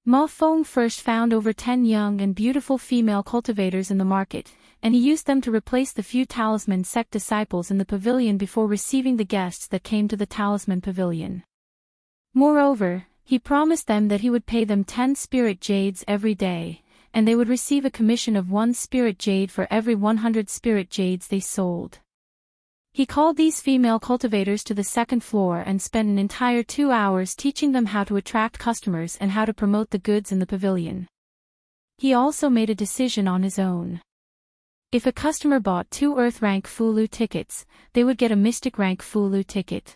Ma Feng first found over 10 young and beautiful female cultivators in the market, and he used them to replace the few talisman sect disciples in the pavilion before receiving the guests that came to the talisman pavilion. Moreover, he promised them that he would pay them 10 spirit jades every day, and they would receive a commission of 1 spirit jade for every 100 spirit jades they sold. He called these female cultivators to the second floor and spent an entire 2 hours teaching them how to attract customers and how to promote the goods in the pavilion. He also made a decision on his own. If a customer bought 2 Earth Rank Fulu tickets, they would get a Mystic Rank Fulu ticket.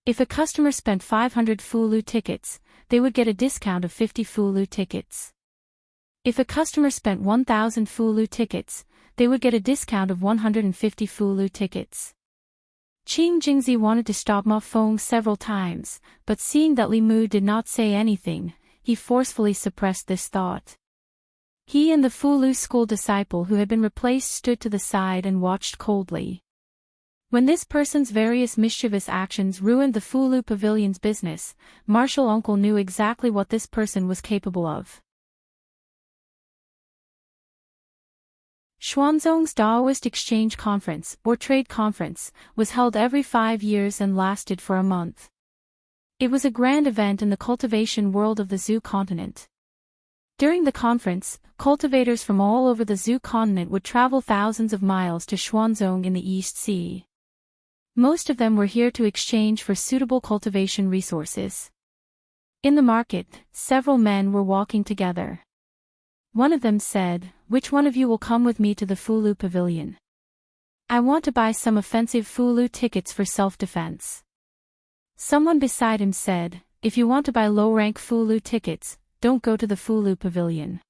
If a customer spent 500 Fulu tickets, they would get a discount of 50 Fulu tickets. If a customer spent 1,000 Fulu tickets, they would get a discount of 150 Fulu tickets. Qin Jingzi wanted to stop Ma Feng several times, but seeing that Li Mu did not say anything, he forcefully suppressed this thought. He and the Fulu school disciple who had been replaced stood to the side and watched coldly. When this person's various mischievous actions ruined the Fulu pavilion's business, martial uncle knew exactly what this person was capable of. Xuanzong's Taoist Exchange Conference, or Trade Conference, was held every 5 years and lasted for a month. It was a grand event in the cultivation world of the Zhu continent. During the conference, cultivators from all over the Zhu continent would travel thousands of miles to Xuanzong in the East Sea. Most of them were here to exchange for suitable cultivation resources. In the market, several men were walking together. One of them said, "Which one of you will come with me to the Fulu pavilion? I want to buy some offensive Fulu tickets for self-defense." Someone beside him said, "If you want to buy low-rank Fulu tickets, don't go to the Fulu pavilion.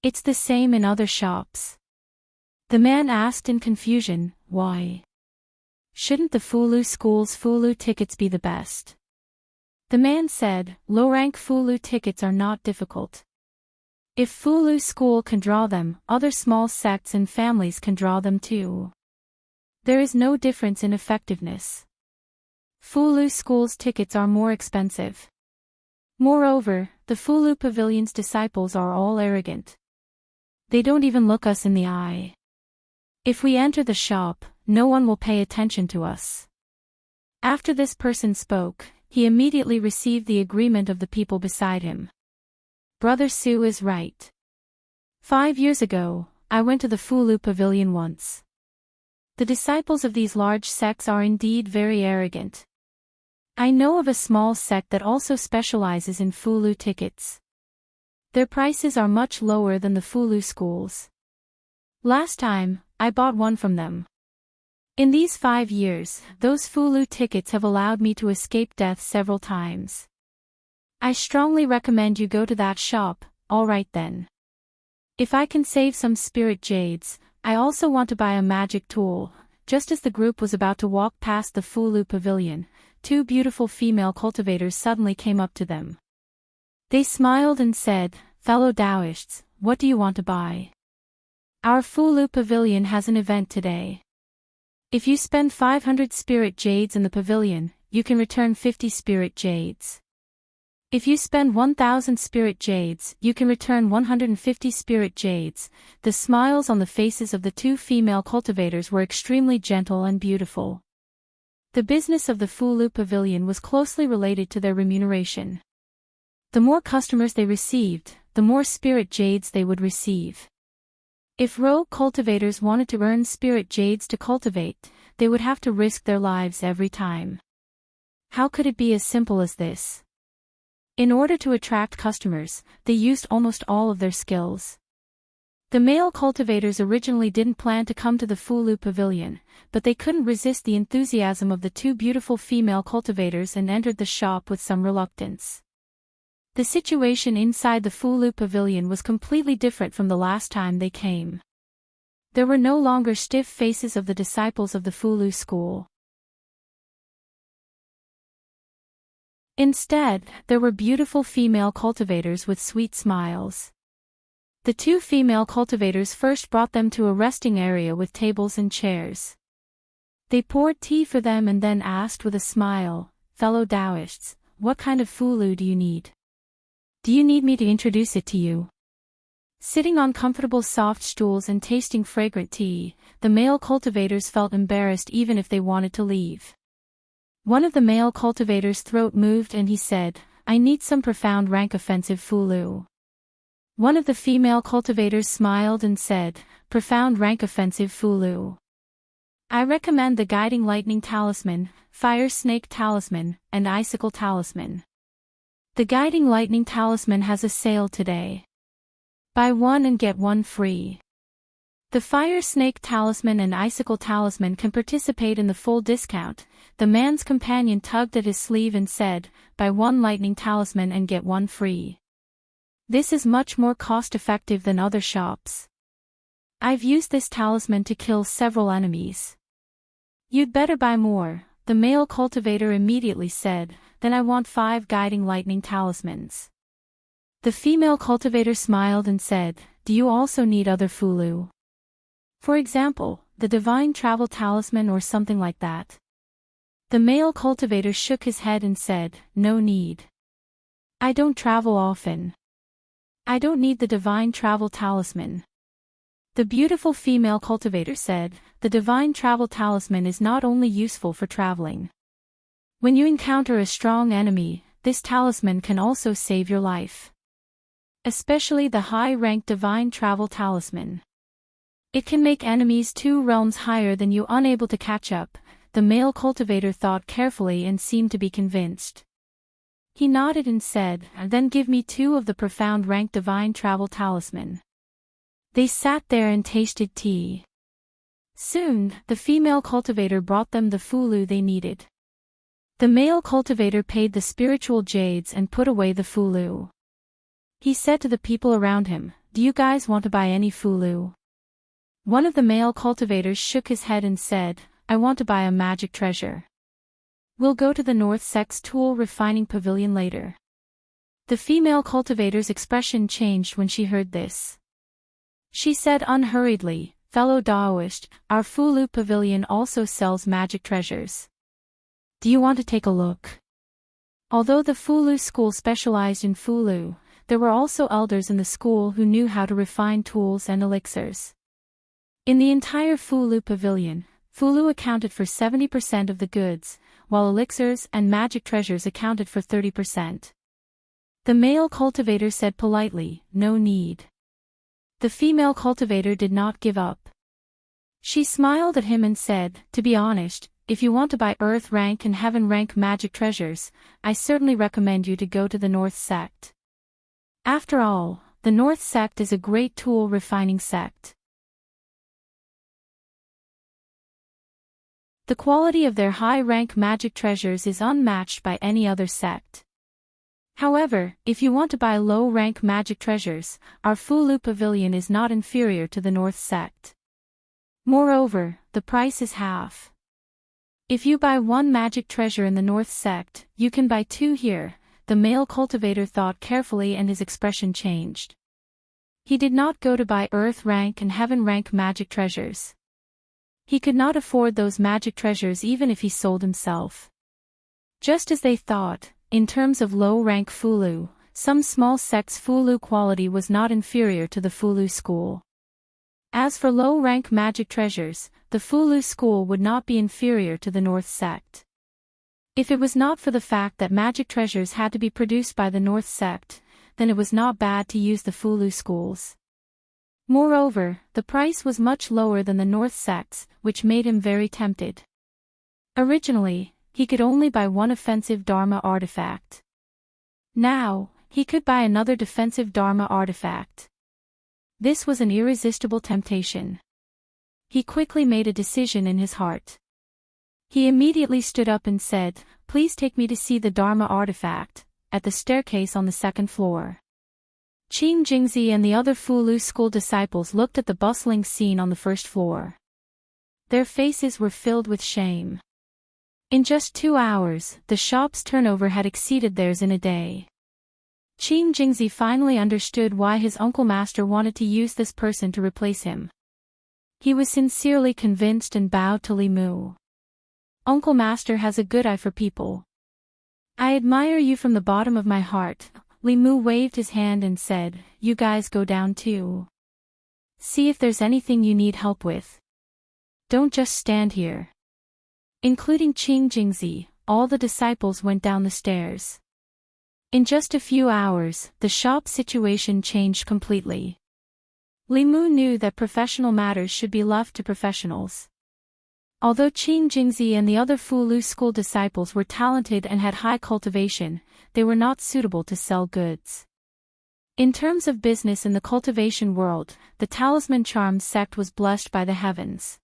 It's the same in other shops." The man asked in confusion, "Why? Shouldn't the Fulu school's Fulu tickets be the best?" The man said, "Low-rank Fulu tickets are not difficult. If Fulu school can draw them, other small sects and families can draw them too. There is no difference in effectiveness. Fulu school's tickets are more expensive. Moreover, the Fulu pavilion's disciples are all arrogant. They don't even look us in the eye. If we enter the shop, no one will pay attention to us." After this person spoke, he immediately received the agreement of the people beside him. Brother Su is right. 5 years ago, I went to the Fulu pavilion once. The disciples of these large sects are indeed very arrogant. I know of a small sect that also specializes in Fulu tickets. Their prices are much lower than the Fulu schools. Last time, I bought one from them. In these 5 years, those Fulu tickets have allowed me to escape death several times. I strongly recommend you go to that shop. Alright then. If I can save some spirit jades, I also want to buy a magic tool." Just as the group was about to walk past the Fulu pavilion, 2 beautiful female cultivators suddenly came up to them. They smiled and said, "Fellow Taoists, what do you want to buy? Our Fulu pavilion has an event today. If you spend 500 spirit jades in the pavilion, you can return 50 spirit jades. If you spend 1,000 spirit jades, you can return 150 spirit jades." The smiles on the faces of the 2 female cultivators were extremely gentle and beautiful. The business of the Fulu pavilion was closely related to their remuneration. The more customers they received, the more spirit jades they would receive. If rogue cultivators wanted to earn spirit jades to cultivate, they would have to risk their lives every time. How could it be as simple as this? In order to attract customers, they used almost all of their skills. The male cultivators originally didn't plan to come to the Fulu Pavilion, but they couldn't resist the enthusiasm of the two beautiful female cultivators and entered the shop with some reluctance. The situation inside the Fulu Pavilion was completely different from the last time they came. There were no longer stiff faces of the disciples of the Fulu school. Instead, there were beautiful female cultivators with sweet smiles. The two female cultivators first brought them to a resting area with tables and chairs. They poured tea for them and then asked with a smile, "Fellow Taoists, what kind of Fulu do you need? Do you need me to introduce it to you?" Sitting on comfortable soft stools and tasting fragrant tea, the male cultivators felt embarrassed even if they wanted to leave. One of the male cultivators' throat moved and he said, "I need some profound rank offensive Fulu." One of the female cultivators smiled and said, "Profound rank offensive Fulu. I recommend the Guiding Lightning Talisman, Fire Snake Talisman, and Icicle Talisman. The Guiding Lightning Talisman has a sale today. Buy one and get one free. The Fire Snake Talisman and Icicle Talisman can participate in the full discount." The man's companion tugged at his sleeve and said, "Buy one Lightning Talisman and get one free. This is much more cost-effective than other shops. I've used this talisman to kill several enemies." "You'd better buy more," the male cultivator immediately said. "Then I want 5 Guiding Lightning Talismans." The female cultivator smiled and said, "Do you also need other Fulu? For example, the Divine Travel Talisman or something like that?" The male cultivator shook his head and said, "No need. I don't travel often. I don't need the Divine Travel Talisman." The beautiful female cultivator said, "The Divine Travel Talisman is not only useful for traveling. When you encounter a strong enemy, this talisman can also save your life. Especially the high-ranked Divine Travel Talisman. It can make enemies 2 realms higher than you unable to catch up." The male cultivator thought carefully and seemed to be convinced. He nodded and said, "Then give me 2 of the profound rank Divine Travel Talisman." They sat there and tasted tea. Soon, the female cultivator brought them the Fulu they needed. The male cultivator paid the spiritual jades and put away the Fulu. He said to the people around him, "Do you guys want to buy any Fulu?" One of the male cultivators shook his head and said, "I want to buy a magic treasure. We'll go to the North Sex Tool Refining Pavilion later." The female cultivator's expression changed when she heard this. She said unhurriedly, "Fellow Taoist, our Fulu Pavilion also sells magic treasures. Do you want to take a look?" Although the Fulu school specialized in Fulu, there were also elders in the school who knew how to refine tools and elixirs. In the entire Fulu Pavilion, Fulu accounted for 70% of the goods, while elixirs and magic treasures accounted for 30%. The male cultivator said politely, "No need." The female cultivator did not give up. She smiled at him and said, "To be honest, if you want to buy Earth rank and Heaven rank magic treasures, I certainly recommend you to go to the North Sect. After all, the North Sect is a great tool refining sect. The quality of their high-rank magic treasures is unmatched by any other sect. However, if you want to buy low-rank magic treasures, our Fulu Pavilion is not inferior to the North Sect. Moreover, the price is half. If you buy 1 magic treasure in the North Sect, you can buy 2 here." The male cultivator thought carefully and his expression changed. He did not go to buy Earth rank and Heaven rank magic treasures. He could not afford those magic treasures even if he sold himself. Just as they thought, in terms of low-rank Fulu, some small sects' Fulu quality was not inferior to the Fulu school. As for low-rank magic treasures, the Fulu school would not be inferior to the North Sect. If it was not for the fact that magic treasures had to be produced by the North Sect, then it was not bad to use the Fulu schools. Moreover, the price was much lower than the North Sect's, which made him very tempted. Originally, he could only buy 1 offensive Dharma artifact. Now, he could buy another defensive Dharma artifact. This was an irresistible temptation. He quickly made a decision in his heart. He immediately stood up and said, "Please take me to see the Dharma artifact," at the staircase on the second floor. Qing Jingzi and the other Fulu school disciples looked at the bustling scene on the first floor. Their faces were filled with shame. In just 2 hours, the shop's turnover had exceeded theirs in a day. Qing Jingzi finally understood why his uncle master wanted to use this person to replace him. He was sincerely convinced and bowed to Li Mu. "Uncle master has a good eye for people. I admire you from the bottom of my heart." Li Mu waved his hand and said, "You guys go down too. See if there's anything you need help with. Don't just stand here." Including Qing Jingzi, all the disciples went down the stairs. In just a few hours, the shop situation changed completely. Li Mu knew that professional matters should be left to professionals. Although Qing Jingzi and the other Fulu school disciples were talented and had high cultivation, they were not suitable to sell goods. In terms of business in the cultivation world, the Talisman Charms sect was blessed by the heavens.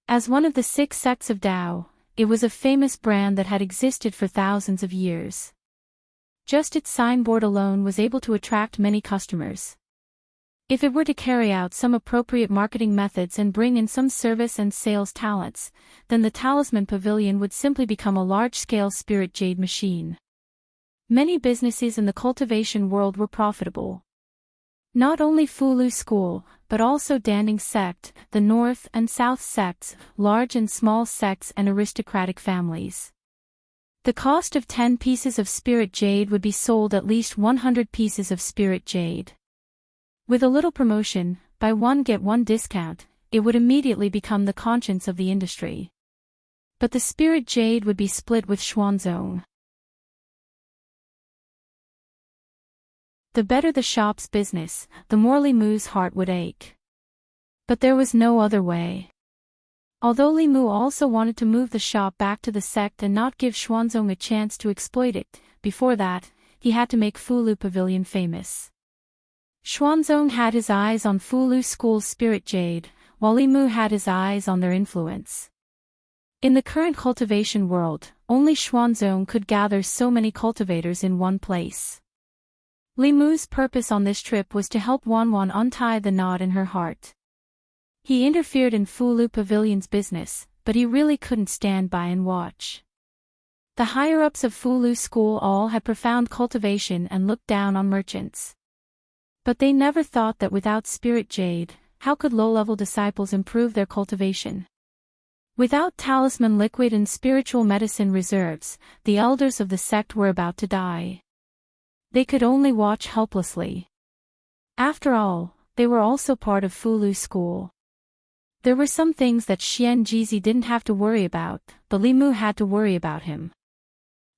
As one of the 6 sects of Tao, it was a famous brand that had existed for thousands of years. Just its signboard alone was able to attract many customers. If it were to carry out some appropriate marketing methods and bring in some service and sales talents, then the Talisman Pavilion would simply become a large-scale spirit jade machine. Many businesses in the cultivation world were profitable. Not only Fulu School, but also Danding Sect, the North and South sects, large and small sects and aristocratic families. The cost of 10 pieces of spirit jade would be sold at least 100 pieces of spirit jade. With a little promotion, buy one get one discount, it would immediately become the conscience of the industry. But the spirit jade would be split with Xuanzong. The better the shop's business, the more Li Mu's heart would ache. But there was no other way. Although Li Mu also wanted to move the shop back to the sect and not give Xuanzong a chance to exploit it, before that, he had to make Fulu Pavilion famous. Xuanzong had his eyes on Fulu School's spirit jade, while Li Mu had his eyes on their influence. In the current cultivation world, only Xuanzong could gather so many cultivators in one place. Li Mu's purpose on this trip was to help Wanwan untie the knot in her heart. He interfered in Fulu Pavilion's business, but he really couldn't stand by and watch. The higher-ups of Fulu School all had profound cultivation and looked down on merchants. But they never thought that without spirit jade, how could low-level disciples improve their cultivation? Without talisman liquid and spiritual medicine reserves, the elders of the sect were about to die. They could only watch helplessly. After all, they were also part of Fulu School. There were some things that Xian Jizi didn't have to worry about, but Li Mu had to worry about him.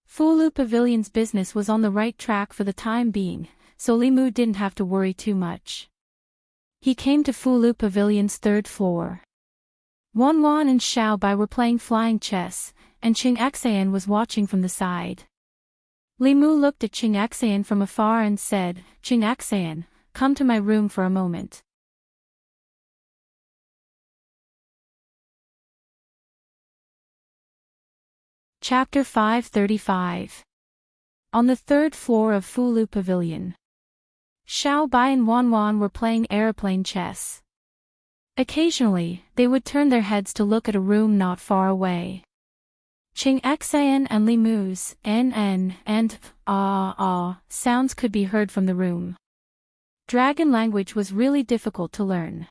Fulu Pavilion's business was on the right track for the time being, so Li Mu didn't have to worry too much. He came to Fulu Pavilion's 3rd floor. Wanwan and Xiao Bai were playing flying chess, and Qing Xian was watching from the side. Li Mu looked at Qing Xian from afar and said, "Qing Xian, come to my room for a moment." Chapter 535. On the 3rd floor of Fulu Pavilion. Xiao Bai and Wanwan were playing aeroplane chess. Occasionally, they would turn their heads to look at a room not far away. Qing Xian and Li Mu's n and sounds could be heard from the room. Dragon language was really difficult to learn.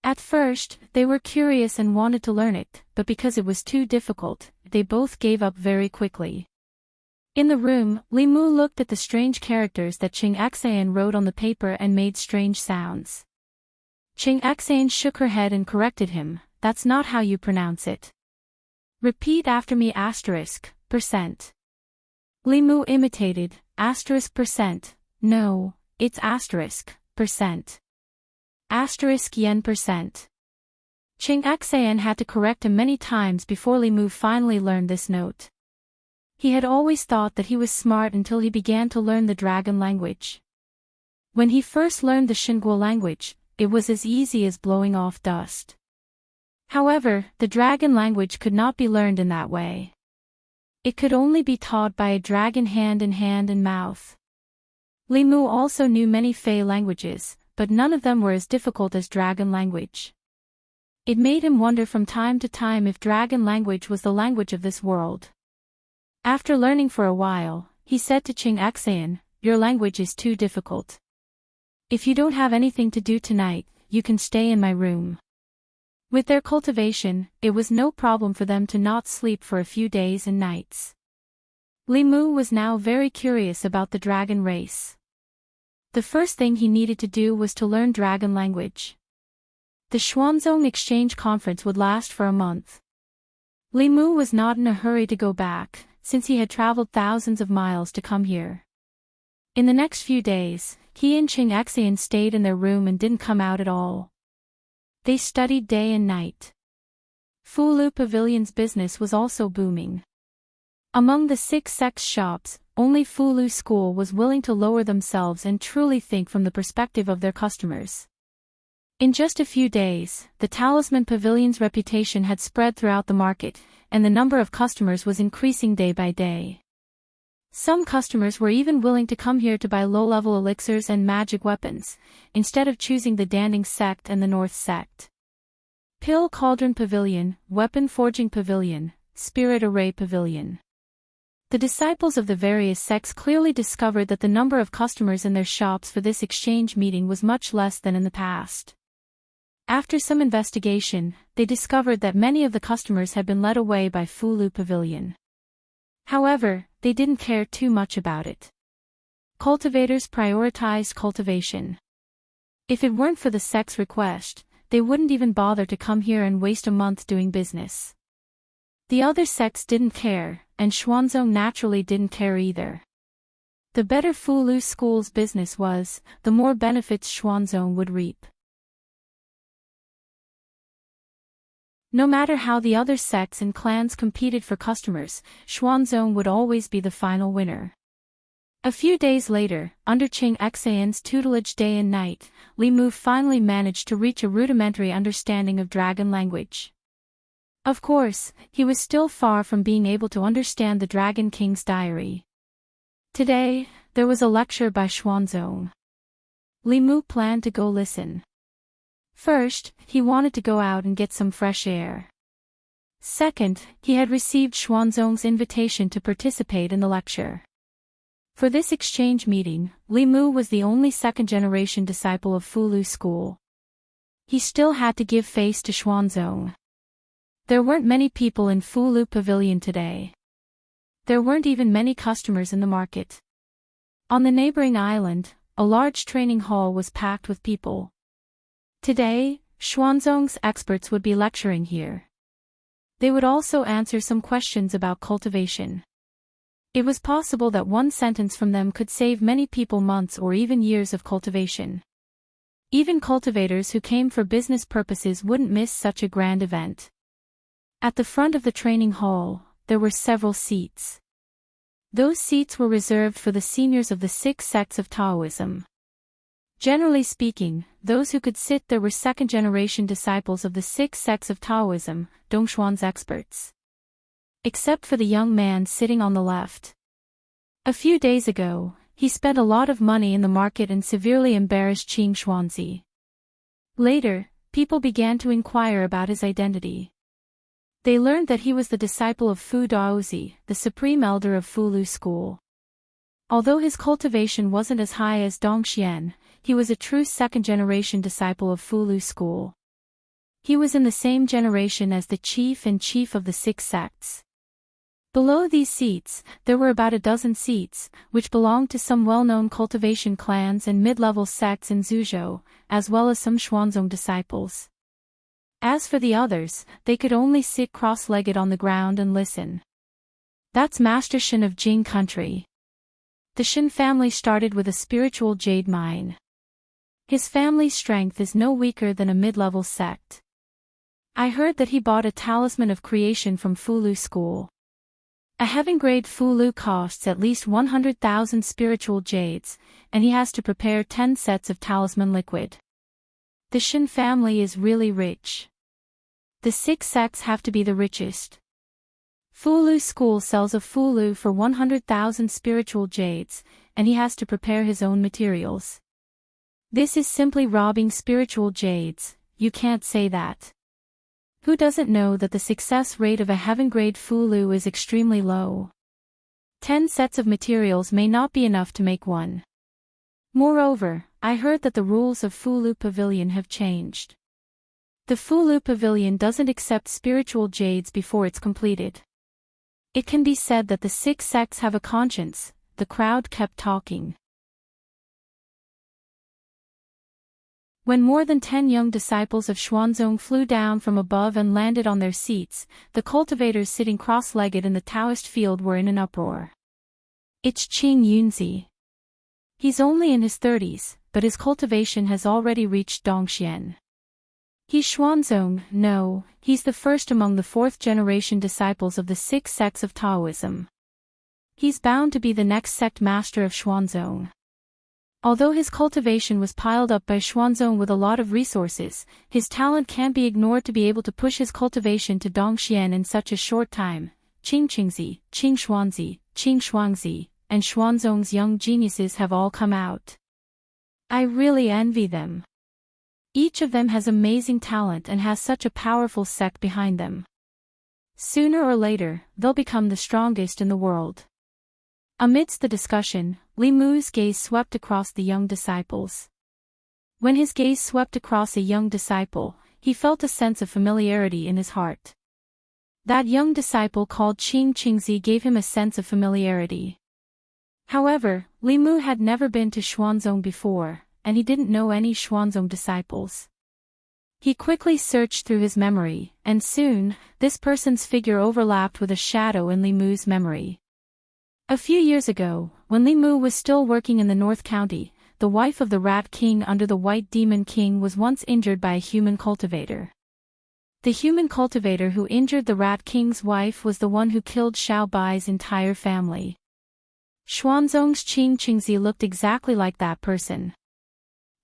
At first, they were curious and wanted to learn it, but because it was too difficult, they both gave up very quickly. In the room, Li Mu looked at the strange characters that Qing Xian wrote on the paper and made strange sounds. Qing Xian shook her head and corrected him, "That's not how you pronounce it. Repeat after me %. Li Mu imitated, %. No, it's %. %. Qing Xian had to correct him many times before Li Mu finally learned this note. He had always thought that he was smart until he began to learn the dragon language. When he first learned the Xingguo language, it was as easy as blowing off dust. However, the dragon language could not be learned in that way. It could only be taught by a dragon hand in hand and mouth. Li Mu also knew many Fey languages, but none of them were as difficult as dragon language. It made him wonder from time to time if dragon language was the language of this world. After learning for a while, he said to Qing Xan, "Your language is too difficult. If you don't have anything to do tonight, you can stay in my room." With their cultivation, it was no problem for them to not sleep for a few days and nights. Li Mu was now very curious about the dragon race. The first thing he needed to do was to learn dragon language. The Xuanzong exchange conference would last for a month. Li Mu was not in a hurry to go back, since he had traveled thousands of miles to come here. In the next few days, he and Qing Xian stayed in their room and didn't come out at all. They studied day and night. Fulu Pavilion's business was also booming. Among the 6 sex shops, only Fulu School was willing to lower themselves and truly think from the perspective of their customers. In just a few days, the Talisman Pavilion's reputation had spread throughout the market, and the number of customers was increasing day by day. Some customers were even willing to come here to buy low-level elixirs and magic weapons, instead of choosing the Danding sect and the North sect. Pill Cauldron Pavilion, Weapon Forging Pavilion, Spirit Array Pavilion. The disciples of the various sects clearly discovered that the number of customers in their shops for this exchange meeting was much less than in the past. After some investigation, they discovered that many of the customers had been led away by Fulu Pavilion. However, they didn't care too much about it. Cultivators prioritized cultivation. If it weren't for the sect's request, they wouldn't even bother to come here and waste a month doing business. The other sects didn't care, and Xuanzong naturally didn't care either. The better Fulu School's business was, the more benefits Xuanzong would reap. No matter how the other sects and clans competed for customers, Xuanzong would always be the final winner. A few days later, under Qing Xian's tutelage day and night, Li Mu finally managed to reach a rudimentary understanding of dragon language. Of course, he was still far from being able to understand the Dragon King's diary. Today, there was a lecture by Xuanzong. Li Mu planned to go listen. First, he wanted to go out and get some fresh air. Second, he had received Xuanzong's invitation to participate in the lecture. For this exchange meeting, Li Mu was the only second-generation disciple of Fulu School. He still had to give face to Xuanzong. There weren't many people in Fulu Pavilion today. There weren't even many customers in the market. On the neighboring island, a large training hall was packed with people. Today, Xuanzong's experts would be lecturing here. They would also answer some questions about cultivation. It was possible that one sentence from them could save many people months or even years of cultivation. Even cultivators who came for business purposes wouldn't miss such a grand event. At the front of the training hall, there were several seats. Those seats were reserved for the seniors of the 6 sects of Taoism. Generally speaking, those who could sit there were second-generation disciples of the 6 sects of Taoism, Dongshuan's experts. Except for the young man sitting on the left. A few days ago, he spent a lot of money in the market and severely embarrassed Qing Xuanzi. Later, people began to inquire about his identity. They learned that he was the disciple of Fu Daozi, the supreme elder of Fulu School. Although his cultivation wasn't as high as Dongxian, he was a true second-generation disciple of Fulu School. He was in the same generation as the chief and chief of the 6 sects. Below these seats, there were about a dozen seats, which belonged to some well-known cultivation clans and mid-level sects in Zhuzhou, as well as some Xuanzong disciples. As for the others, they could only sit cross-legged on the ground and listen. That's Master Shen of Jing country. The Shen family started with a spiritual jade mine. His family's strength is no weaker than a mid-level sect. I heard that he bought a talisman of creation from Fulu School. A heaven-grade Fulu costs at least 100,000 spiritual jades, and he has to prepare 10 sets of talisman liquid. The Shin family is really rich. The 6 sects have to be the richest. Fulu school sells a Fulu for 100,000 spiritual jades, and he has to prepare his own materials. This is simply robbing spiritual jades, you can't say that. Who doesn't know that the success rate of a heaven-grade Fulu is extremely low? 10 sets of materials may not be enough to make one. Moreover, I heard that the rules of Fulu Pavilion have changed. The Fulu Pavilion doesn't accept spiritual jades before it's completed. It can be said that the 6 sects have a conscience. The crowd kept talking. When more than 10 young disciples of Xuanzong flew down from above and landed on their seats, the cultivators sitting cross-legged in the Taoist field were in an uproar. It's Qing Yunzi. He's only in his 30s, but his cultivation has already reached Dongxian. He's Xuanzong, no, he's the first among the 4th-generation disciples of the 6 sects of Taoism. He's bound to be the next sect master of Xuanzong. Although his cultivation was piled up by Xuanzong with a lot of resources, his talent can't be ignored to be able to push his cultivation to Dongxian in such a short time. Qing Qingzi, Qing Xuanzi, Qing Shuangzi, and Xuanzong's young geniuses have all come out. I really envy them. Each of them has amazing talent and has such a powerful sect behind them. Sooner or later, they'll become the strongest in the world. Amidst the discussion, Li Mu's gaze swept across the young disciples. When his gaze swept across a young disciple, he felt a sense of familiarity in his heart. That young disciple called Qing Qingzi gave him a sense of familiarity. However, Li Mu had never been to Xuanzong before, and he didn't know any Xuanzong disciples. He quickly searched through his memory, and soon, this person's figure overlapped with a shadow in Li Mu's memory. A few years ago, when Li Mu was still working in the North County, the wife of the Rat King under the White Demon King was once injured by a human cultivator. The human cultivator who injured the Rat King's wife was the one who killed Xiao Bai's entire family. Xuanzong's Qing Qingzi looked exactly like that person.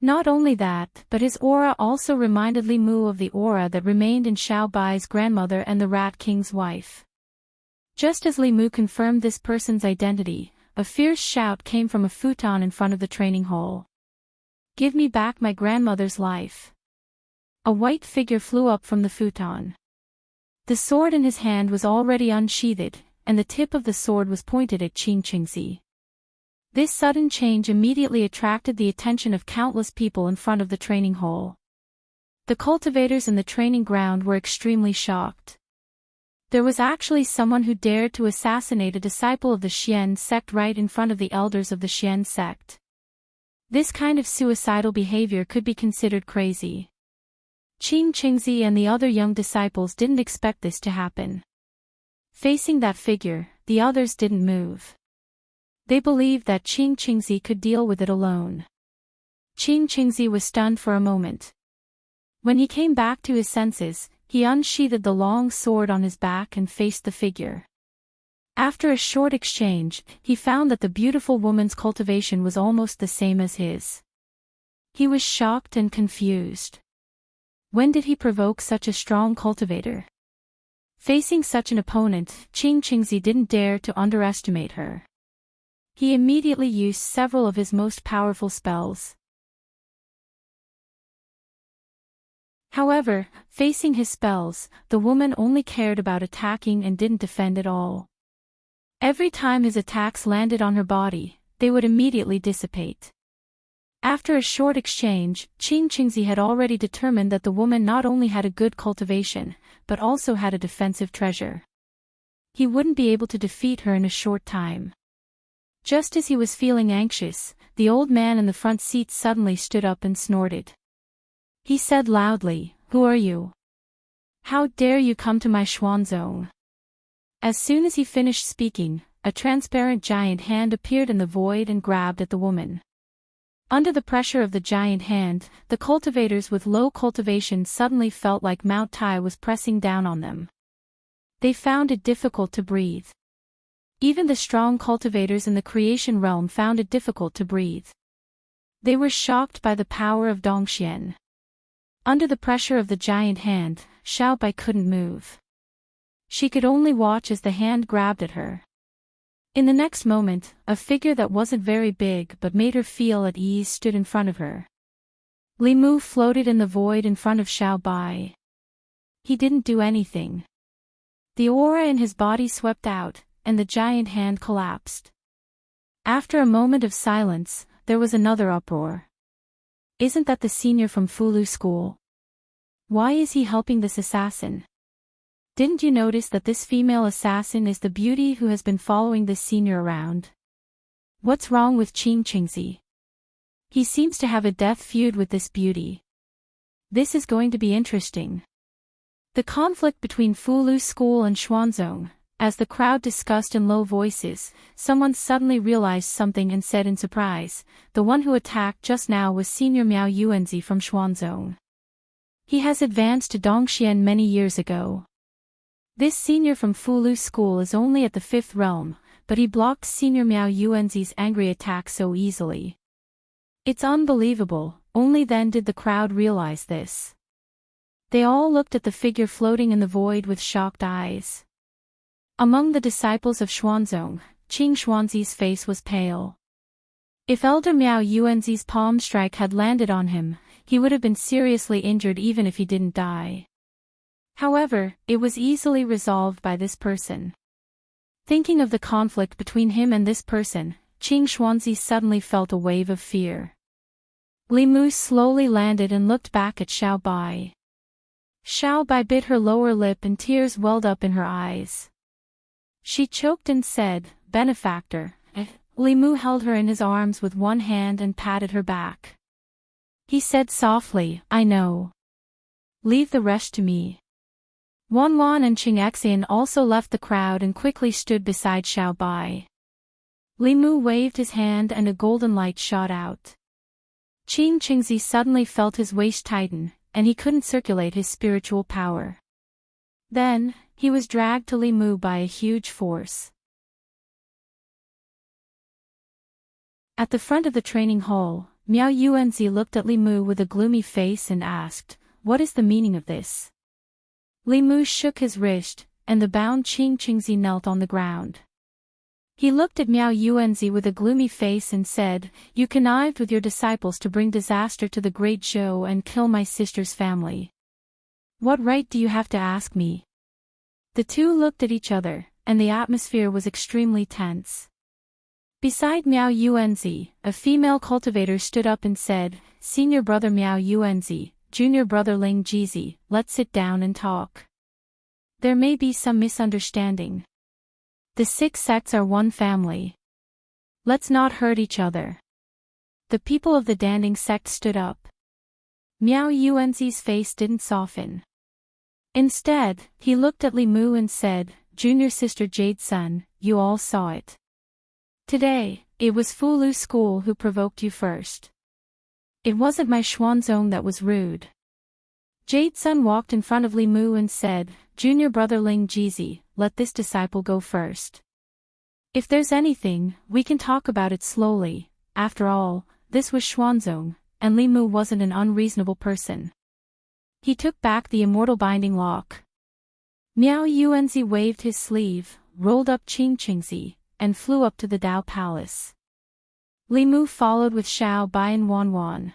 Not only that, but his aura also reminded Li Mu of the aura that remained in Xiao Bai's grandmother and the Rat King's wife. Just as Li Mu confirmed this person's identity, a fierce shout came from a futon in front of the training hall. "Give me back my grandmother's life." A white figure flew up from the futon. The sword in his hand was already unsheathed, and the tip of the sword was pointed at Qing Qingzi. This sudden change immediately attracted the attention of countless people in front of the training hall. The cultivators in the training ground were extremely shocked. There was actually someone who dared to assassinate a disciple of the Xian sect right in front of the elders of the Xian sect. This kind of suicidal behavior could be considered crazy. Qing Qingzi and the other young disciples didn't expect this to happen. Facing that figure, the others didn't move. They believed that Qing Qingzi could deal with it alone. Qing Qingzi was stunned for a moment. When he came back to his senses, he unsheathed the long sword on his back and faced the figure. After a short exchange, he found that the beautiful woman's cultivation was almost the same as his. He was shocked and confused. When did he provoke such a strong cultivator? Facing such an opponent, Qing Qingzi didn't dare to underestimate her. He immediately used several of his most powerful spells. However, facing his spells, the woman only cared about attacking and didn't defend at all. Every time his attacks landed on her body, they would immediately dissipate. After a short exchange, Qing Qingzi had already determined that the woman not only had a good cultivation, but also had a defensive treasure. He wouldn't be able to defeat her in a short time. Just as he was feeling anxious, the old man in the front seat suddenly stood up and snorted. He said loudly, "Who are you? How dare you come to my Xuanzong?" As soon as he finished speaking, a transparent giant hand appeared in the void and grabbed at the woman. Under the pressure of the giant hand, the cultivators with low cultivation suddenly felt like Mount Tai was pressing down on them. They found it difficult to breathe. Even the strong cultivators in the creation realm found it difficult to breathe. They were shocked by the power of Dongxian. Under the pressure of the giant hand, Xiaobai couldn't move. She could only watch as the hand grabbed at her. In the next moment, a figure that wasn't very big but made her feel at ease stood in front of her. Li Mu floated in the void in front of Xiaobai. He didn't do anything. The aura in his body swept out, and the giant hand collapsed. After a moment of silence, there was another uproar. Isn't that the senior from Fulu School? Why is he helping this assassin? Didn't you notice that this female assassin is the beauty who has been following this senior around? What's wrong with Qingqingzi? He seems to have a death feud with this beauty. This is going to be interesting. The conflict between Fulu School and Xuanzong. As the crowd discussed in low voices, someone suddenly realized something and said in surprise, the one who attacked just now was Senior Miao Yuanzi from Xuanzong. He has advanced to Dongxian many years ago. This senior from Fulu School is only at the 5th realm, but he blocked Senior Miao Yuanzi's angry attack so easily. It's unbelievable, only then did the crowd realize this. They all looked at the figure floating in the void with shocked eyes. Among the disciples of Xuanzong, Qing Xuanzi's face was pale. If Elder Miao Yuanzi's palm strike had landed on him, he would have been seriously injured even if he didn't die. However, it was easily resolved by this person. Thinking of the conflict between him and this person, Qing Xuanzi suddenly felt a wave of fear. Li Mu slowly landed and looked back at Xiaobai. Xiaobai bit her lower lip and tears welled up in her eyes. She choked and said, "Benefactor." Li Mu held her in his arms with one hand and patted her back. He said softly, "I know. Leave the rest to me." Wanwan and Qingxian also left the crowd and quickly stood beside Xiaobai. Li Mu waved his hand and a golden light shot out. Qingqingzi suddenly felt his waist tighten, and he couldn't circulate his spiritual power. Then, he was dragged to Li Mu by a huge force. At the front of the training hall, Miao Yuanzi looked at Li Mu with a gloomy face and asked, "What is the meaning of this?" Li Mu shook his wrist, and the bound Qingqingzi knelt on the ground. He looked at Miao Yuanzi with a gloomy face and said, "You connived with your disciples to bring disaster to the great Zhou and kill my sister's family. What right do you have to ask me?" The two looked at each other, and the atmosphere was extremely tense. Beside Miao Yuanzi, a female cultivator stood up and said, "Senior brother Miao Yuanzi, junior brother Ling Jizi, let's sit down and talk. There may be some misunderstanding. The 6 sects are one family. Let's not hurt each other." The people of the Danding sect stood up. Miao Yuanzi's face didn't soften. Instead, he looked at Li Mu and said, "Junior sister Jade Sun, you all saw it. Today, it was Fulu School who provoked you first. It wasn't my Xuanzong that was rude." Jade Sun walked in front of Li Mu and said, "Junior brother Ling Jizi, let this disciple go first. If there's anything, we can talk about it slowly. After all, this was Xuanzong, and Li Mu wasn't an unreasonable person." He took back the immortal binding lock. Miao Yuanzi waved his sleeve, rolled up Qingqingzi, and flew up to the Dao Palace. Li Mu followed with Xiaobai and Wanwan.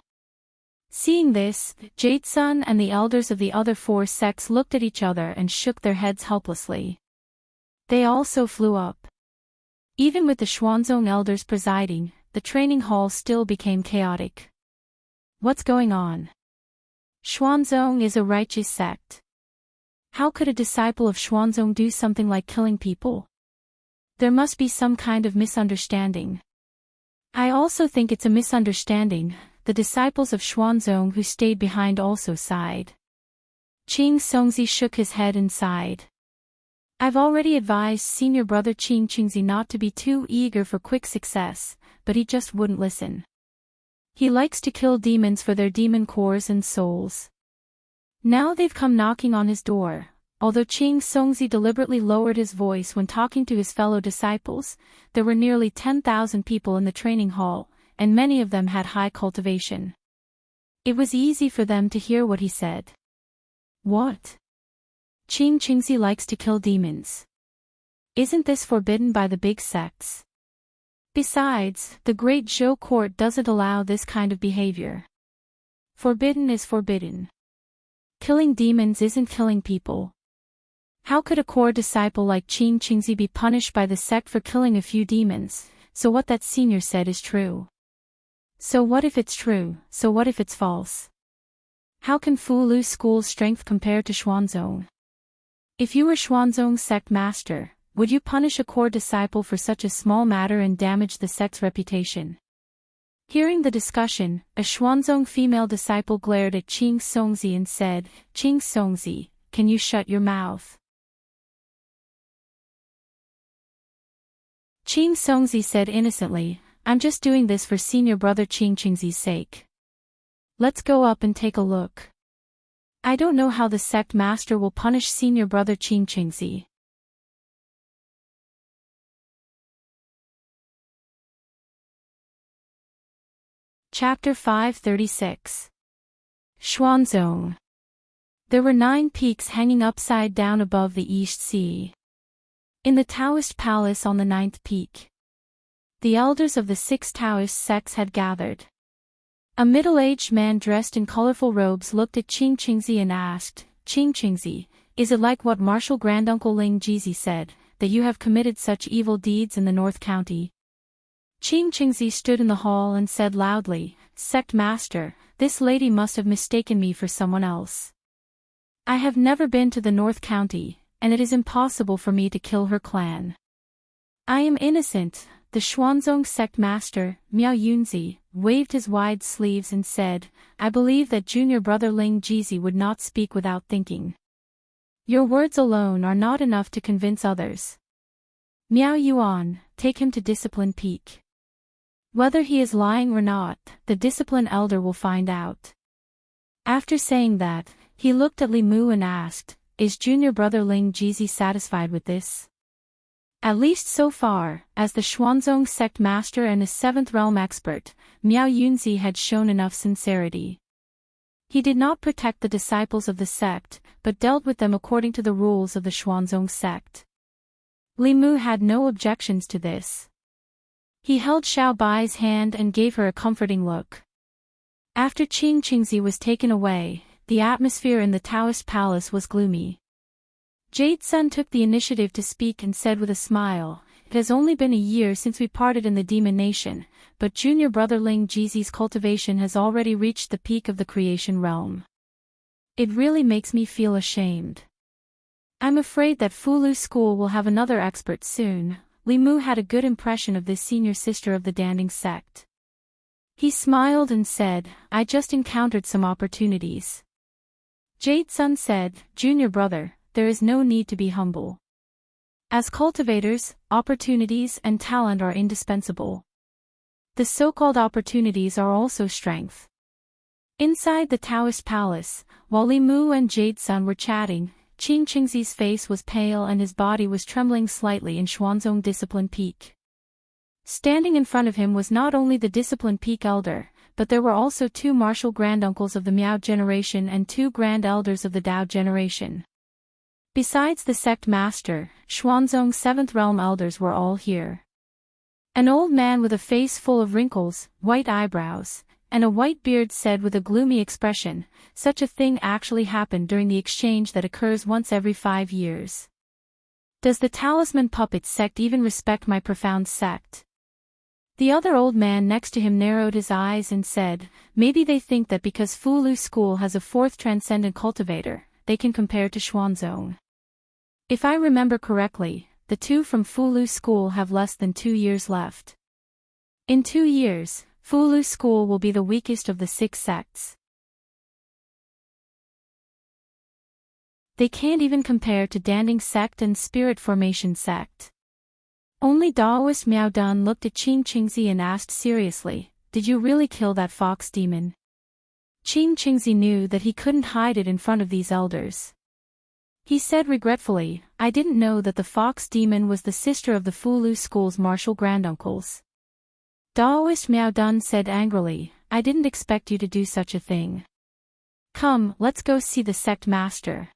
Seeing this, Jade Sun and the elders of the other 4 sects looked at each other and shook their heads helplessly. They also flew up. Even with the Xuanzong elders presiding, the training hall still became chaotic. What's going on? Xuanzong is a righteous sect. How could a disciple of Xuanzong do something like killing people? There must be some kind of misunderstanding. I also think it's a misunderstanding. The disciples of Xuanzong who stayed behind also sighed. Qing Songzi shook his head and sighed. I've already advised senior brother Qingqingzi not to be too eager for quick success, but he just wouldn't listen. He likes to kill demons for their demon cores and souls. Now they've come knocking on his door. Although Qing Songzi deliberately lowered his voice when talking to his fellow disciples, there were nearly 10,000 people in the training hall, and many of them had high cultivation. It was easy for them to hear what he said. What? Qing Qingzi likes to kill demons. Isn't this forbidden by the big sects? Besides, the Great Zhou court doesn't allow this kind of behavior. Forbidden is forbidden. Killing demons isn't killing people. How could a core disciple like Qing Qingzi be punished by the sect for killing a few demons? So what that senior said is true. So what if it's true? So what if it's false? How can Fulu School's strength compare to Xuanzong? If you were Xuanzong's sect master, would you punish a core disciple for such a small matter and damage the sect's reputation? Hearing the discussion, a Xuanzong female disciple glared at Qing Songzi and said, Qing Songzi, can you shut your mouth? Qing Songzi said innocently, I'm just doing this for senior brother Qing Qingzi's sake. Let's go up and take a look. I don't know how the sect master will punish senior brother Qing Qingzi. Chapter 536. Xuanzong. There were 9 peaks hanging upside down above the East Sea. In the Taoist palace on the 9th peak, the elders of the 6 Taoist sects had gathered. A middle-aged man dressed in colorful robes looked at Qing Qingzi and asked, Qing Qingzi, is it like what Marshal Granduncle Ling Jizi said, that you have committed such evil deeds in the North County? Qing Qingzi stood in the hall and said loudly, Sect Master, this lady must have mistaken me for someone else. I have never been to the North County, and it is impossible for me to kill her clan. I am innocent. The Xuanzong sect master, Miao Yunzi, waved his wide sleeves and said, I believe that junior brother Ling Jizi would not speak without thinking. Your words alone are not enough to convince others. Miao Yuan, take him to Discipline Peak. Whether he is lying or not, the discipline elder will find out. After saying that, he looked at Li Mu and asked, Is junior brother Ling Jizi satisfied with this? At least so far, as the Xuanzong sect master and a 7th realm expert, Miao Yunzi had shown enough sincerity. He did not protect the disciples of the sect, but dealt with them according to the rules of the Xuanzong sect. Li Mu had no objections to this. He held Xiao Bai's hand and gave her a comforting look. After Qing Qingzi was taken away, the atmosphere in the Taoist palace was gloomy. Jade Sun took the initiative to speak and said with a smile, It has only been a year since we parted in the Demon Nation, but junior brother Ling Jizi's cultivation has already reached the peak of the creation realm. It really makes me feel ashamed. I'm afraid that Fulu School will have another expert soon. Li Mu had a good impression of this senior sister of the Danding sect. He smiled and said, I just encountered some opportunities. Jade Sun said, Junior brother, there is no need to be humble. As cultivators, opportunities and talent are indispensable. The so-called opportunities are also strength. Inside the Taoist palace, while Li Mu and Jade Sun were chatting, Qing Qingzi's face was pale and his body was trembling slightly in Xuanzong Discipline Peak. Standing in front of him was not only the Discipline Peak elder, but there were also 2 martial granduncles of the Miao generation and 2 grand elders of the Dao generation. Besides the sect master, Xuanzong's 7th realm elders were all here. An old man with a face full of wrinkles, white eyebrows, and a white beard said with a gloomy expression, Such a thing actually happened during the exchange that occurs once every 5 years. Does the Talisman Puppet sect even respect my profound sect? The other old man next to him narrowed his eyes and said, Maybe they think that because Fulu School has a 4th transcendent cultivator, they can compare to Xuanzong. If I remember correctly, the 2 from Fulu School have less than 2 years left. In 2 years, Fulu School will be the weakest of the 6 sects. They can't even compare to Danding sect and Spirit Formation sect. Only Daoist Miao Dun looked at Qing Qingzi and asked seriously, Did you really kill that fox demon? Qing Qingzi knew that he couldn't hide it in front of these elders. He said regretfully, I didn't know that the fox demon was the sister of the Fulu school's martial granduncles. Daoist Miao Dun said angrily, I didn't expect you to do such a thing. Come, let's go see the sect master.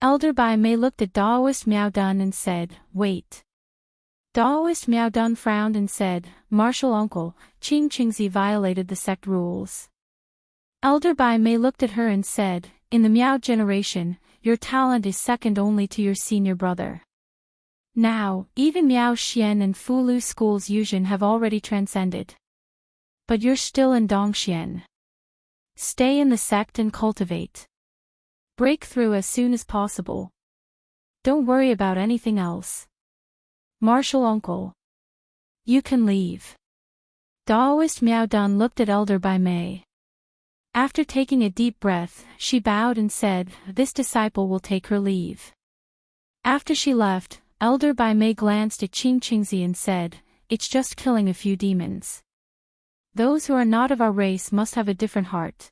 Elder Bai Mei looked at Daoist Miao Dun and said, wait. Daoist Miao Dun frowned and said, Martial uncle, Qing Qingzi violated the sect rules. Elder Bai Mei looked at her and said, in the Miao generation, your talent is second only to your senior brother. Now, even Miao Xian and Fulu School's Yuzhen have already transcended. But you're still in Dongxian. Stay in the sect and cultivate. Break through as soon as possible. Don't worry about anything else. Martial uncle. You can leave. Daoist Miao Dun looked at Elder Bai Mei. After taking a deep breath, she bowed and said, this disciple will take her leave. After she left, Elder Bai Mei glanced at Qing Qingzi and said, it's just killing a few demons. Those who are not of our race must have a different heart.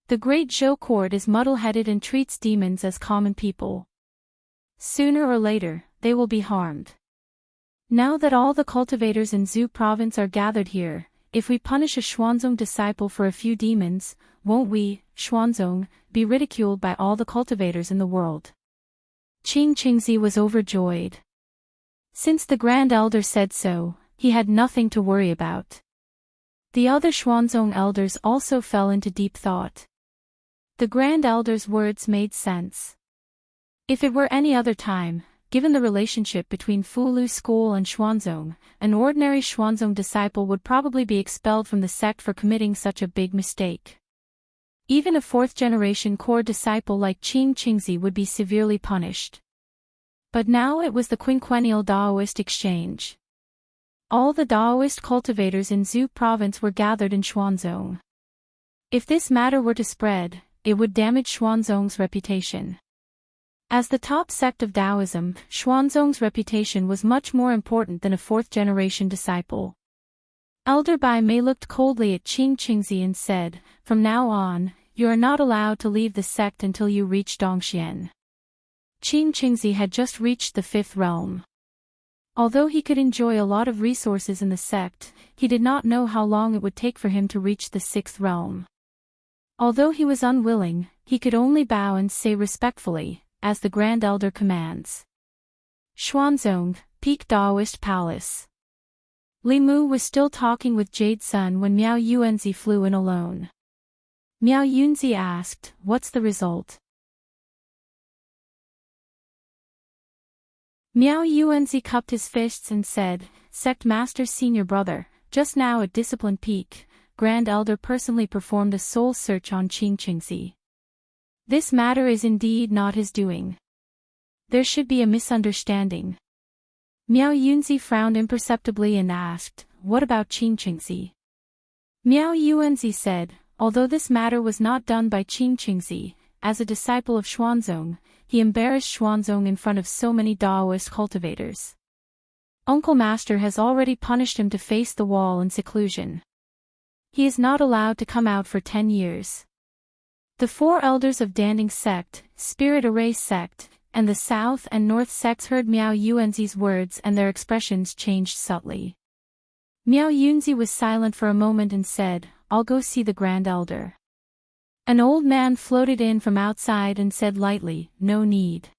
The great Zhou court is muddle-headed and treats demons as common people. Sooner or later, they will be harmed. Now that all the cultivators in Zhu province are gathered here, if we punish a Xuanzong disciple for a few demons, won't we, Xuanzong, be ridiculed by all the cultivators in the world? Qing Qingzi was overjoyed. Since the Grand Elder said so, he had nothing to worry about. The other Xuanzong elders also fell into deep thought. The Grand Elder's words made sense. If it were any other time, given the relationship between Fulu School and Xuanzong, an ordinary Xuanzong disciple would probably be expelled from the sect for committing such a big mistake. Even a fourth-generation core disciple like Qing Qingzi would be severely punished. But now it was the quinquennial Daoist exchange. All the Daoist cultivators in Zhu province were gathered in Xuanzong. If this matter were to spread, it would damage Xuanzong's reputation. As the top sect of Taoism, Xuanzong's reputation was much more important than a fourth-generation disciple. Elder Bai Mei looked coldly at Qing Qingzi and said, from now on, you are not allowed to leave the sect until you reach Dongxian. Qing Qingzi had just reached the fifth realm. Although he could enjoy a lot of resources in the sect, he did not know how long it would take for him to reach the sixth realm. Although he was unwilling, he could only bow and say respectfully, as the Grand Elder commands. Xuanzong, Peak Daoist Palace. Li Mu was still talking with Jade Sun when Miao Yuanzi flew in alone. Miao Yunzi asked, what's the result? Miao Yuanzi cupped his fists and said, Sect Master's senior brother, just now at Discipline Peak, Grand Elder personally performed a soul search on Qing Qingzi. This matter is indeed not his doing. There should be a misunderstanding. Miao Yunzi frowned imperceptibly and asked, what about Qing Qingzi? Miao Yuanzi said, although this matter was not done by Qing Qingzi, as a disciple of Xuanzong, he embarrassed Xuanzong in front of so many Daoist cultivators. Uncle Master has already punished him to face the wall in seclusion. He is not allowed to come out for 10 years. The four elders of Danding sect, Spirit Array sect, and the South and North sects heard Miao Yuanzi's words and their expressions changed subtly. Miao Yunzi was silent for a moment and said, I'll go see the Grand Elder. An old man floated in from outside and said lightly, no need.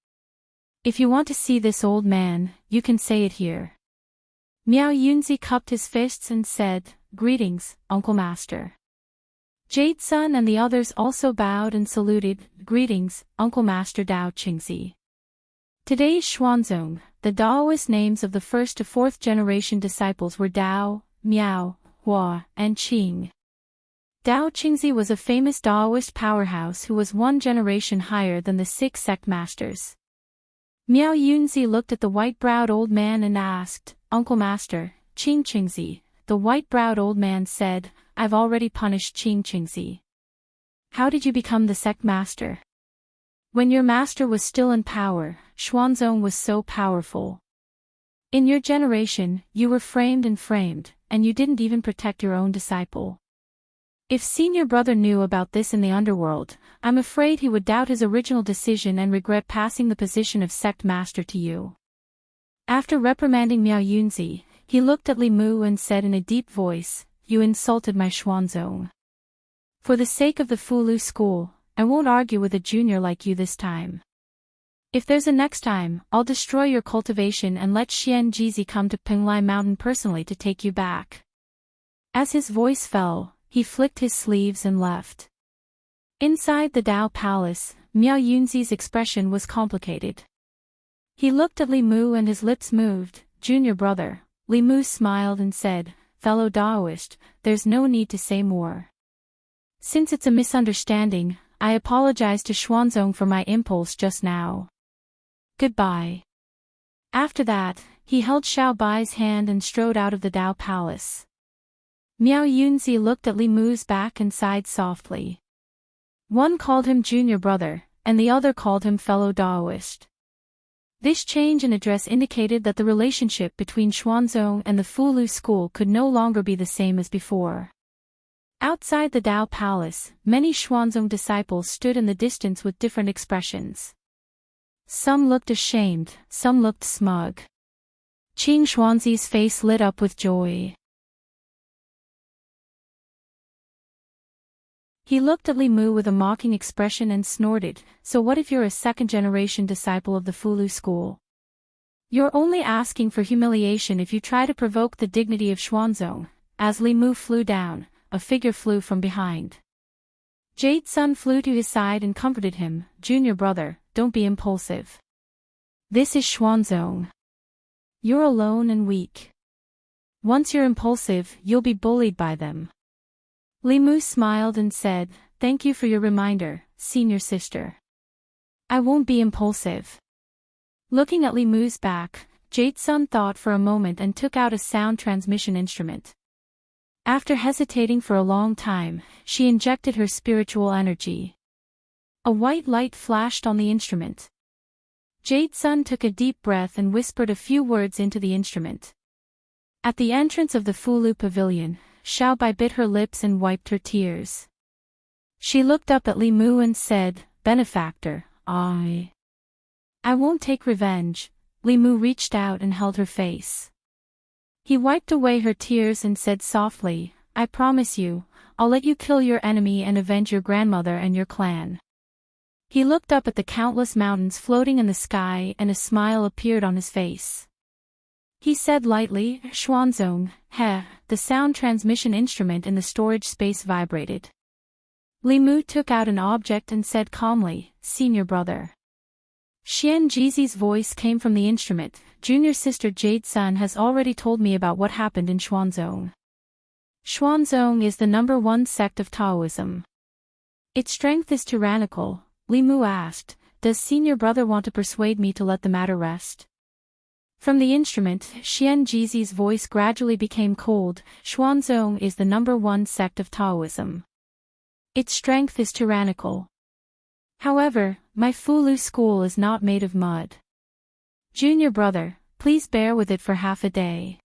If you want to see this old man, you can say it here. Miao Yunzi cupped his fists and said, greetings, Uncle Master. Jade Sun and the others also bowed and saluted, greetings, Uncle Master Dao Qingzi. Today's Xuanzong, the Daoist names of the first to fourth generation disciples were Dao, Miao, Hua, and Qing. Dao Qingzi was a famous Daoist powerhouse who was one generation higher than the 6 sect masters. Miao Yunzi looked at the white-browed old man and asked, Uncle Master, Qing Qingzi. The white-browed old man said, I've already punished Qing Qingzi. How did you become the sect master? When your master was still in power, Xuanzong was so powerful. In your generation, you were framed, and you didn't even protect your own disciple. If senior brother knew about this in the underworld, I'm afraid he would doubt his original decision and regret passing the position of sect master to you. After reprimanding Miao Yunzi, he looked at Li Mu and said in a deep voice, "You insulted my Xuanzong. For the sake of the Fulu school, I won't argue with a junior like you this time. If there's a next time, I'll destroy your cultivation and let Xian Jizi come to Penglai Mountain personally to take you back." As his voice fell, he flicked his sleeves and left. Inside the Dao Palace, Miao Yunzi's expression was complicated. He looked at Li Mu and his lips moved. "Junior brother." Li Mu smiled and said, "Fellow Daoist, there's no need to say more. Since it's a misunderstanding, I apologize to Xuanzong for my impulse just now. Goodbye." After that, he held Xiao Bai's hand and strode out of the Dao Palace. Miao Yunzi looked at Li Mu's back and sighed softly. One called him junior brother, and the other called him fellow Daoist. This change in address indicated that the relationship between Xuanzong and the Fulu school could no longer be the same as before. Outside the Dao Palace, many Xuanzong disciples stood in the distance with different expressions. Some looked ashamed, some looked smug. Qing Xuanzi's face lit up with joy. He looked at Li Mu with a mocking expression and snorted, "So what if you're a second-generation disciple of the Fulu school? You're only asking for humiliation if you try to provoke the dignity of Xuanzong." As Li Mu flew down, a figure flew from behind. Jade Sun flew to his side and comforted him, "Junior brother, don't be impulsive. This is Xuanzong. You're alone and weak. Once you're impulsive, you'll be bullied by them." Li Mu smiled and said, "Thank you for your reminder, senior sister. I won't be impulsive." Looking at Li Mu's back, Jade Sun thought for a moment and took out a sound transmission instrument. After hesitating for a long time, she injected her spiritual energy. A white light flashed on the instrument. Jade Sun took a deep breath and whispered a few words into the instrument. At the entrance of the Fulu pavilion, Xiao Bai bit her lips and wiped her tears. She looked up at Li Mu and said, "Benefactor, I won't take revenge." Li Mu reached out and held her face. He wiped away her tears and said softly, "I promise you, I'll let you kill your enemy and avenge your grandmother and your clan." He looked up at the countless mountains floating in the sky and a smile appeared on his face. He said lightly, "Xuanzong, he." The sound transmission instrument in the storage space vibrated. Li Mu took out an object and said calmly, "Senior brother." Xian Jizi's voice came from the instrument, "Junior sister Jade Sun has already told me about what happened in Xuanzong. Xuanzong is the #1 sect of Taoism. Its strength is tyrannical." Li Mu asked, "Does senior brother want to persuade me to let the matter rest?" From the instrument, Xian Jizi's voice gradually became cold. "Xuanzong is the #1 sect of Taoism. Its strength is tyrannical. However, my Fulu school is not made of mud. Junior brother, please bear with it for half a day.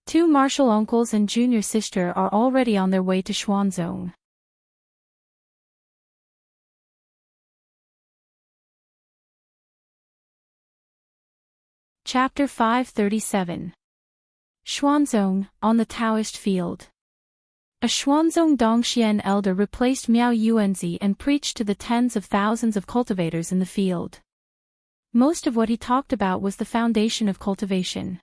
2 martial uncles and junior sister are already on their way to Xuanzong." Chapter 537. Xuanzong, on the Taoist field. A Xuanzong Dongxian elder replaced Miao Yuanzi and preached to the tens of thousands of cultivators in the field. Most of what he talked about was the foundation of cultivation.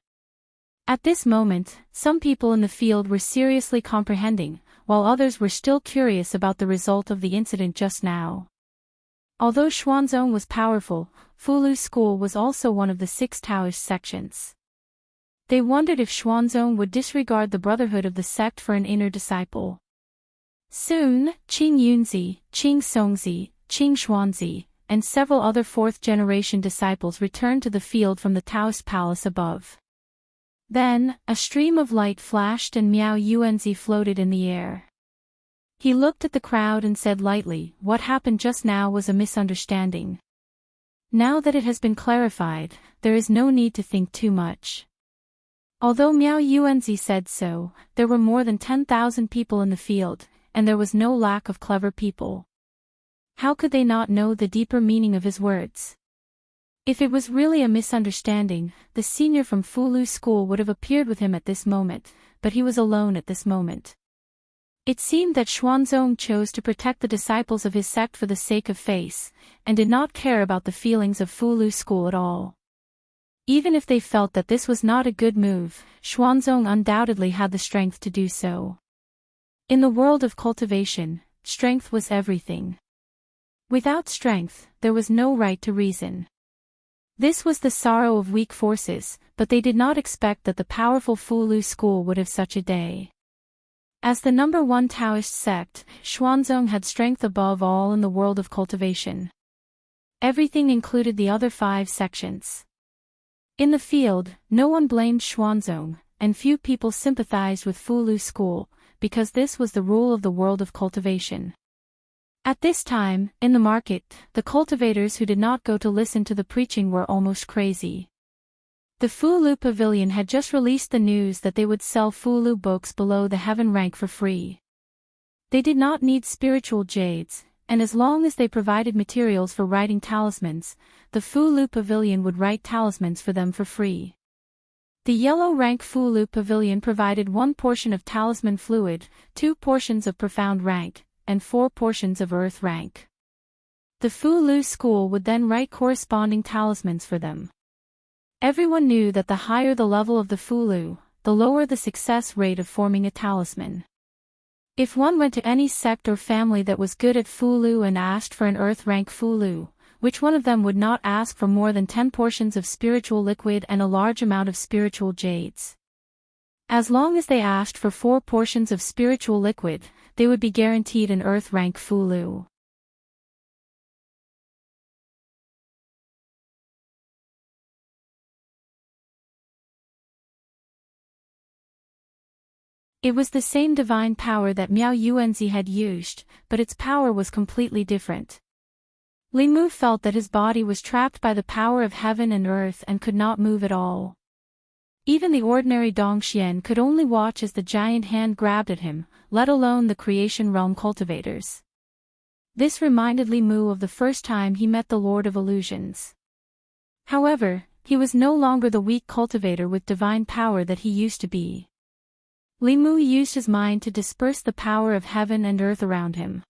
At this moment, some people in the field were seriously comprehending, while others were still curious about the result of the incident just now. Although Xuanzong was powerful, Fulu school was also one of the 6 Taoist sections. They wondered if Xuanzong would disregard the brotherhood of the sect for an inner disciple. Soon, Qing Yunzi, Qing Songzi, Qing Xuanzi, and several other 4th-generation disciples returned to the field from the Taoist palace above. Then, a stream of light flashed and Miao Yuanzi floated in the air. He looked at the crowd and said lightly, "What happened just now was a misunderstanding. Now that it has been clarified, there is no need to think too much." Although Miao Yuanzi said so, there were more than 10,000 people in the field, and there was no lack of clever people. How could they not know the deeper meaning of his words? If it was really a misunderstanding, the senior from Fulu school would have appeared with him at this moment, but he was alone at this moment. It seemed that Xuanzong chose to protect the disciples of his sect for the sake of face, and did not care about the feelings of Fulu school at all. Even if they felt that this was not a good move, Xuanzong undoubtedly had the strength to do so. In the world of cultivation, strength was everything. Without strength, there was no right to reason. This was the sorrow of weak forces, but they did not expect that the powerful Fulu school would have such a day. As the number one Taoist sect, Xuanzong had strength above all in the world of cultivation. Everything included the other 5 sections. In the field, no one blamed Xuanzong, and few people sympathized with Fulu school, because this was the rule of the world of cultivation. At this time, in the market, the cultivators who did not go to listen to the preaching were almost crazy. The Fulu Pavilion had just released the news that they would sell Fulu books below the heaven rank for free. They did not need spiritual jades, and as long as they provided materials for writing talismans, the Fulu Pavilion would write talismans for them for free. The yellow rank Fulu Pavilion provided 1 portion of talisman fluid, 2 portions of profound rank, and 4 portions of earth rank. The Fulu school would then write corresponding talismans for them. Everyone knew that the higher the level of the Fulu, the lower the success rate of forming a talisman. If one went to any sect or family that was good at Fulu and asked for an earth rank Fulu, which one of them would not ask for more than 10 portions of spiritual liquid and a large amount of spiritual jades? As long as they asked for 4 portions of spiritual liquid, they would be guaranteed an earth rank Fulu. It was the same divine power that Miao Yuanzi had used, but its power was completely different. Li Mu felt that his body was trapped by the power of heaven and earth and could not move at all. Even the ordinary Dongxian could only watch as the giant hand grabbed at him, let alone the creation realm cultivators. This reminded Li Mu of the first time he met the Lord of Illusions. However, he was no longer the weak cultivator with divine power that he used to be. Li Mu used his mind to disperse the power of heaven and earth around him.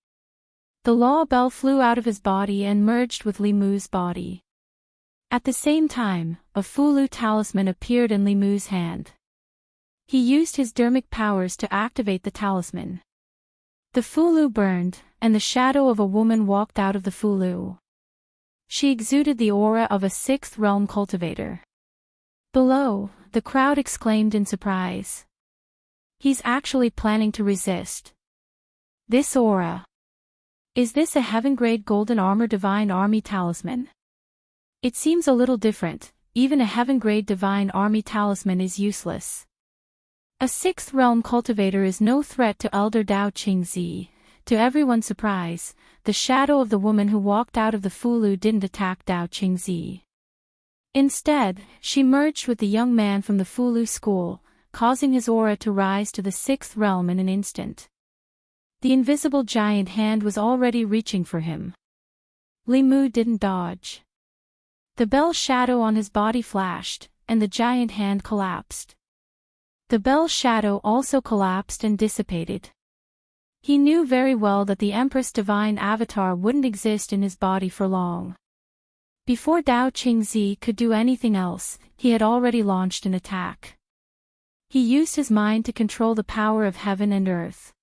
The law bell flew out of his body and merged with Li Mu's body. At the same time, a Fulu talisman appeared in Li Mu's hand. He used his dermic powers to activate the talisman. The Fulu burned, and the shadow of a woman walked out of the Fulu. She exuded the aura of a 6th realm cultivator. Below, the crowd exclaimed in surprise. He's actually planning to resist. This aura. Is this a heaven-grade golden armor divine army talisman? It seems a little different. Even a heaven-grade divine army talisman is useless. A 6th realm cultivator is no threat to Elder Dao Qingzi. To everyone's surprise, the shadow of the woman who walked out of the Fulu didn't attack Dao Qingzi. Instead, she merged with the young man from the Fulu school, causing his aura to rise to the 6th realm in an instant. The invisible giant hand was already reaching for him. Li Mu didn't dodge. The bell shadow on his body flashed, and the giant hand collapsed. The bell shadow also collapsed and dissipated. He knew very well that the Empress Divine Avatar wouldn't exist in his body for long. Before Dao Qingzi could do anything else, he had already launched an attack. He used his mind to control the power of heaven and earth.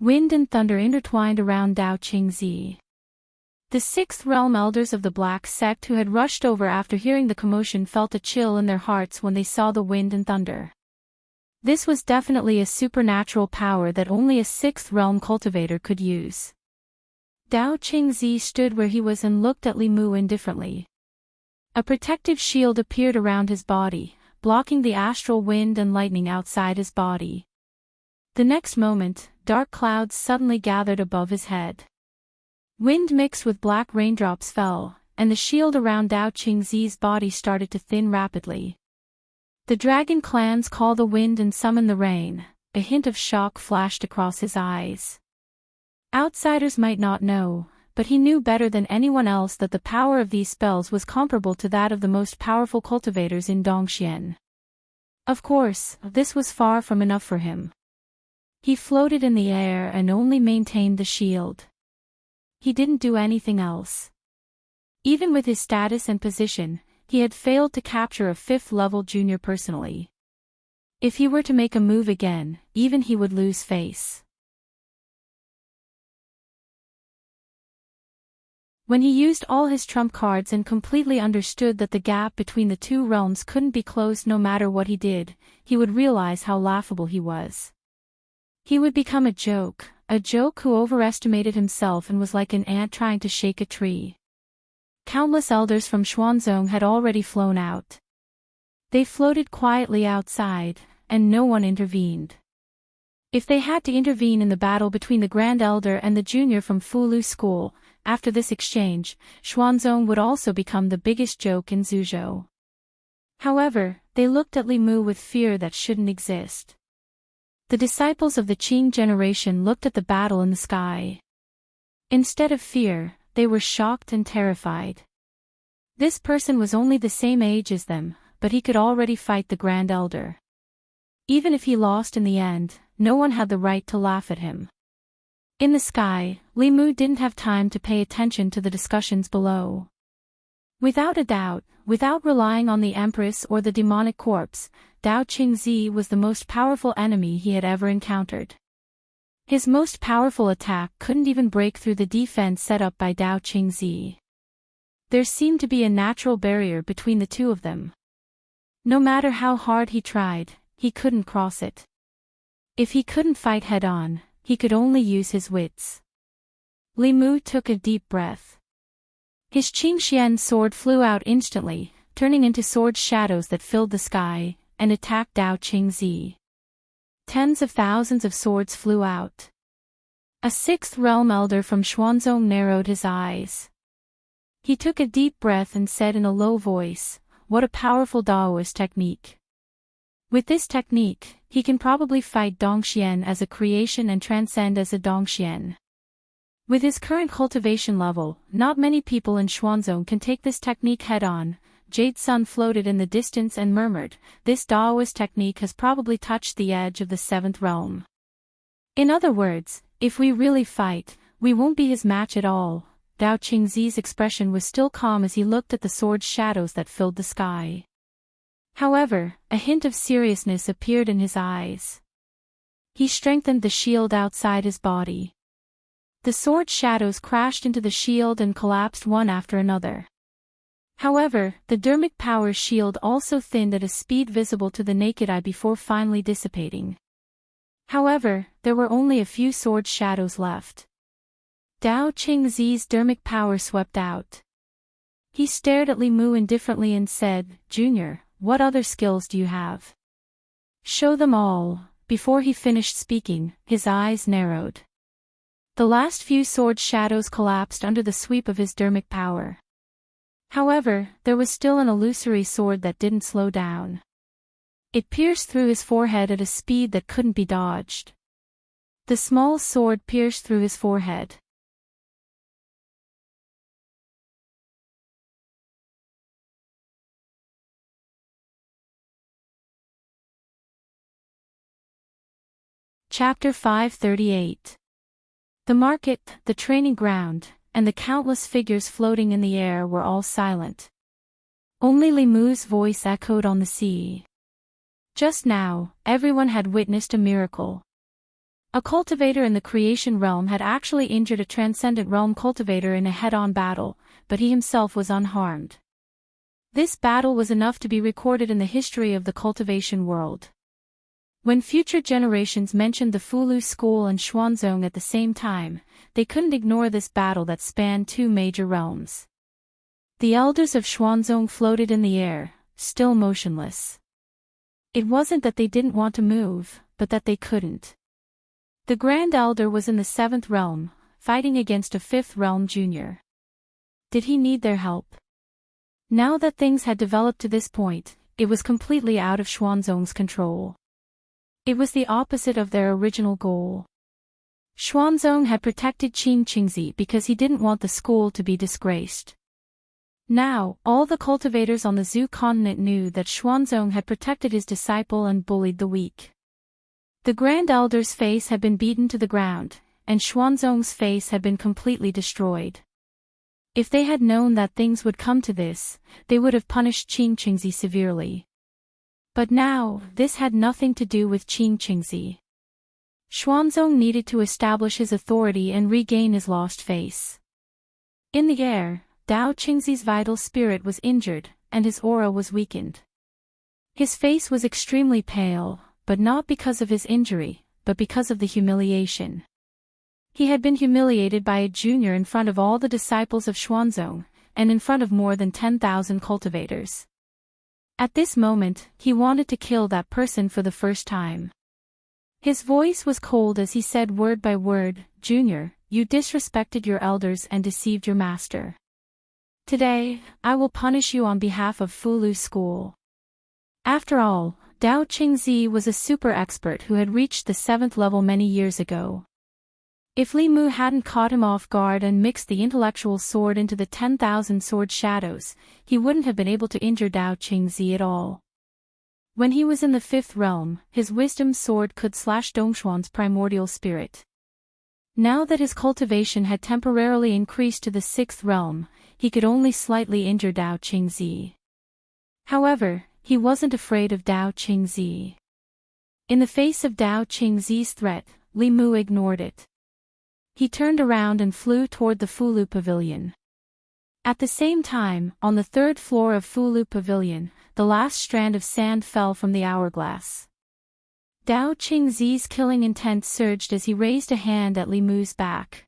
Wind and thunder intertwined around Dao Qingzi. The 6th realm elders of the Black Sect who had rushed over after hearing the commotion felt a chill in their hearts when they saw the wind and thunder. This was definitely a supernatural power that only a 6th realm cultivator could use. Dao Qingzi stood where he was and looked at Li Mu indifferently. A protective shield appeared around his body, blocking the astral wind and lightning outside his body. The next moment, dark clouds suddenly gathered above his head. Wind mixed with black raindrops fell, and the shield around Dao Qingzi's body started to thin rapidly. The dragon clans call the wind and summon the rain. A hint of shock flashed across his eyes. Outsiders might not know, but he knew better than anyone else that the power of these spells was comparable to that of the most powerful cultivators in Dongxian. Of course, this was far from enough for him. He floated in the air and only maintained the shield. He didn't do anything else. Even with his status and position, he had failed to capture a 5th-level junior personally. If he were to make a move again, even he would lose face. When he used all his trump cards and completely understood that the gap between the two realms couldn't be closed no matter what he did, he would realize how laughable he was. He would become a joke who overestimated himself and was like an ant trying to shake a tree. Countless elders from Xuanzong had already flown out. They floated quietly outside, and no one intervened. If they had to intervene in the battle between the Grand Elder and the junior from Fulu School, after this exchange, Xuanzong would also become the biggest joke in Zhuzhou. However, they looked at Li Mu with fear that shouldn't exist. The disciples of the Qing generation looked at the battle in the sky. Instead of fear, they were shocked and terrified. This person was only the same age as them, but he could already fight the Grand Elder. Even if he lost in the end, no one had the right to laugh at him. In the sky, Li Mu didn't have time to pay attention to the discussions below. Without a doubt, without relying on the Empress or the demonic corpse, Dao Qingzi was the most powerful enemy he had ever encountered. His most powerful attack couldn't even break through the defense set up by Dao Qingzi. There seemed to be a natural barrier between the two of them. No matter how hard he tried, he couldn't cross it. If he couldn't fight head-on, he could only use his wits. Li Mu took a deep breath. His Qingxian sword flew out instantly, turning into sword shadows that filled the sky, and attacked Dao Qingzi. Tens of thousands of swords flew out. A 6th realm elder from Xuanzong narrowed his eyes. He took a deep breath and said in a low voice, "What a powerful Daoist technique. With this technique, he can probably fight Dongxian as a creation and transcend as a Dongxian. With his current cultivation level, not many people in Xuanzong can take this technique head-on." Jade Sun floated in the distance and murmured, "This Daoist technique has probably touched the edge of the 7th realm. In other words, if we really fight, we won't be his match at all." Dao Qingzi's expression was still calm as he looked at the sword shadows that filled the sky. However, a hint of seriousness appeared in his eyes. He strengthened the shield outside his body. The sword shadows crashed into the shield and collapsed one after another. However, the dermic power shield also thinned at a speed visible to the naked eye before finally dissipating. However, there were only a few sword shadows left. Dao Qingzi's dermic power swept out. He stared at Li Mu indifferently and said, "Junior, what other skills do you have? Show them all." Before he finished speaking, his eyes narrowed. The last few sword shadows collapsed under the sweep of his dermic power. However, there was still an illusory sword that didn't slow down. It pierced through his forehead at a speed that couldn't be dodged. The small sword pierced through his forehead. Chapter 538. The market, the training ground, and the countless figures floating in the air were all silent. Only Li Mu's voice echoed on the sea. Just now, everyone had witnessed a miracle. A cultivator in the creation realm had actually injured a transcendent realm cultivator in a head-on battle, but he himself was unharmed. This battle was enough to be recorded in the history of the cultivation world. When future generations mentioned the Fulu School and Xuanzong at the same time, they couldn't ignore this battle that spanned two major realms. The elders of Xuanzong floated in the air, still motionless. It wasn't that they didn't want to move, but that they couldn't. The Grand Elder was in the 7th realm, fighting against a 5th realm junior. Did he need their help? Now that things had developed to this point, it was completely out of Xuanzong's control. It was the opposite of their original goal. Xuanzong had protected Qin Qingzi because he didn't want the school to be disgraced. Now, all the cultivators on the Zhu continent knew that Xuanzong had protected his disciple and bullied the weak. The Grand Elder's face had been beaten to the ground, and Xuanzong's face had been completely destroyed. If they had known that things would come to this, they would have punished Qin Qingzi severely. But now, this had nothing to do with Qin Qingzi. Xuanzong needed to establish his authority and regain his lost face. In the air, Dao Qingzi's vital spirit was injured, and his aura was weakened. His face was extremely pale, but not because of his injury, but because of the humiliation. He had been humiliated by a junior in front of all the disciples of Xuanzong, and in front of more than 10,000 cultivators. At this moment, he wanted to kill that person for the first time. His voice was cold as he said word by word, "Junior, you disrespected your elders and deceived your master. Today, I will punish you on behalf of Fulu School." After all, Dao Qingzi was a super expert who had reached the 7th level many years ago. If Li Mu hadn't caught him off guard and mixed the intellectual sword into the 10,000 sword shadows, he wouldn't have been able to injure Dao Qingzi at all. When he was in the 5th realm, his wisdom sword could slash Dongxuan's primordial spirit. Now that his cultivation had temporarily increased to the 6th realm, he could only slightly injure Dao Qingzi. However, he wasn't afraid of Dao Qingzi. In the face of Dao Qingzi's threat, Li Mu ignored it. He turned around and flew toward the Fulu Pavilion. At the same time, on the 3rd floor of Fulu Pavilion, the last strand of sand fell from the hourglass. Dao Qingzi's killing intent surged as he raised a hand at Li Mu's back.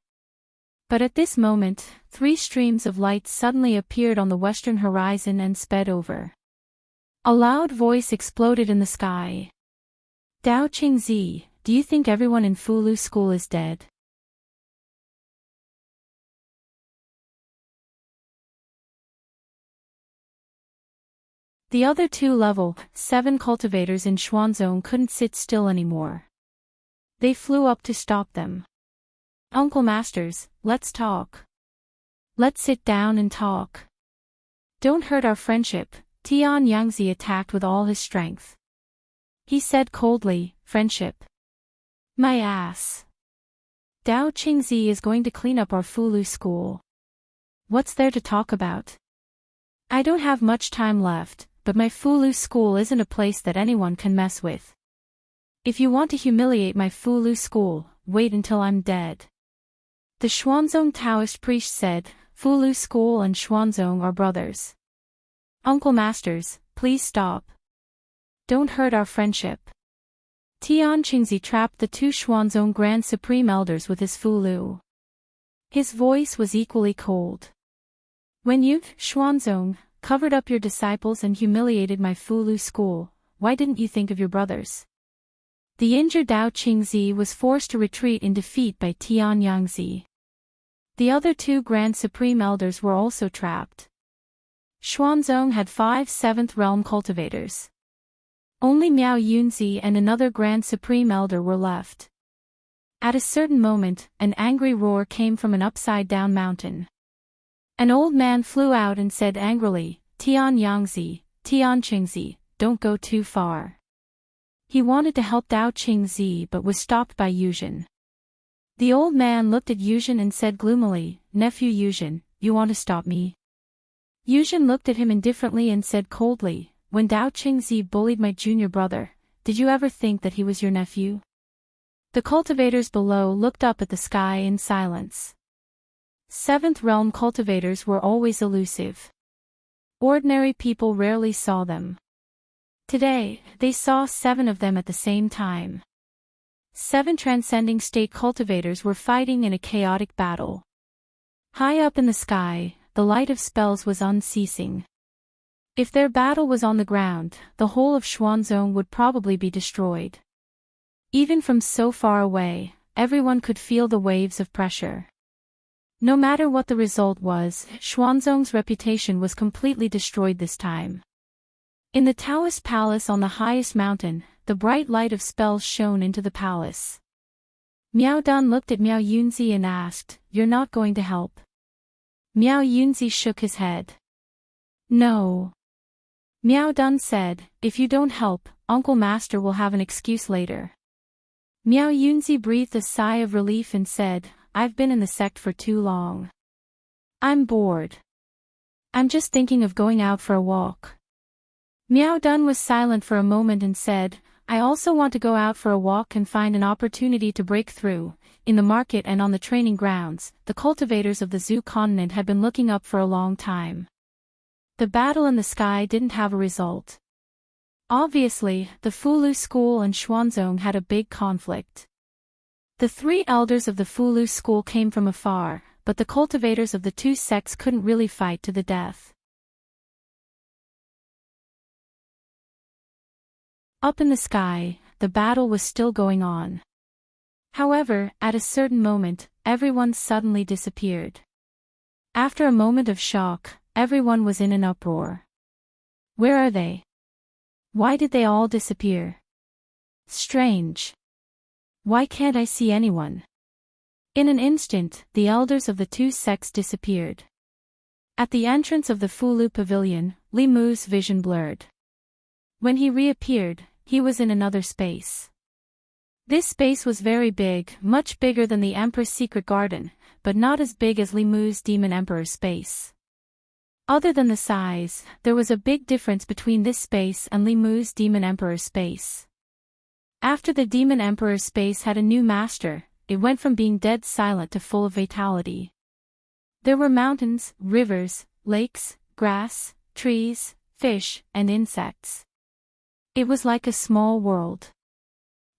But at this moment, 3 streams of light suddenly appeared on the western horizon and sped over. A loud voice exploded in the sky. "Dao Qingzi, do you think everyone in Fulu School is dead?" The other 2 level 7 cultivators in Xuanzong couldn't sit still anymore. They flew up to stop them. "Uncle Masters, let's talk. Let's sit down and talk. Don't hurt our friendship." Tian Yangzi attacked with all his strength. He said coldly, "Friendship? My ass. Dao Qingzi is going to clean up our Fulu School. What's there to talk about? I don't have much time left, but my Fulu School isn't a place that anyone can mess with. If you want to humiliate my Fulu School, wait until I'm dead." The Xuanzong Taoist priest said, "Fulu School and Xuanzong are brothers. Uncle Masters, please stop. Don't hurt our friendship." Tian Qingzi trapped the 2 Xuanzong Grand Supreme Elders with his Fulu. His voice was equally cold. "When you, Xuanzong, covered up your disciples and humiliated my Fulu School, why didn't you think of your brothers?" The injured Dao Qingzi was forced to retreat in defeat by Tian Yangzi. The other 2 Grand Supreme Elders were also trapped. Xuanzong had 5 7th realm cultivators. Only Miao Yunzi and another Grand Supreme Elder were left. At a certain moment, an angry roar came from an upside-down mountain. An old man flew out and said angrily, "Tian Yangzi, Tian Qingzi, don't go too far." He wanted to help Dao Qingzi but was stopped by Yuzhen. The old man looked at Yuzhen and said gloomily, "Nephew Yuzhen, you want to stop me?" Yuzhen looked at him indifferently and said coldly, "When Dao Qingzi bullied my junior brother, did you ever think that he was your nephew?" The cultivators below looked up at the sky in silence. 7th realm cultivators were always elusive. Ordinary people rarely saw them. Today, they saw 7 of them at the same time. 7 transcending state cultivators were fighting in a chaotic battle. High up in the sky, the light of spells was unceasing. If their battle was on the ground, the whole of Xuanzong would probably be destroyed. Even from so far away, everyone could feel the waves of pressure. No matter what the result was, Xuanzong's reputation was completely destroyed this time. In the Taoist palace on the highest mountain, the bright light of spells shone into the palace. Miao Dan looked at Miao Yunzi and asked, "You're not going to help?" Miao Yunzi shook his head. "No." Miao Dan said, "If you don't help, Uncle Master will have an excuse later." Miao Yunzi breathed a sigh of relief and said, "I've been in the sect for too long. I'm bored. I'm just thinking of going out for a walk." Miao Dan was silent for a moment and said, "I also want to go out for a walk and find an opportunity to break through." In the market and on the training grounds, the cultivators of the Zoo continent had been looking up for a long time. The battle in the sky didn't have a result. Obviously, the Fulu school and Xuanzong had a big conflict. The three elders of the Fulu school came from afar, but the cultivators of the two sects couldn't really fight to the death. Up in the sky, the battle was still going on. However, at a certain moment, everyone suddenly disappeared. After a moment of shock, everyone was in an uproar. Where are they? Why did they all disappear? Strange. Why can't I see anyone? In an instant, the elders of the two sects disappeared. At the entrance of the Fulu pavilion, Li Mu's vision blurred. When he reappeared, he was in another space. This space was very big, much bigger than the Emperor's secret garden, but not as big as Li Mu's Demon Emperor space. Other than the size, there was a big difference between this space and Li Mu's Demon Emperor space. After the Demon Emperor space had a new master, it went from being dead silent to full of vitality. There were mountains, rivers, lakes, grass, trees, fish, and insects. It was like a small world.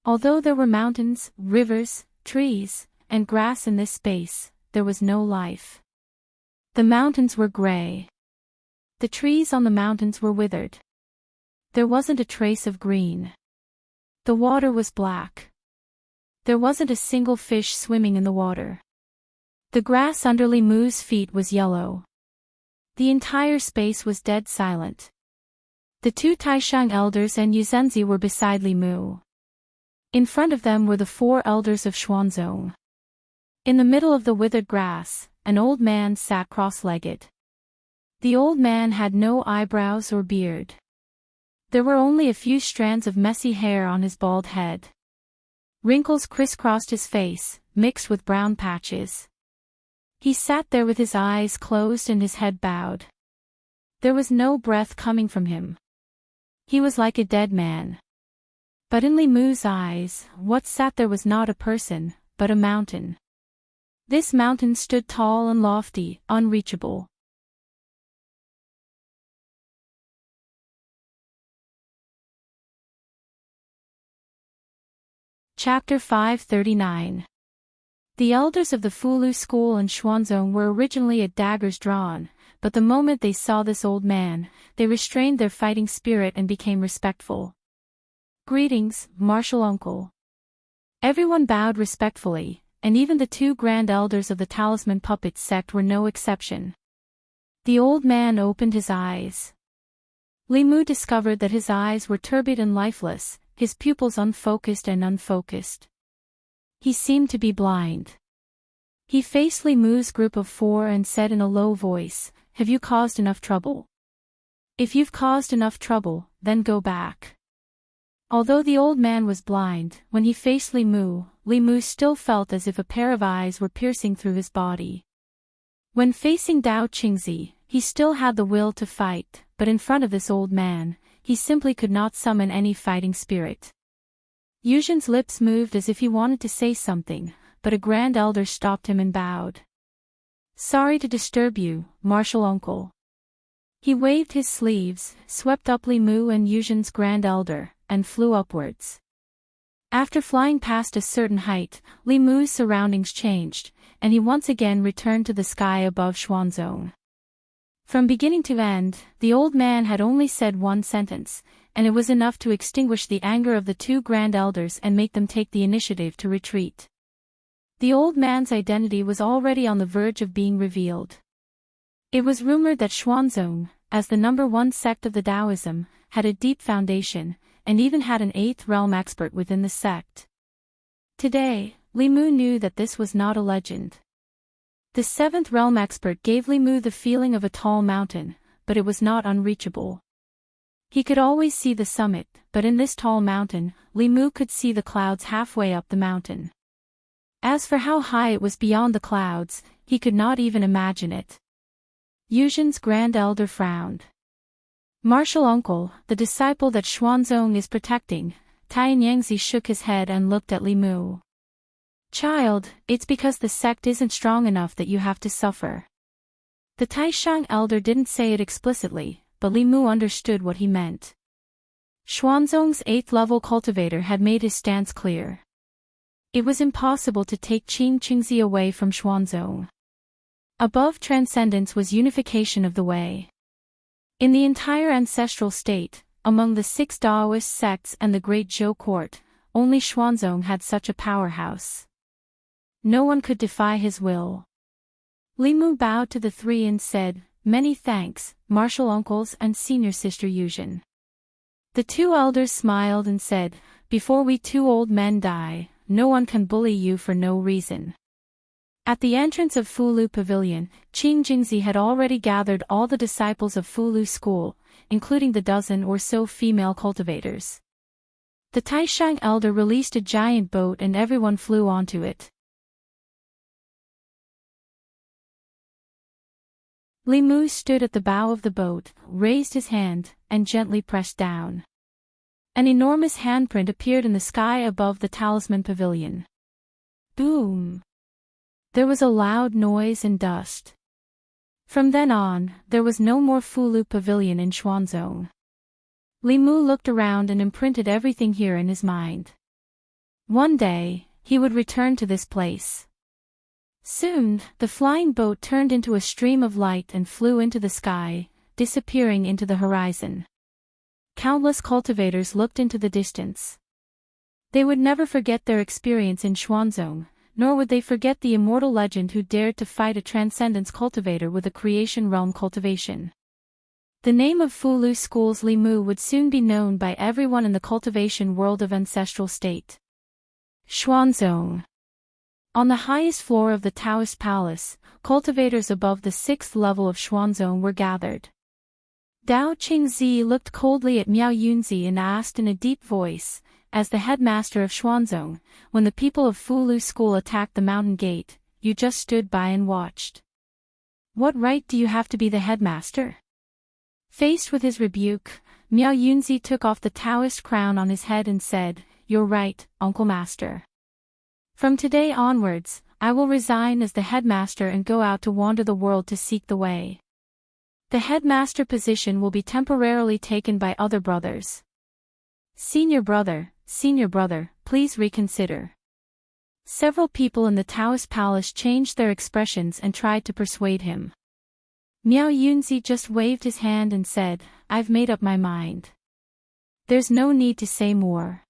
Although there were mountains, rivers, trees, and grass in this space, there was no life. The mountains were gray. The trees on the mountains were withered. There wasn't a trace of green. The water was black. There wasn't a single fish swimming in the water. The grass under Li Mu's feet was yellow. The entire space was dead silent. The two Taishang elders and Yuzenzi were beside Li Mu. In front of them were the four elders of Xuanzong. In the middle of the withered grass, an old man sat cross-legged. The old man had no eyebrows or beard. There were only a few strands of messy hair on his bald head. Wrinkles crisscrossed his face, mixed with brown patches. He sat there with his eyes closed and his head bowed. There was no breath coming from him. He was like a dead man. But in Li Mu's eyes, what sat there was not a person, but a mountain. This mountain stood tall and lofty, unreachable. Chapter 539. The elders of the Fulu school and Xuanzong were originally at daggers drawn, but the moment they saw this old man, they restrained their fighting spirit and became respectful. "Greetings, martial uncle." Everyone bowed respectfully, and even the two grand elders of the Talisman Puppet sect were no exception. The old man opened his eyes. Li Mu discovered that his eyes were turbid and lifeless, his pupils unfocused and unfocused. He seemed to be blind. He faced Li Mu's group of four and said in a low voice, "Have you caused enough trouble? If you've caused enough trouble, then go back." Although the old man was blind, when he faced Li Mu still felt as if a pair of eyes were piercing through his body. When facing Dao Qingzi, he still had the will to fight, but in front of this old man, he simply could not summon any fighting spirit. Yuzhen's lips moved as if he wanted to say something, but a grand elder stopped him and bowed. "Sorry to disturb you, martial uncle." He waved his sleeves, swept up Li Mu and Yuzhen's grand elder, and flew upwards. After flying past a certain height, Li Mu's surroundings changed, and he once again returned to the sky above Xuanzong. From beginning to end, the old man had only said one sentence, and it was enough to extinguish the anger of the two grand elders and make them take the initiative to retreat. The old man's identity was already on the verge of being revealed. It was rumored that Xuanzong, as the number one sect of the Taoism, had a deep foundation, and even had an eighth realm expert within the sect. Today, Li Mu knew that this was not a legend. The seventh realm expert gave Li Mu the feeling of a tall mountain, but it was not unreachable. He could always see the summit, but in this tall mountain, Li Mu could see the clouds halfway up the mountain. As for how high it was beyond the clouds, he could not even imagine it. Yuzhan's grand elder frowned. Martial uncle, the disciple that Xuanzong is protecting. Tianyangzi shook his head and looked at Li Mu. Child, it's because the sect isn't strong enough that you have to suffer. The Taishang elder didn't say it explicitly, but Li Mu understood what he meant. Xuanzong's 8th level cultivator had made his stance clear. It was impossible to take Qing Qingzi away from Xuanzong. Above transcendence was unification of the way. In the entire ancestral state, among the 6 Daoist sects and the great Zhou court, only Xuanzong had such a powerhouse. No one could defy his will. Li Mu bowed to the three and said, "Many thanks, martial uncles and senior sister Yuzhan." The 2 elders smiled and said, "Before we 2 old men die, no one can bully you for no reason." At the entrance of Fulu Pavilion, Qing Jingzi had already gathered all the disciples of Fulu school, including the dozen or so female cultivators. The Taishang elder released a giant boat and everyone flew onto it. Li Mu stood at the bow of the boat, raised his hand, and gently pressed down. An enormous handprint appeared in the sky above the talisman pavilion. Boom! There was a loud noise and dust. From then on, there was no more Fulu Pavilion in Xuanzong. Li Mu looked around and imprinted everything here in his mind. One day, he would return to this place. Soon, the flying boat turned into a stream of light and flew into the sky, disappearing into the horizon. Countless cultivators looked into the distance. They would never forget their experience in Xuanzong, nor would they forget the immortal legend who dared to fight a transcendence cultivator with a creation realm cultivation. The name of Fulu School's Li Mu would soon be known by everyone in the cultivation world of ancestral state. Xuanzong. On the highest floor of the Taoist palace, cultivators above the 6th level of Xuanzong were gathered. Dao Qingzi looked coldly at Miao Yunzi and asked in a deep voice, "As the headmaster of Xuanzong, when the people of Fulu School attacked the mountain gate, you just stood by and watched. What right do you have to be the headmaster?" Faced with his rebuke, Miao Yunzi took off the Taoist crown on his head and said, "You're right, Uncle Master. From today onwards, I will resign as the headmaster and go out to wander the world to seek the way. The headmaster position will be temporarily taken by other brothers. Senior brother, please reconsider." Several people in the Taoist palace changed their expressions and tried to persuade him. Miao Yunzi just waved his hand and said, "I've made up my mind. There's no need to say more."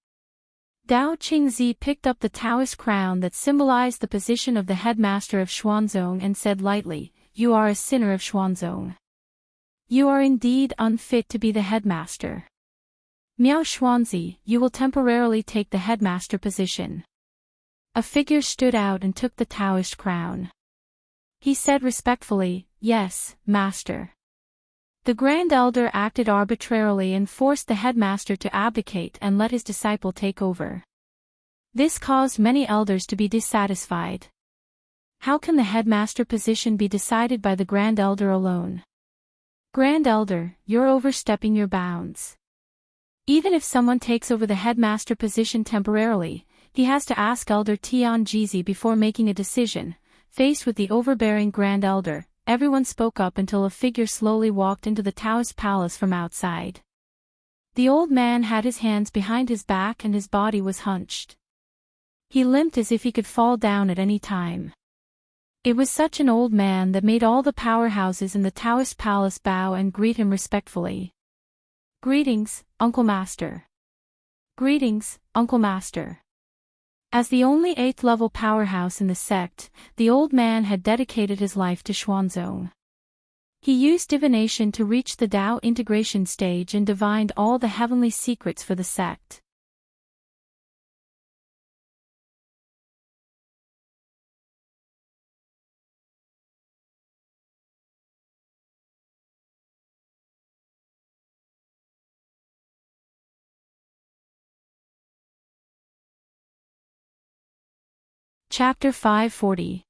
Dao Qingzi picked up the Taoist crown that symbolized the position of the headmaster of Xuanzong and said lightly, "You are a sinner of Xuanzong. You are indeed unfit to be the headmaster. Miao Xuanzi, you will temporarily take the headmaster position." A figure stood out and took the Taoist crown. He said respectfully, "Yes, master." The Grand Elder acted arbitrarily and forced the headmaster to abdicate and let his disciple take over. This caused many elders to be dissatisfied. How can the headmaster position be decided by the Grand Elder alone? Grand Elder, you're overstepping your bounds. Even if someone takes over the headmaster position temporarily, he has to ask Elder Tian Jizi before making a decision. Faced with the overbearing Grand Elder, everyone spoke up until a figure slowly walked into the Taoist palace from outside. The old man had his hands behind his back and his body was hunched. He limped as if he could fall down at any time. It was such an old man that made all the powerhouses in the Taoist palace bow and greet him respectfully. "Greetings, Uncle Master." "Greetings, Uncle Master." As the only 8th-level powerhouse in the sect, the old man had dedicated his life to Xuanzong. He used divination to reach the Dao integration stage and divined all the heavenly secrets for the sect. Chapter 540.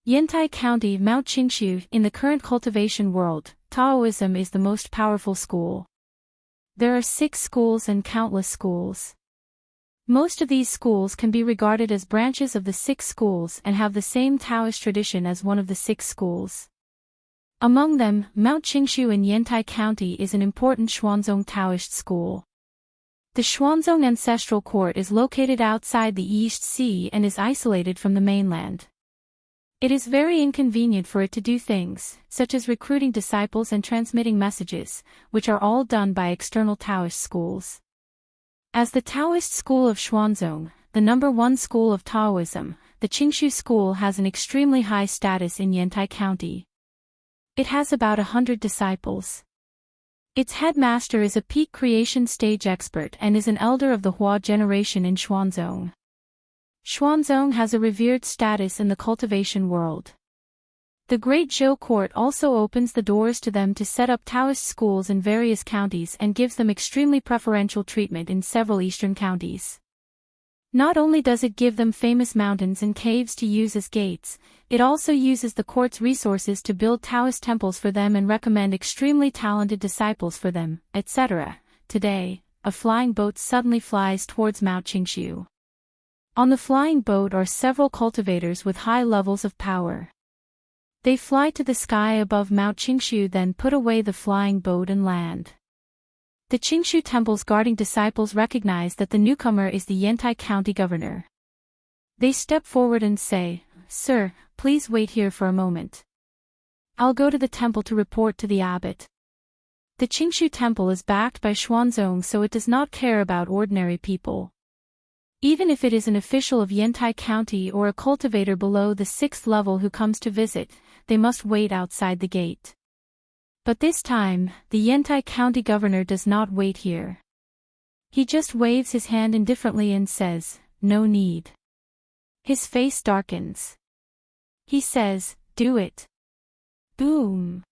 Yantai County, Mount Qingshu. In the current cultivation world, Taoism is the most powerful school. There are 6 schools and countless schools. Most of these schools can be regarded as branches of the 6 schools and have the same Taoist tradition as one of the 6 schools. Among them, Mount Qingshu in Yantai County is an important Xuanzong Taoist school. The Xuanzong Ancestral Court is located outside the East Sea and is isolated from the mainland. It is very inconvenient for it to do things, such as recruiting disciples and transmitting messages, which are all done by external Taoist schools. As the Taoist school of Xuanzong, the number 1 school of Taoism, the Qingshu school has an extremely high status in Yantai County. It has about 100 disciples. Its headmaster is a peak creation stage expert and is an elder of the Hua generation in Xuanzong. Xuanzong has a revered status in the cultivation world. The Great Zhou Court also opens the doors to them to set up Taoist schools in various counties and gives them extremely preferential treatment in several eastern counties. Not only does it give them famous mountains and caves to use as gates, it also uses the court's resources to build Taoist temples for them and recommend extremely talented disciples for them, etc. Today, a flying boat suddenly flies towards Mount Qingshu. On the flying boat are several cultivators with high levels of power. They fly to the sky above Mount Qingshu, then put away the flying boat and land. The Qingshu temple's guarding disciples recognize that the newcomer is the Yantai County governor. They step forward and say, "Sir, please wait here for a moment. I'll go to the temple to report to the abbot." The Qingshu temple is backed by Xuanzong, so it does not care about ordinary people. Even if it is an official of Yantai County or a cultivator below the 6th level who comes to visit, they must wait outside the gate. But this time, the Yantai County governor does not wait here. He just waves his hand indifferently and says, "No need." His face darkens. He says, "Do it." Boom!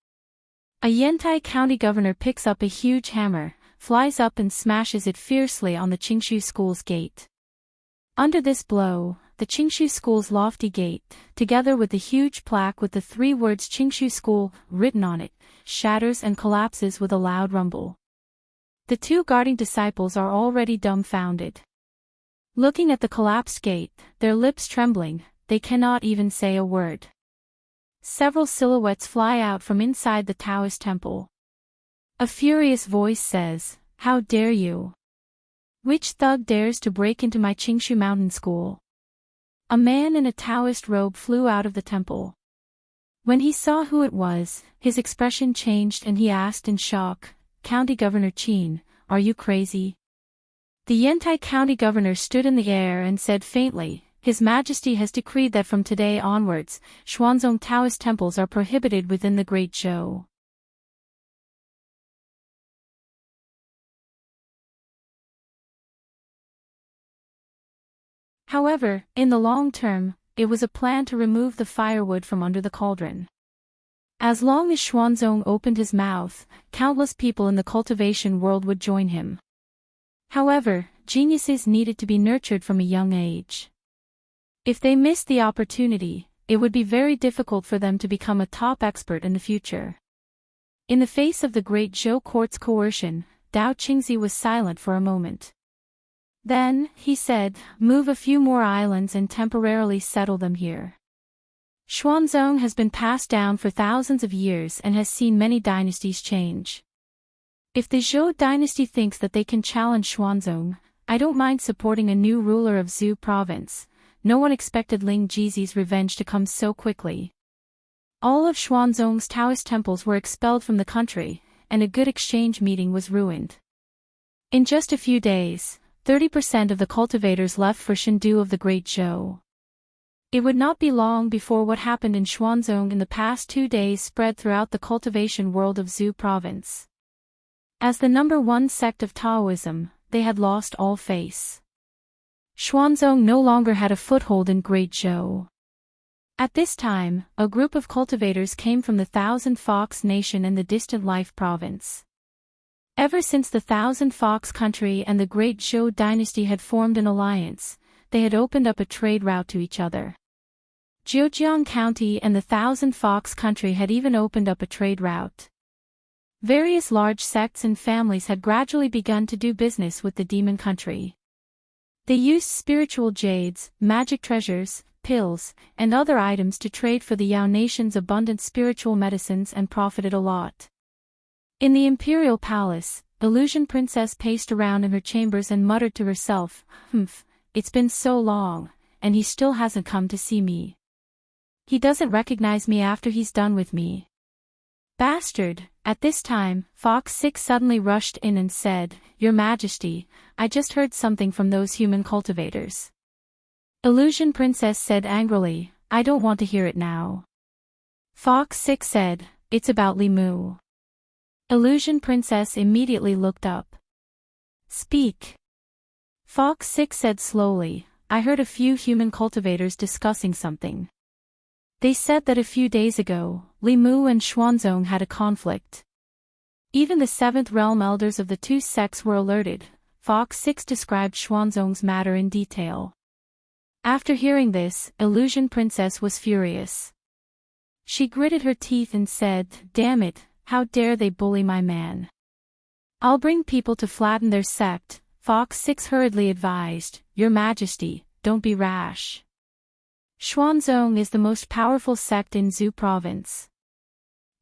A Yantai County governor picks up a huge hammer, flies up and smashes it fiercely on the Qingshu school's gate. Under this blow, the Qingshu school's lofty gate, together with the huge plaque with the 3 words Qingshu School written on it, shatters and collapses with a loud rumble. The 2 guarding disciples are already dumbfounded. Looking at the collapsed gate, their lips trembling, they cannot even say a word. Several silhouettes fly out from inside the Taoist temple. A furious voice says, "How dare you? Which thug dares to break into my Qingshu mountain school?" A man in a Taoist robe flew out of the temple. When he saw who it was, his expression changed and he asked in shock, "County Governor Qin, are you crazy?" The Yantai County governor stood in the air and said faintly, "His Majesty has decreed that from today onwards, Xuanzong Taoist temples are prohibited within the Great Zhou." However, in the long term, it was a plan to remove the firewood from under the cauldron. As long as Xuanzong opened his mouth, countless people in the cultivation world would join him. However, geniuses needed to be nurtured from a young age. If they missed the opportunity, it would be very difficult for them to become a top expert in the future. In the face of the Great Zhou Court's coercion, Dao Qingzi was silent for a moment. Then, he said, "Move a few more islands and temporarily settle them here. Xuanzong has been passed down for thousands of years and has seen many dynasties change. If the Zhou dynasty thinks that they can challenge Xuanzong, I don't mind supporting a new ruler of Zhu province." No one expected Ling Jizi's revenge to come so quickly. All of Xuanzong's Taoist temples were expelled from the country, and a good exchange meeting was ruined. In just a few days, 30% of the cultivators left for Shendu of the Great Zhou. It would not be long before what happened in Xuanzong in the past 2 days spread throughout the cultivation world of Zhu province. As the number 1 sect of Taoism, they had lost all face. Xuanzong no longer had a foothold in Great Zhou. At this time, a group of cultivators came from the Thousand Fox Nation and the distant Life province. Ever since the Thousand Fox country and the Great Zhou dynasty had formed an alliance, they had opened up a trade route to each other. Zhejiang County and the Thousand Fox Country had even opened up a trade route. Various large sects and families had gradually begun to do business with the demon country. They used spiritual jades, magic treasures, pills, and other items to trade for the Yao nation's abundant spiritual medicines and profited a lot. In the imperial palace, Illusion Princess paced around in her chambers and muttered to herself, it's been so long, and he still hasn't come to see me. He doesn't recognize me after he's done with me. Bastard! At this time, Fox 6 suddenly rushed in and said, Your Majesty, I just heard something from those human cultivators. Illusion Princess said angrily, I don't want to hear it now. Fox 6 said, It's about Li Mu. Illusion Princess immediately looked up. Speak. Fox 6 said slowly, I heard a few human cultivators discussing something. They said that a few days ago, Li Mu and Xuanzong had a conflict. Even the 7th Realm elders of the two sects were alerted. Fox 6 described Xuanzong's matter in detail. After hearing this, Illusion Princess was furious. She gritted her teeth and said, Damn it, how dare they bully my man. I'll bring people to flatten their sect. Fox 6 hurriedly advised, Your Majesty, don't be rash. Xuanzong is the most powerful sect in Zhu province.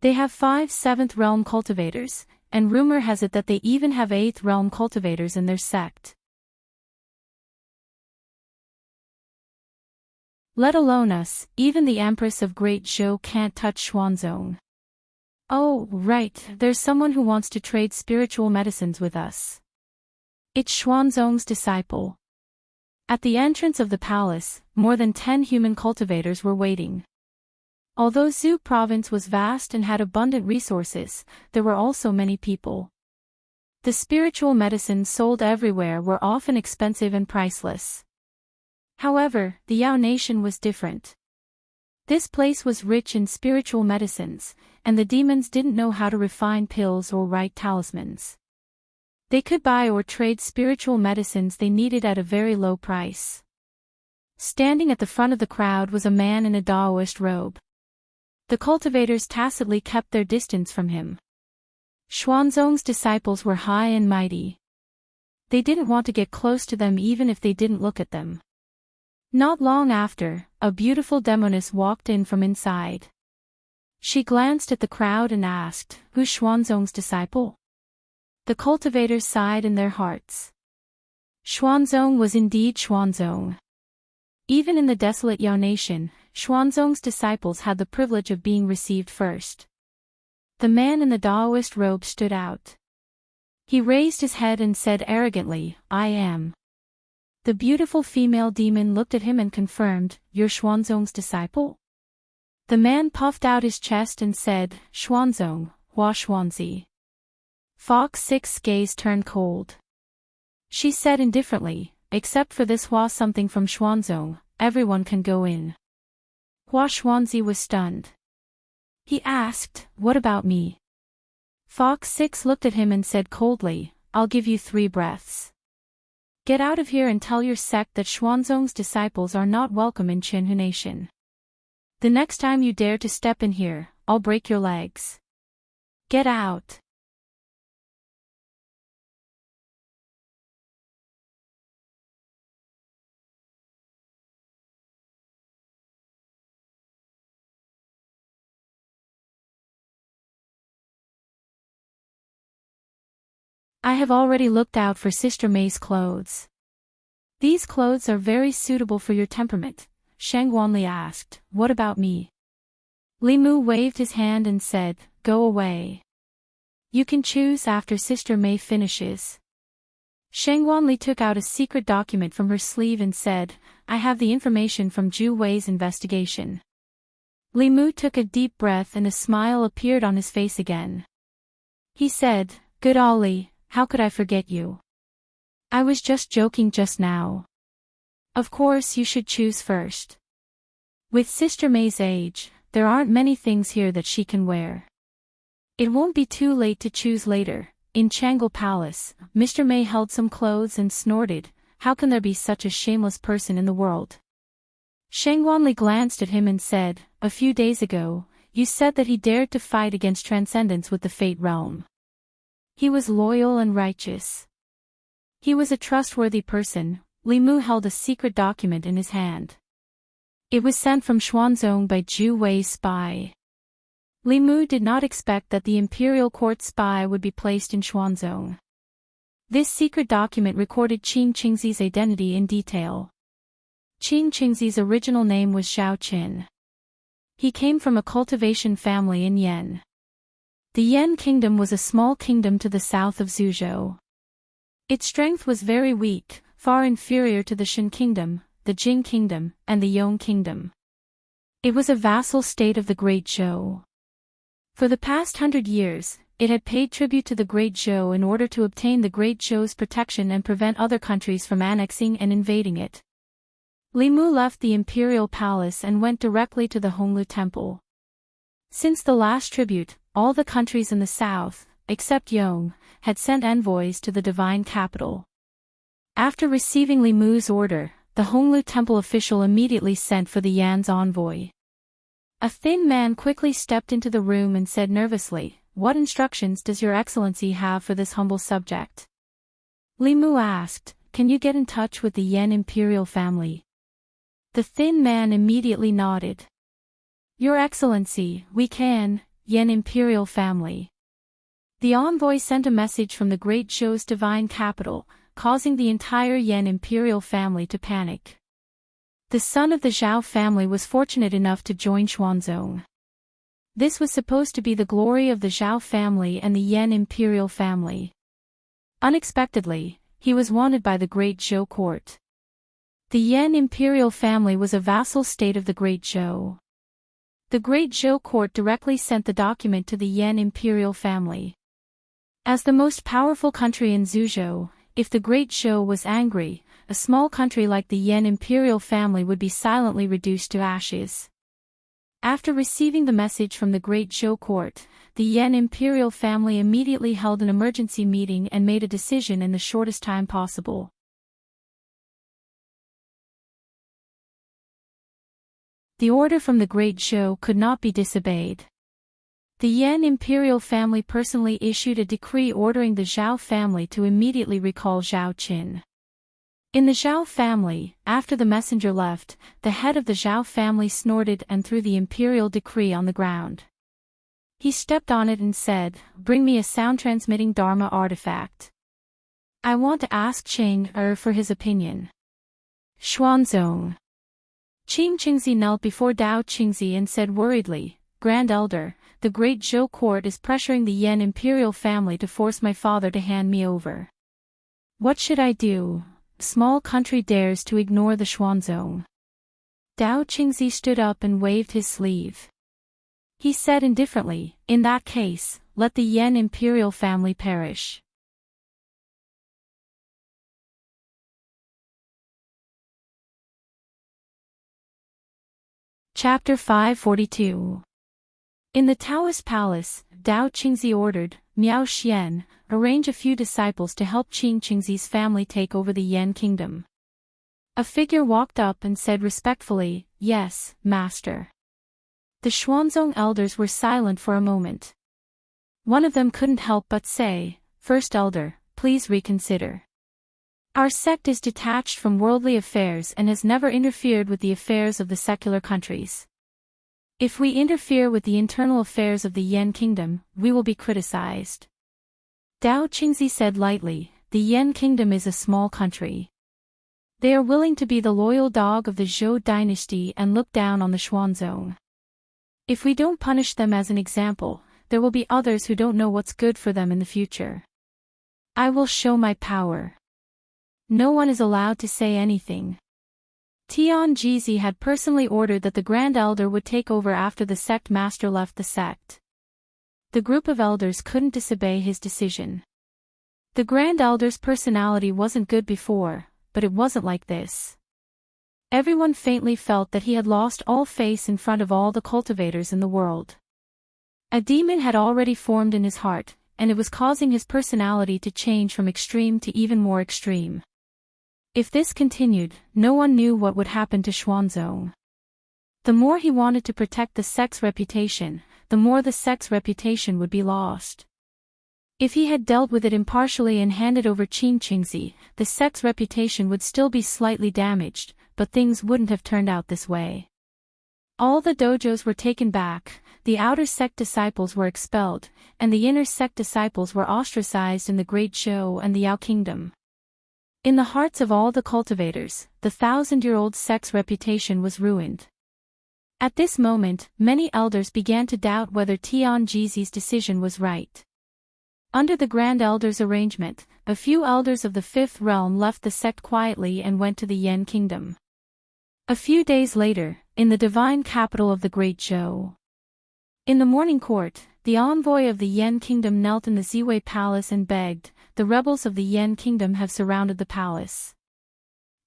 They have 5 7th Realm cultivators, and rumor has it that they even have 8th Realm cultivators in their sect. Let alone us, even the Empress of Great Zhou can't touch Xuanzong. Oh, right, there's someone who wants to trade spiritual medicines with us. It's Xuanzong's disciple. At the entrance of the palace, more than 10 human cultivators were waiting. Although Zhu province was vast and had abundant resources, there were also many people. The spiritual medicines sold everywhere were often expensive and priceless. However, the Yao nation was different. This place was rich in spiritual medicines, and the demons didn't know how to refine pills or write talismans. They could buy or trade spiritual medicines they needed at a very low price. Standing at the front of the crowd was a man in a Daoist robe. The cultivators tacitly kept their distance from him. Xuanzong's disciples were high and mighty. They didn't want to get close to them even if they didn't look at them. Not long after, a beautiful demoness walked in from inside. She glanced at the crowd and asked, Who's Xuanzong's disciple? The cultivators sighed in their hearts. Xuanzong was indeed Xuanzong. Even in the desolate Yao nation, Xuanzong's disciples had the privilege of being received first. The man in the Daoist robe stood out. He raised his head and said arrogantly, I am. The beautiful female demon looked at him and confirmed, You're Xuanzong's disciple? The man puffed out his chest and said, Xuanzong, Hua Xuanzi. Fox 6's gaze turned cold. She said indifferently, Except for this Hua something from Xuanzong, everyone can go in. Hua Xuanzi was stunned. He asked, What about me? Fox 6 looked at him and said coldly, I'll give you 3 breaths. Get out of here and tell your sect that Xuanzong's disciples are not welcome in Qinhu Nation. The next time you dare to step in here, I'll break your legs. Get out. I have already looked out for Sister May's clothes. These clothes are very suitable for your temperament, Shang Wanli asked, What about me? Li Mu waved his hand and said, Go away. You can choose after Sister May finishes. Shang Wanli took out a secret document from her sleeve and said, I have the information from Zhu Wei's investigation. Li Mu took a deep breath and a smile appeared on his face again. He said, Good Ollie. How could I forget you? I was just joking just now. Of course you should choose first. With Sister May's age, there aren't many things here that she can wear. It won't be too late to choose later. In Changle Palace, Mr. May held some clothes and snorted, how can there be such a shameless person in the world? Shangwanli glanced at him and said, a few days ago, you said that he dared to fight against transcendence with the Fate Realm. He was loyal and righteous. He was a trustworthy person. Li Mu held a secret document in his hand. It was sent from Xuanzong by Zhu Wei's spy. Li Mu did not expect that the imperial court spy would be placed in Xuanzong. This secret document recorded Qing Qingzi's identity in detail. Qing Qingzi's original name was Zhao Qin. He came from a cultivation family in Yan. The Yan kingdom was a small kingdom to the south of Zhuzhou. Its strength was very weak, far inferior to the Shan kingdom, the Jing kingdom, and the Yong kingdom. It was a vassal state of the Great Zhou. For the past 100 years, it had paid tribute to the Great Zhou in order to obtain the Great Zhou's protection and prevent other countries from annexing and invading it. Li Mu left the imperial palace and went directly to the Honglu temple. Since the last tribute, all the countries in the south, except Yong, had sent envoys to the divine capital. After receiving Li Mu's order, the Honglu temple official immediately sent for the Yan's envoy. A thin man quickly stepped into the room and said nervously, "What instructions does your excellency have for this humble subject?" Li Mu asked, "Can you get in touch with the Yan imperial family?" The thin man immediately nodded. "Your excellency, we can, Yan imperial family." The envoy sent a message from the Great Zhou's divine capital, causing the entire Yan imperial family to panic. The son of the Zhao family was fortunate enough to join Xuanzong. This was supposed to be the glory of the Zhao family and the Yan imperial family. Unexpectedly, he was wanted by the Great Zhou court. The Yan imperial family was a vassal state of the Great Zhou. The Great Zhou court directly sent the document to the Yan imperial family. As the most powerful country in Zhuzhou, if the Great Zhou was angry, a small country like the Yan imperial family would be silently reduced to ashes. After receiving the message from the Great Zhou court, the Yan imperial family immediately held an emergency meeting and made a decision in the shortest time possible. The order from the Great Zhou could not be disobeyed. The Yan imperial family personally issued a decree ordering the Zhao family to immediately recall Zhao Qin. In the Zhao family, after the messenger left, the head of the Zhao family snorted and threw the imperial decree on the ground. He stepped on it and said, "Bring me a sound-transmitting Dharma artifact. I want to ask Cheng for his opinion." Xuanzong. Qing Qingzi knelt before Dao Qingzi and said worriedly, "Grand Elder, the Great Zhou court is pressuring the Yan imperial family to force my father to hand me over. What should I do? Small country dares to ignore the Xuanzong." Dao Qingzi stood up and waved his sleeve. He said indifferently, "In that case, let the Yan imperial family perish." Chapter 542. In the Taoist palace, Dao Qingzi ordered, Miao Xian, arrange a few disciples to help Qing Qingzi's family take over the Yan kingdom. A figure walked up and said respectfully, "Yes, master." The Xuanzong elders were silent for a moment. One of them couldn't help but say, "First elder, please reconsider. Our sect is detached from worldly affairs and has never interfered with the affairs of the secular countries. If we interfere with the internal affairs of the Yan kingdom, we will be criticized." Dao Qingzi said lightly, "The Yan kingdom is a small country. They are willing to be the loyal dog of the Zhou dynasty and look down on the Xuanzong. If we don't punish them as an example, there will be others who don't know what's good for them in the future. I will show my power. No one is allowed to say anything." Tian Jizi had personally ordered that the Grand Elder would take over after the sect master left the sect. The group of elders couldn't disobey his decision. The Grand Elder's personality wasn't good before, but it wasn't like this. Everyone faintly felt that he had lost all face in front of all the cultivators in the world. A demon had already formed in his heart, and it was causing his personality to change from extreme to even more extreme. If this continued, no one knew what would happen to Xuanzong. The more he wanted to protect the sect's reputation, the more the sect's reputation would be lost. If he had dealt with it impartially and handed over Qin Qingzi, the sect's reputation would still be slightly damaged, but things wouldn't have turned out this way. All the dojos were taken back, the outer sect disciples were expelled, and the inner sect disciples were ostracized in the Great Zhou and the Yao Kingdom. In the hearts of all the cultivators, the 1,000-year-old sect's reputation was ruined. At this moment, many elders began to doubt whether Tian Jizi's decision was right. Under the Grand Elder's arrangement, a few elders of the Fifth Realm left the sect quietly and went to the Yan Kingdom. A few days later, in the divine capital of the Great Zhou. In the morning court, the envoy of the Yan Kingdom knelt in the Ziwei Palace and begged, "The rebels of the Yan Kingdom have surrounded the palace.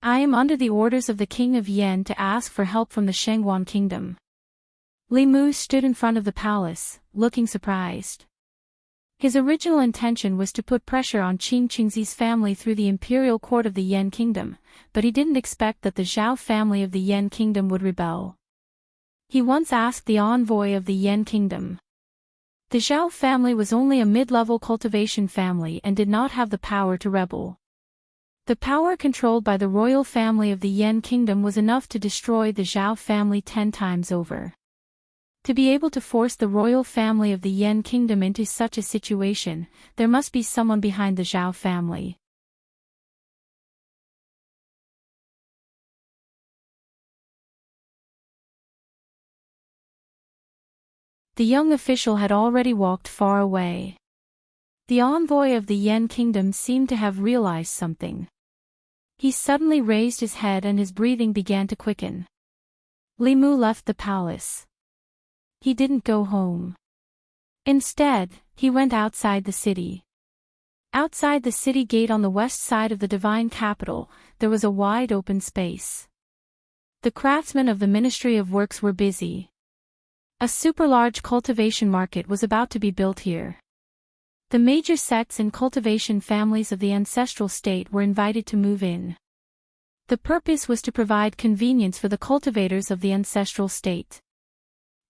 I am under the orders of the King of Yan to ask for help from the Shengguan Kingdom." Li Mu stood in front of the palace, looking surprised. His original intention was to put pressure on Qin Qingzi's family through the imperial court of the Yan Kingdom, but he didn't expect that the Zhao family of the Yan Kingdom would rebel. He once asked the envoy of the Yan Kingdom. The Zhao family was only a mid-level cultivation family and did not have the power to rebel. The power controlled by the royal family of the Yan Kingdom was enough to destroy the Zhao family 10 times over. To be able to force the royal family of the Yan Kingdom into such a situation, there must be someone behind the Zhao family. The young official had already walked far away. The envoy of the Yan Kingdom seemed to have realized something. He suddenly raised his head and his breathing began to quicken. Li Mu left the palace. He didn't go home. Instead, he went outside the city. Outside the city gate on the west side of the divine capital, there was a wide open space. The craftsmen of the Ministry of Works were busy. A super-large cultivation market was about to be built here. The major sects and cultivation families of the ancestral state were invited to move in. The purpose was to provide convenience for the cultivators of the ancestral state.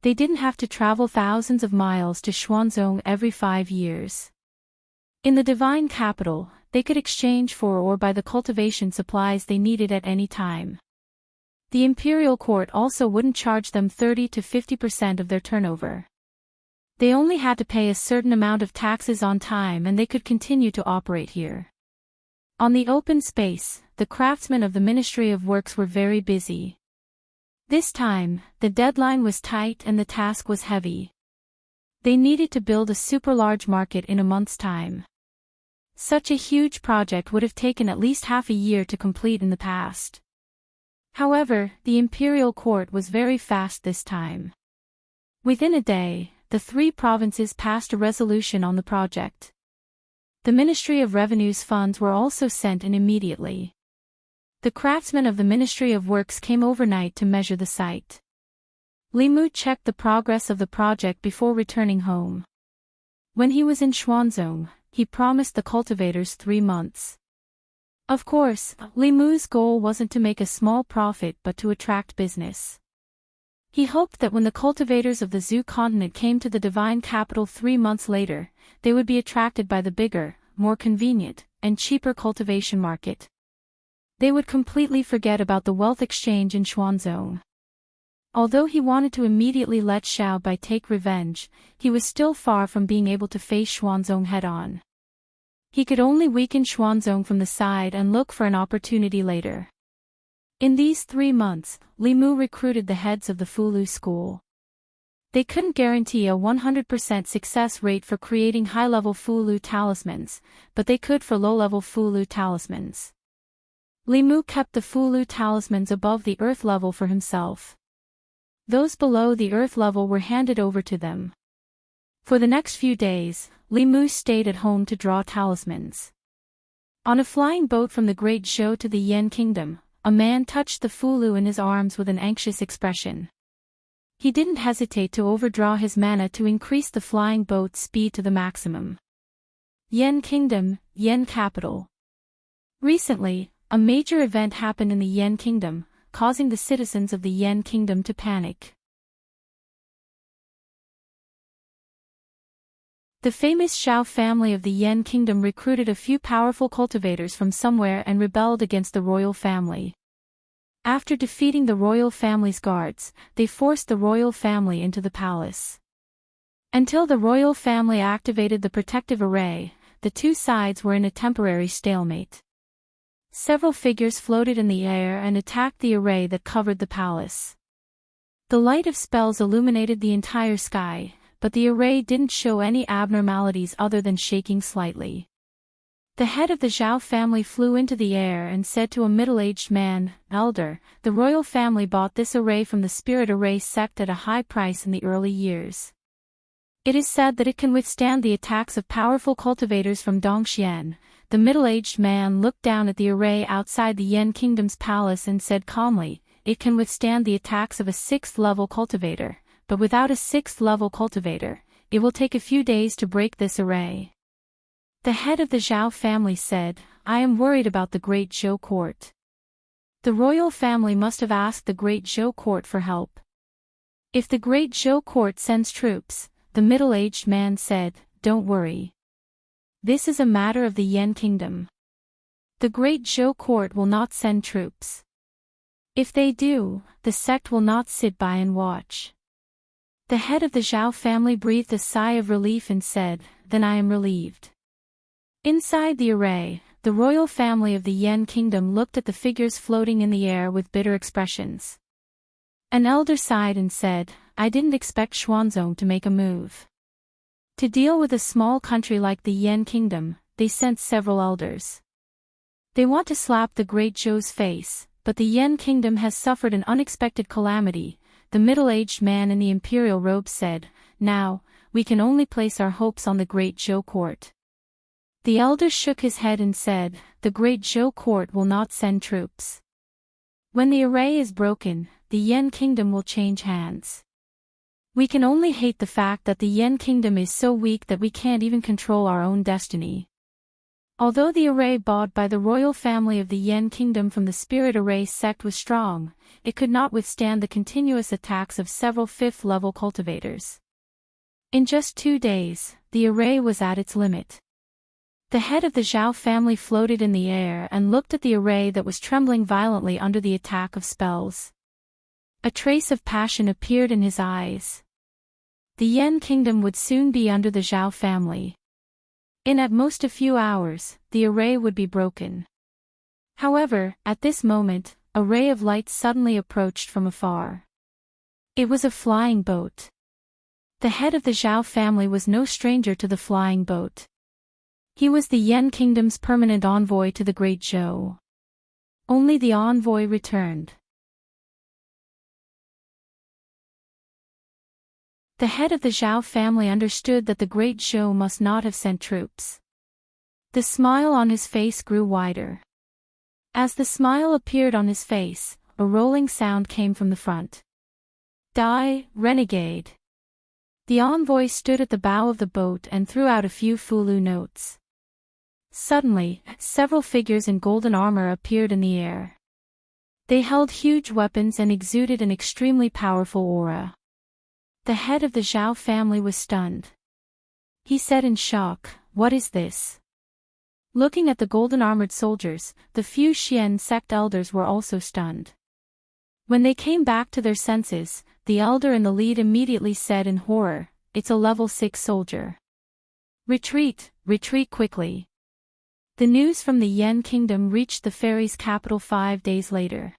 They didn't have to travel thousands of miles to Xuanzong every 5 years. In the divine capital, they could exchange for or buy the cultivation supplies they needed at any time. The imperial court also wouldn't charge them 30 to 50% of their turnover. They only had to pay a certain amount of taxes on time and they could continue to operate here. On the open space, the craftsmen of the Ministry of Works were very busy. This time, the deadline was tight and the task was heavy. They needed to build a super-large market in a month's time. Such a huge project would have taken at least half a year to complete in the past. However, the imperial court was very fast this time. Within a day, the 3 provinces passed a resolution on the project. The Ministry of Revenue's funds were also sent in immediately. The craftsmen of the Ministry of Works came overnight to measure the site. Li Mu checked the progress of the project before returning home. When he was in Xuanzong, he promised the cultivators 3 months. Of course, Li Mu's goal wasn't to make a small profit but to attract business. He hoped that when the cultivators of the Zhu continent came to the divine capital 3 months later, they would be attracted by the bigger, more convenient, and cheaper cultivation market. They would completely forget about the wealth exchange in Xuanzong. Although he wanted to immediately let Xiao Bai take revenge, he was still far from being able to face Xuanzong head-on. He could only weaken Xuanzong from the side and look for an opportunity later. In these 3 months, Li Mu recruited the heads of the Fulu school. They couldn't guarantee a 100% success rate for creating high-level Fulu talismans, but they could for low-level Fulu talismans. Li Mu kept the Fulu talismans above the earth level for himself. Those below the earth level were handed over to them. For the next few days, Li Mu stayed at home to draw talismans. On a flying boat from the Great Zhou to the Yan Kingdom, a man touched the Fulu in his arms with an anxious expression. He didn't hesitate to overdraw his mana to increase the flying boat's speed to the maximum. Yan Kingdom, Yan Capital. Recently, a major event happened in the Yen Kingdom, causing the citizens of the Yen Kingdom to panic. The famous Xiao family of the Yen Kingdom recruited a few powerful cultivators from somewhere and rebelled against the royal family. After defeating the royal family's guards, they forced the royal family into the palace. Until the royal family activated the protective array, the two sides were in a temporary stalemate. Several figures floated in the air and attacked the array that covered the palace. The light of spells illuminated the entire sky, but the array didn't show any abnormalities other than shaking slightly. The head of the Zhao family flew into the air and said to a middle-aged man, "Elder, the royal family bought this array from the spirit array sect at a high price in the early years. It is said that it can withstand the attacks of powerful cultivators from Dongxian." The middle-aged man looked down at the array outside the Yen Kingdom's palace and said calmly, "It can withstand the attacks of a 6th-level cultivator, but without a 6th-level cultivator, it will take a few days to break this array." The head of the Zhao family said, "I am worried about the Great Zhou court. The royal family must have asked the Great Zhou court for help. If the Great Zhou court sends troops," the middle-aged man said, "don't worry. This is a matter of the Yen Kingdom. The Great Zhou court will not send troops. If they do, the sect will not sit by and watch." The head of the Zhao family breathed a sigh of relief and said, "Then I am relieved." Inside the array, the royal family of the Yen Kingdom looked at the figures floating in the air with bitter expressions. An elder sighed and said, "I didn't expect Xuanzong to make a move. To deal with a small country like the Yen Kingdom, they sent several elders. They want to slap the Great Zhou's face, but the Yen Kingdom has suffered an unexpected calamity." The middle-aged man in the imperial robe said, "Now, we can only place our hopes on the Great Zhou court." The elder shook his head and said, "The Great Zhou court will not send troops. When the array is broken, the Yen Kingdom will change hands. We can only hate the fact that the Yen Kingdom is so weak that we can't even control our own destiny." Although the array bought by the royal family of the Yen Kingdom from the spirit array sect was strong, it could not withstand the continuous attacks of several 5th-level cultivators. In just 2 days, the array was at its limit. The head of the Zhao family floated in the air and looked at the array that was trembling violently under the attack of spells. A trace of passion appeared in his eyes. The Yen Kingdom would soon be under the Zhao family. In at most a few hours, the array would be broken. However, at this moment, a ray of light suddenly approached from afar. It was a flying boat. The head of the Zhao family was no stranger to the flying boat. He was the Yen Kingdom's permanent envoy to the Great Zhou. Only the envoy returned. The head of the Zhao family understood that the Great Zhou must not have sent troops. The smile on his face grew wider. As the smile appeared on his face, a rolling sound came from the front. "Die, renegade!" The envoy stood at the bow of the boat and threw out a few Fulu notes. Suddenly, several figures in golden armor appeared in the air. They held huge weapons and exuded an extremely powerful aura. The head of the Zhao family was stunned. He said in shock, "What is this?" Looking at the golden-armored soldiers, the few Xian sect elders were also stunned. When they came back to their senses, the elder in the lead immediately said in horror, "It's a level 6 soldier. Retreat, retreat quickly." The news from the Yen Kingdom reached the fairy's capital 5 days later.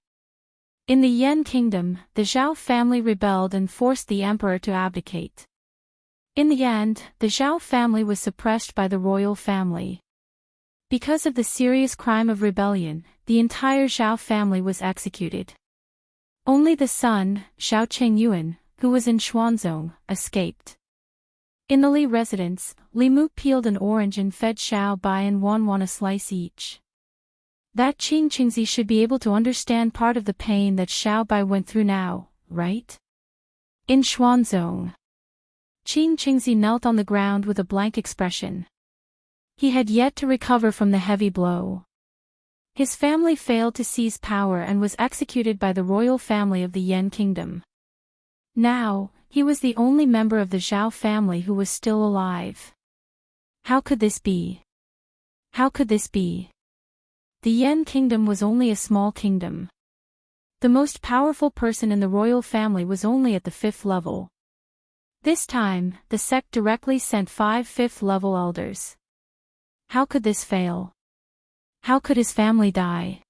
In the Yen Kingdom, the Zhao family rebelled and forced the emperor to abdicate. In the end, the Zhao family was suppressed by the royal family. Because of the serious crime of rebellion, the entire Zhao family was executed. Only the son, Xiao Chengyuan, who was in Xuanzong, escaped. In the Li residence, Li Mu peeled an orange and fed Xiao Bai and Wan a slice each. That Qing Qingzi should be able to understand part of the pain that Xiao Bai went through now, right? In Xuanzong, Qing Qingzi knelt on the ground with a blank expression. He had yet to recover from the heavy blow. His family failed to seize power and was executed by the royal family of the Yan kingdom. Now, he was the only member of the Zhao family who was still alive. How could this be? How could this be? The Yan kingdom was only a small kingdom. The most powerful person in the royal family was only at the 5th level. This time, the sect directly sent 5 5th-level elders. How could this fail? How could his family die?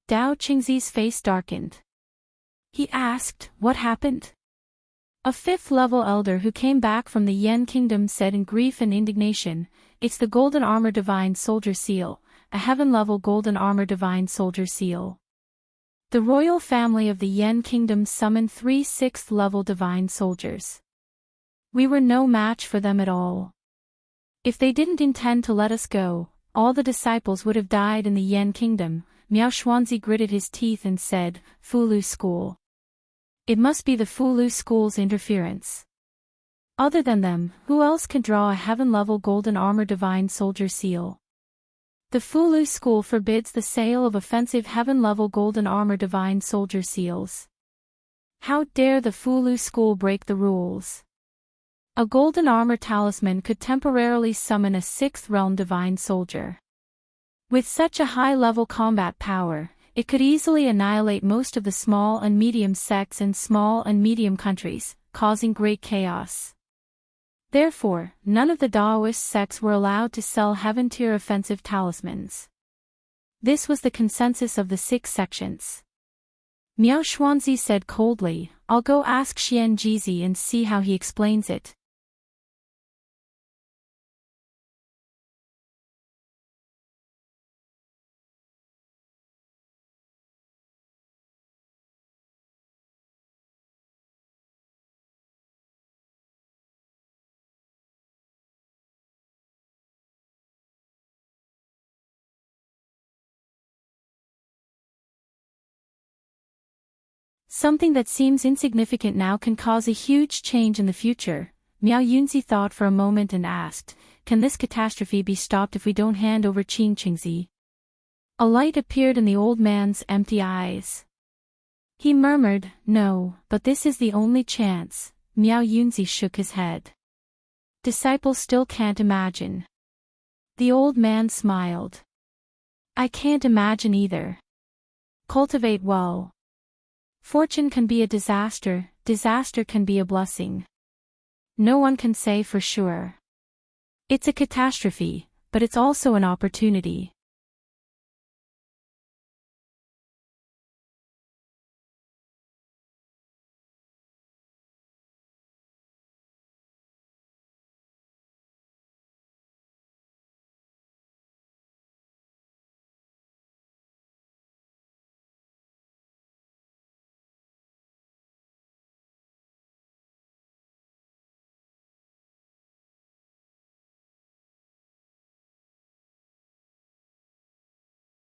Dao Qingzi's face darkened. He asked, "What happened?" A 5th-level elder who came back from the Yan kingdom said in grief and indignation, "It's the Golden Armor Divine Soldier Seal, a heaven-level Golden Armor Divine Soldier Seal." The royal family of the Yan kingdom summoned 3 6th-level divine soldiers. We were no match for them at all. If they didn't intend to let us go, all the disciples would have died in the Yan kingdom. Miao Xuanzi gritted his teeth and said, "Fulu school. It must be the Fulu school's interference. Other than them, who else can draw a heaven-level Golden Armor Divine Soldier Seal? The Fulu school forbids the sale of offensive heaven-level Golden Armor Divine Soldier Seals. How dare the Fulu school break the rules? A Golden Armor Talisman could temporarily summon a 6th realm Divine Soldier. With such a high-level combat power, it could easily annihilate most of the small and medium sects and small and medium countries, causing great chaos. Therefore, none of the Daoist sects were allowed to sell heaven-tier offensive talismans. This was the consensus of the 6 sections. Miao Xuanzi said coldly, "I'll go ask Xian Jizi and see how he explains it." Something that seems insignificant now can cause a huge change in the future. Miao Yunzi thought for a moment and asked, "Can this catastrophe be stopped if we don't hand over Qing Qingzi?" A light appeared in the old man's empty eyes. He murmured, "No, but this is the only chance." Miao Yunzi shook his head. "Disciples still can't imagine." The old man smiled. "I can't imagine either. Cultivate well. Fortune can be a disaster, disaster can be a blessing. No one can say for sure. It's a catastrophe, but it's also an opportunity.